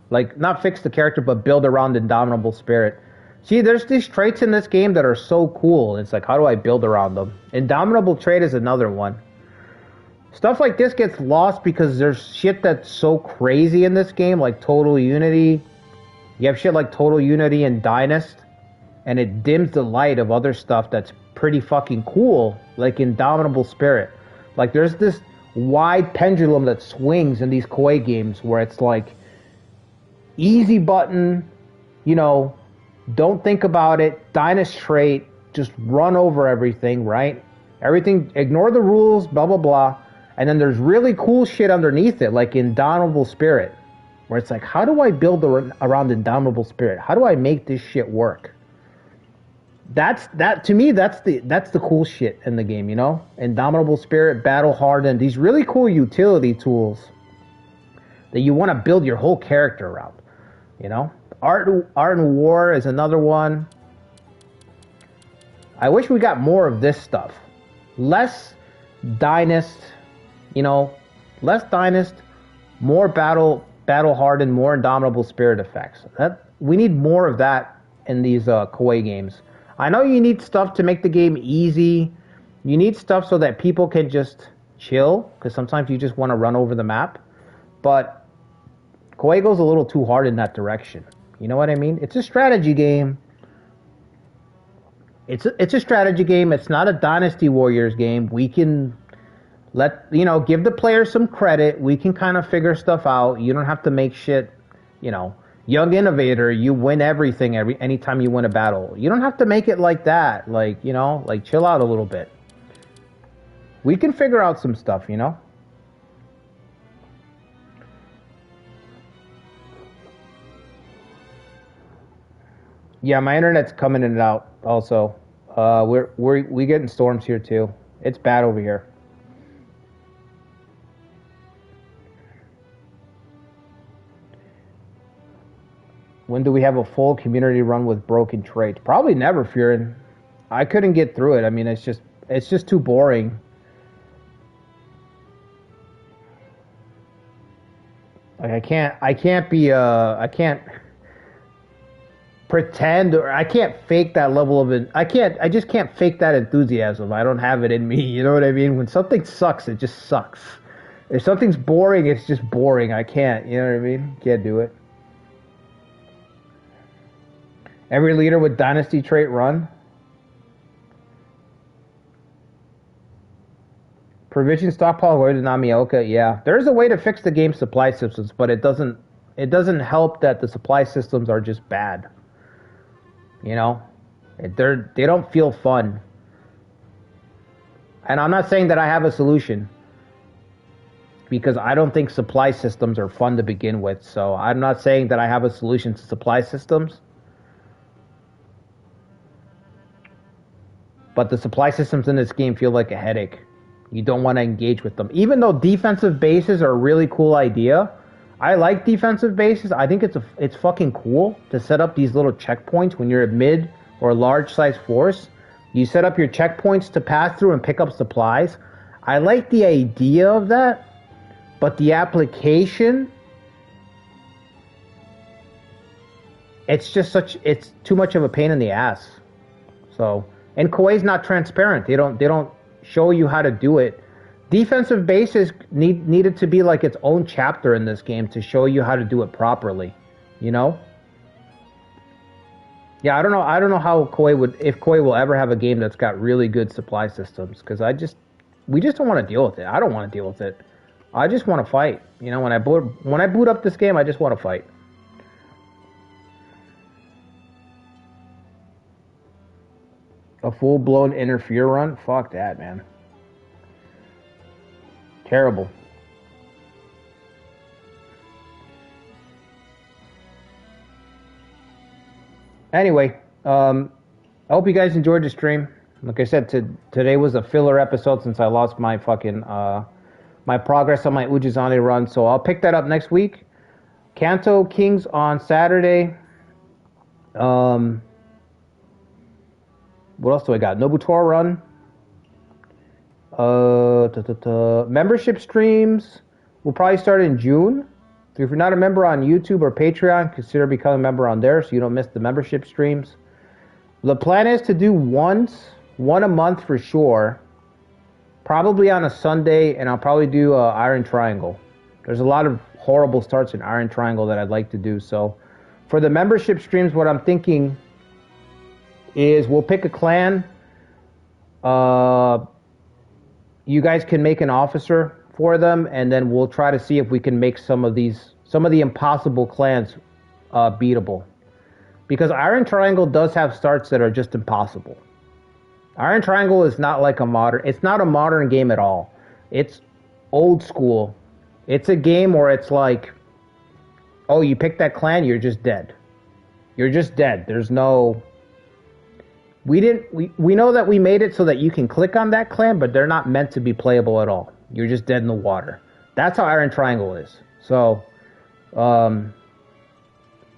like not fix the character, but build around indomitable spirit. See, there's these traits in this game that are so cool. It's like, how do I build around them? Indomitable trait is another one. Stuff like this gets lost because there's shit that's so crazy in this game, like Total Unity. You have shit like Total Unity and Dynast, and it dims the light of other stuff that's pretty fucking cool, like Indomitable Spirit. Like, there's this wide pendulum that swings in these Koei games where it's like, easy button, don't think about it, Dynast trait, just run over everything, right? Everything, ignore the rules, blah, blah, blah. And then there's really cool shit underneath it, like Indomitable Spirit, where it's like, how do I build around Indomitable Spirit? How do I make this shit work? To me, that's the cool shit in the game, Indomitable Spirit, Battle Hardened, these really cool utility tools that you want to build your whole character around, Art and War is another one. I wish we got more of this stuff. Less Dynast, you know, less Dynast, more battle hardened, more indomitable spirit effects. We need more of that in these Koei games. I know you need stuff to make the game easy. You need stuff so that people can just chill, because sometimes you just want to run over the map. But Koei goes a little too hard in that direction. You know what I mean? It's a strategy game. It's a strategy game. It's not a Dynasty Warriors game. We can give the players some credit. We can kind of figure stuff out. You don't have to make shit, young innovator, you win everything anytime you win a battle. You don't have to make it like that. Like chill out a little bit. We can figure out some stuff, Yeah, my internet's coming in and out also. We getting storms here too. It's bad over here. When do we have a full community run with broken traits? Probably never, Furin. I couldn't get through it. I mean, it's just too boring. Like I can't pretend, or I can't fake that level of it. I just can't fake that enthusiasm. I don't have it in me. You know what I mean? When something sucks, it just sucks. If something's boring, it's just boring. I can't. You know what I mean? Can't do it. Every leader with Dynasty trait run. Provision stockpile away to Namioka. Yeah, there's a way to fix the game supply systems, but it doesn't help that the supply systems are just bad. They don't feel fun. And I'm not saying that I have a solution, because I don't think supply systems are fun to begin with. So I'm not saying that I have a solution to supply systems. But the supply systems in this game feel like a headache. You don't want to engage with them. Even though defensive bases are a really cool idea. I like defensive bases. I think it's fucking cool to set up these little checkpoints when you're a mid or large size force. You set up your checkpoints to pass through and pick up supplies. I like the idea of that. But the application, it's too much of a pain in the ass. So, and Koei's not transparent. They don't show you how to do it. Defensive bases needed to be like its own chapter in this game to show you how to do it properly. Yeah, I don't know how if Koei will ever have a game that's got really good supply systems, because we just don't want to deal with it. I don't want to deal with it. I just want to fight. When I boot up this game, I just want to fight. A full-blown interfere run? Fuck that, man. Terrible. Anyway, I hope you guys enjoyed the stream. Like I said, today was a filler episode since I lost my fucking my progress on my Ujizane run, so I'll pick that up next week. Kanto Kings on Saturday. What else do I got? Nobutora run. Membership streams will probably start in June. So if you're not a member on YouTube or Patreon, consider becoming a member on there so you don't miss the membership streams. The plan is to do one a month for sure. Probably on a Sunday, and I'll probably do Iron Triangle. There's a lot of horrible starts in Iron Triangle that I'd like to do. So for the membership streams, what I'm thinking is we'll pick a clan. You guys can make an officer for them, and then we'll try to see if we can make some of the impossible clans beatable. Because Iron Triangle does have starts that are just impossible. Iron Triangle is not like it's not a modern game at all. It's old school. It's a game where it's like, oh, you pick that clan, you're just dead. You're just dead. There's no... We know that we made it so that you can click on that clan, but they're not meant to be playable at all. You're just dead in the water. That's how Iron Triangle is. So,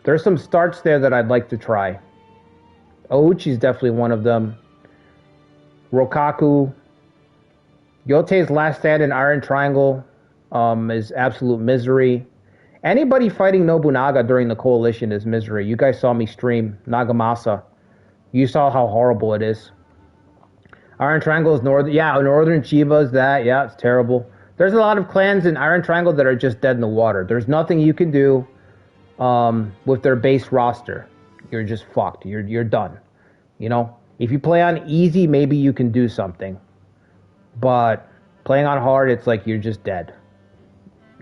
There's some starts there that I'd like to try. Ouchi's definitely one of them. Rokaku. Yote's last stand in Iron Triangle is absolute misery. Anybody fighting Nobunaga during the coalition is misery. You guys saw me stream Nagamasa. You saw how horrible it is. Iron Triangle is Northern Chiba's that. Yeah, it's terrible. There's a lot of clans in Iron Triangle that are just dead in the water. There's nothing you can do with their base roster. You're just fucked. You're done. You know? If you play on easy, maybe you can do something. But playing on hard, it's like you're just dead.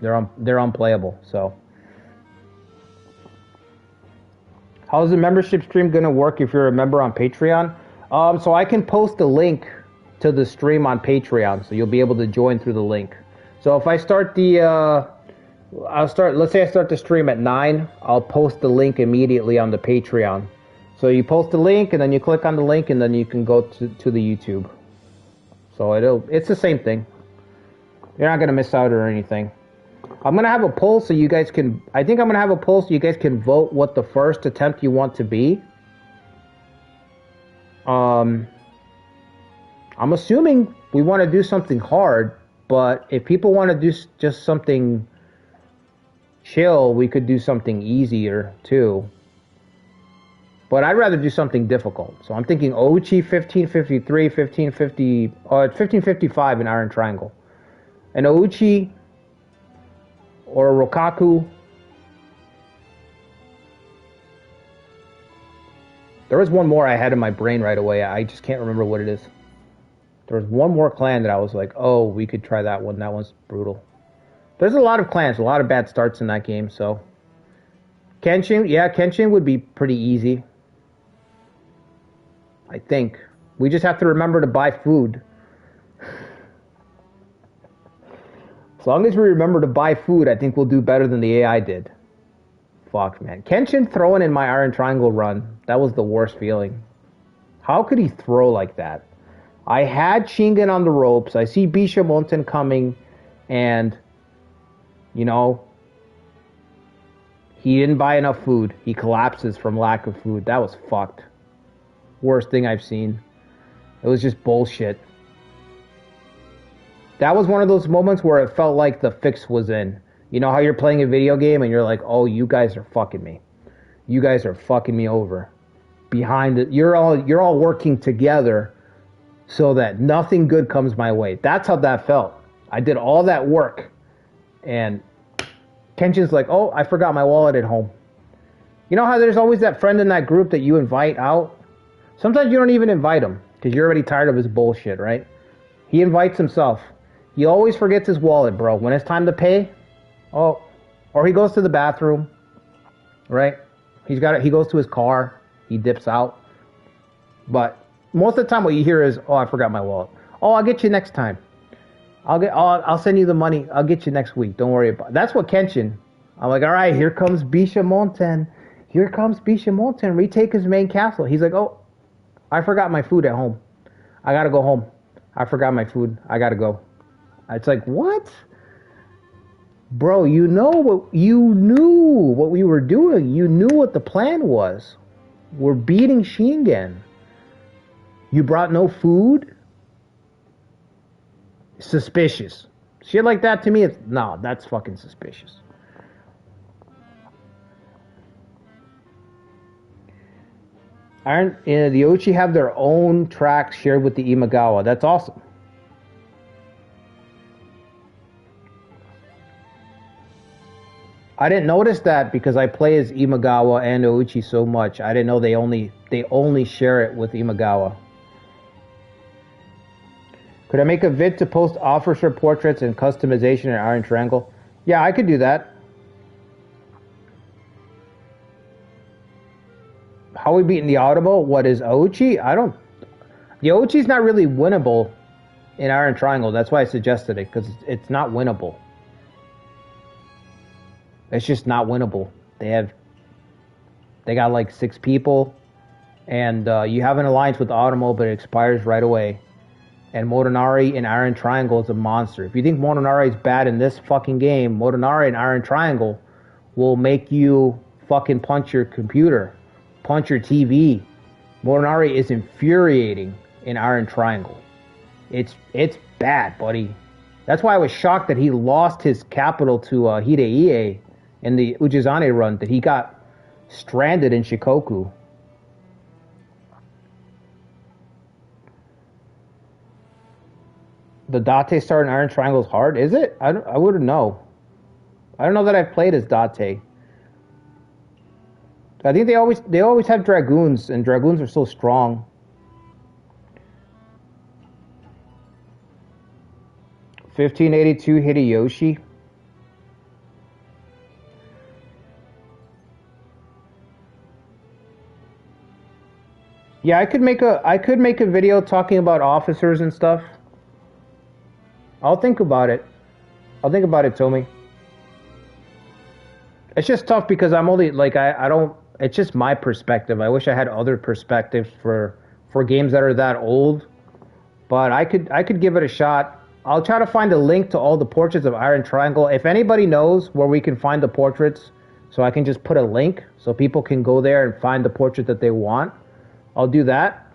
They're unplayable. So, how's the membership stream gonna work if you're a member on Patreon? So I can post a link to the stream on Patreon, so you'll be able to join through the link. So if I start let's say I start the stream at 9, I'll post the link immediately on the Patreon. So you post the link, and then you click on the link, and then you can go to the YouTube. So it's the same thing. You're not gonna miss out or anything. I'm gonna have a poll so you guys can. I think I'm gonna have a poll so you guys can vote what the first attempt you want to be. I'm assuming we want to do something hard, but if people want to do just something chill, we could do something easier too. But I'd rather do something difficult. So I'm thinking Ouchi 1553, 1555 in Iron Triangle. An Ouchi or a Rokaku. There was one more I had in my brain right away. I just can't remember what it is. There was one more clan that I was like, oh, we could try that one. That one's brutal. There's a lot of clans, a lot of bad starts in that game, so. Kenshin would be pretty easy. I think. We just have to remember to buy food. As long as we remember to buy food, I think we'll do better than the AI did. Fuck, man. Kenshin throwing in my Iron Triangle run, that was the worst feeling. How could he throw like that? I had Shingen on the ropes. I see Bishamonten coming, and, you know, he didn't buy enough food. He collapses from lack of food. That was fucked. Worst thing I've seen. It was just bullshit. That was one of those moments where it felt like the fix was in. You know how you're playing a video game and you're like, oh, you guys are fucking me. You guys are fucking me over. Behind it, you're all working together so that nothing good comes my way. That's how that felt. I did all that work, and Kenshin's like, oh, I forgot my wallet at home. You know how there's always that friend in that group that you invite out? Sometimes you don't even invite him because you're already tired of his bullshit, right? He invites himself. He always forgets his wallet, bro. When it's time to pay, oh, or he goes to the bathroom, right? He goes to his car. He dips out. But most of the time what you hear is, oh, I forgot my wallet. Oh, I'll get you next time. I'll send you the money. I'll get you next week. Don't worry about it. That's what Kenshin. I'm like, all right, here comes Bishamonten. Here comes Bishamonten. Retake his main castle. He's like, oh, I forgot my food at home. I gotta go home. I forgot my food. I gotta go. It's like, what? Bro, you knew what we were doing. You knew what the plan was. We're beating Shingen. You brought no food? Suspicious. Shit like that to me, that's fucking suspicious. The Ouchi have their own tracks shared with the Imagawa. That's awesome. I didn't notice that because I play as Imagawa and Ouchi so much. I didn't know they only share it with Imagawa. Could I make a vid to post officer portraits and customization in Iron Triangle? Yeah, I could do that. How are we beating the Audible? What is Ouchi? The Ouchi's not really winnable in Iron Triangle. That's why I suggested it, because it's not winnable. It's just not winnable. They got like 6 people, and you have an alliance with Audible, but it expires right away. And Motonari in Iron Triangle is a monster. If you think Motonari is bad in this fucking game, Motonari in Iron Triangle will make you fucking punch your computer, punch your TV. Morinari is infuriating in Iron Triangle. It's bad, buddy. That's why I was shocked that he lost his capital to Hidetaka in the Ujizane run, that he got stranded in Shikoku. The Date start in Iron Triangle is hard, is it? I wouldn't know. I don't know that I've played as Date. I think they always have Dragoons, and Dragoons are so strong. $15.82 Hideyoshi. Yeah, I could make a video talking about officers and stuff. I'll think about it. I'll think about it, Tommy. It's just tough because I'm only like I don't. It's just my perspective. I wish I had other perspectives for games that are that old. But I could give it a shot. I'll try to find a link to all the portraits of Iron Triangle. If anybody knows where we can find the portraits, so I can just put a link so people can go there and find the portrait that they want, I'll do that.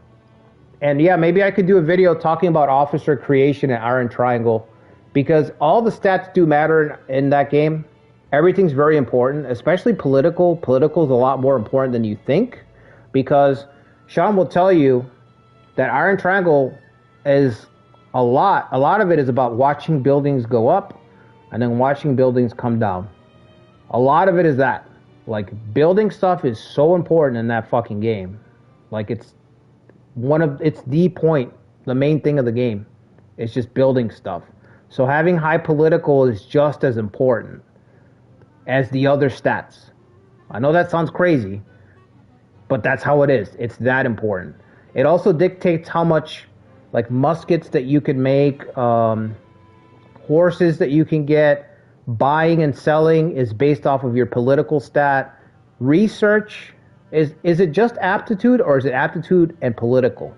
And yeah, maybe I could do a video talking about officer creation in Iron Triangle, because all the stats do matter in that game. Everything's very important, especially political. Political is a lot more important than you think, because Sean will tell you that Iron Triangle is a lot of it is about watching buildings go up and then watching buildings come down. A lot of it is that. Like, building stuff is so important in that fucking game. Like, it's the point, the main thing of the game. It's just building stuff. So having high political is just as important as the other stats. I know that sounds crazy, but that's how it is. It's that important. It also dictates how much, like, muskets that you can make, horses that you can get. Buying and selling is based off of your political stat. Research, is it just aptitude, or is it aptitude and political?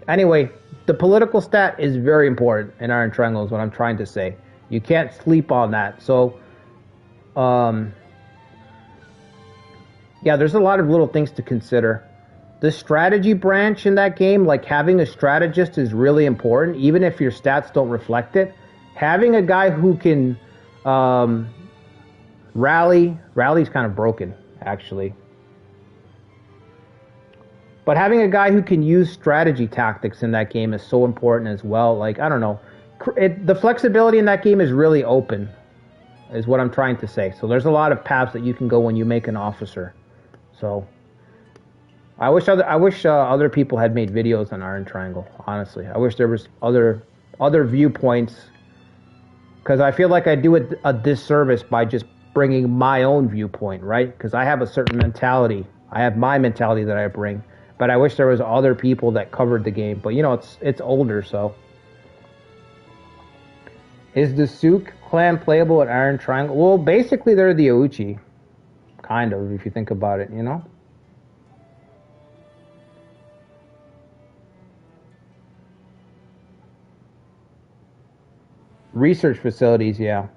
Anyway, the political stat is very important in Iron Triangle is what I'm trying to say. You can't sleep on that. So, yeah, there's a lot of little things to consider. The strategy branch in that game, like having a strategist, is really important, even if your stats don't reflect it. Having a guy who can rally's kind of broken, actually. But having a guy who can use strategy tactics in that game is so important as well. Like, I don't know. The flexibility in that game is really open, is what I'm trying to say. So there's a lot of paths that you can go when you make an officer. So I wish other people had made videos on Iron Triangle, honestly. I wish there was other viewpoints, because I feel like I do it a disservice by just bringing my own viewpoint, right? Because I have a certain mentality. I have my mentality that I bring. But I wish there was other people that covered the game. But, you know, it's older, so. Is the Sook clan playable at Iron Triangle? Well, basically they're the Ouchi. Kind of, if you think about it, you know? Research facilities, yeah.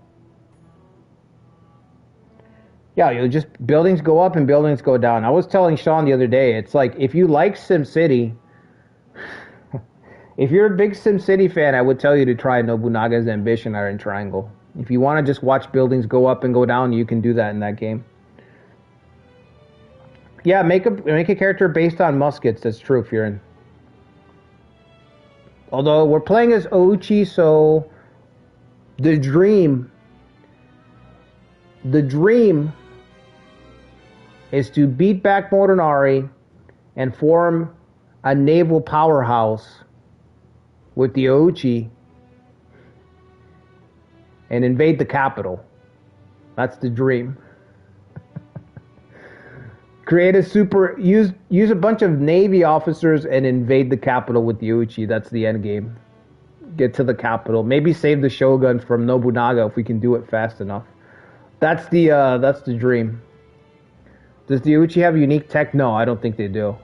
Yeah, you just, buildings go up and buildings go down. I was telling Sean the other day, it's like, if you like SimCity, if you're a big SimCity fan, I would tell you to try Nobunaga's Ambition Iron Triangle. If you want to just watch buildings go up and go down, you can do that in that game. Yeah, make a character based on muskets. That's true, Furin. Although we're playing as Ouchi, so the dream is to beat back Morinari and form a naval powerhouse with the Ouchi and invade the capital. That's the dream. Create a use a bunch of Navy officers and invade the capital with the Ouchi. That's the end game. Get to the capital. Maybe save the Shogun from Nobunaga if we can do it fast enough. That's the dream. Does the Ouchi have unique tech? No, I don't think they do.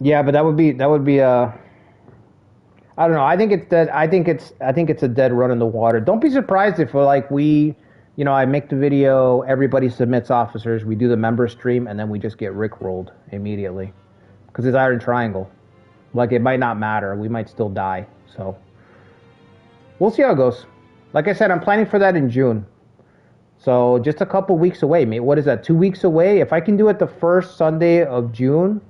Yeah, but that would be I don't know. I think it's dead. I think it's a dead run in the water. Don't be surprised if I make the video, everybody submits officers, we do the member stream, and then we just get rickrolled immediately because it's Iron Triangle. Like it might not matter. We might still die. So we'll see how it goes. Like I said, I'm planning for that in June. So just a couple weeks away. What is that? 2 weeks away. If I can do it the first Sunday of June,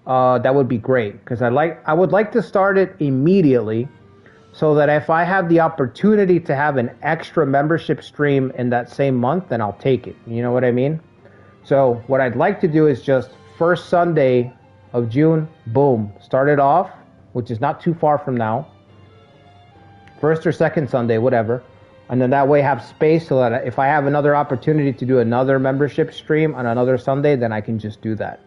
that would be great because I would like to start it immediately, so that if I have the opportunity to have an extra membership stream in that same month, then I'll take it. You know what I mean? So what I'd like to do is just first Sunday of June, boom, start it off, which is not too far from now. First or second Sunday, whatever. And then that way have space so that if I have another opportunity to do another membership stream on another Sunday, then I can just do that.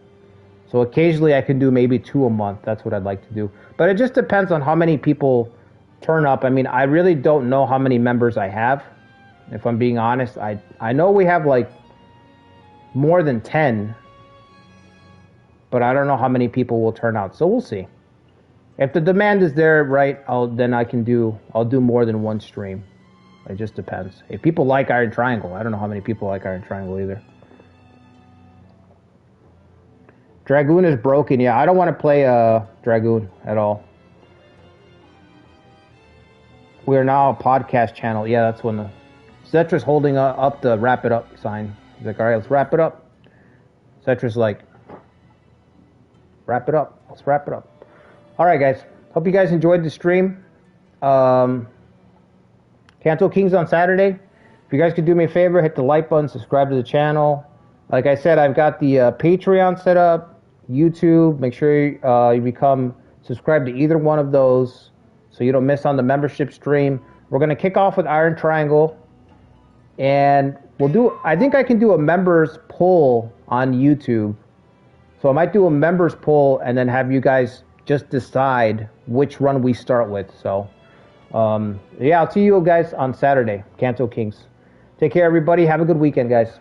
So occasionally I can do maybe 2 a month. That's what I'd like to do. But it just depends on how many people turn up. I mean, I really don't know how many members I have. If I'm being honest, I know we have like more than 10, but I don't know how many people will turn out. So we'll see. If the demand is there, right, I'll do more than one stream. It just depends. If people like Iron Triangle, I don't know how many people like Iron Triangle either. Dragoon is broken. Yeah, I don't want to play Dragoon at all. We are now a podcast channel. Yeah, that's when the Zetra's holding up the wrap it up sign. He's like, all right, let's wrap it up. Zetra's like, wrap it up. Let's wrap it up. All right, guys. Hope you guys enjoyed the stream. Kanto Kings on Saturday. If you guys could do me a favor, hit the like button, subscribe to the channel. Like I said, I've got the Patreon set up. YouTube, make sure you become subscribed to either one of those so you don't miss on the membership stream. We're going to kick off with Iron Triangle, and I think I can do a members poll on YouTube. So I might do a members poll and then have you guys just decide which run we start with. So yeah, I'll see you guys on Saturday. Kanto Kings. Take care, everybody. Have a good weekend, guys.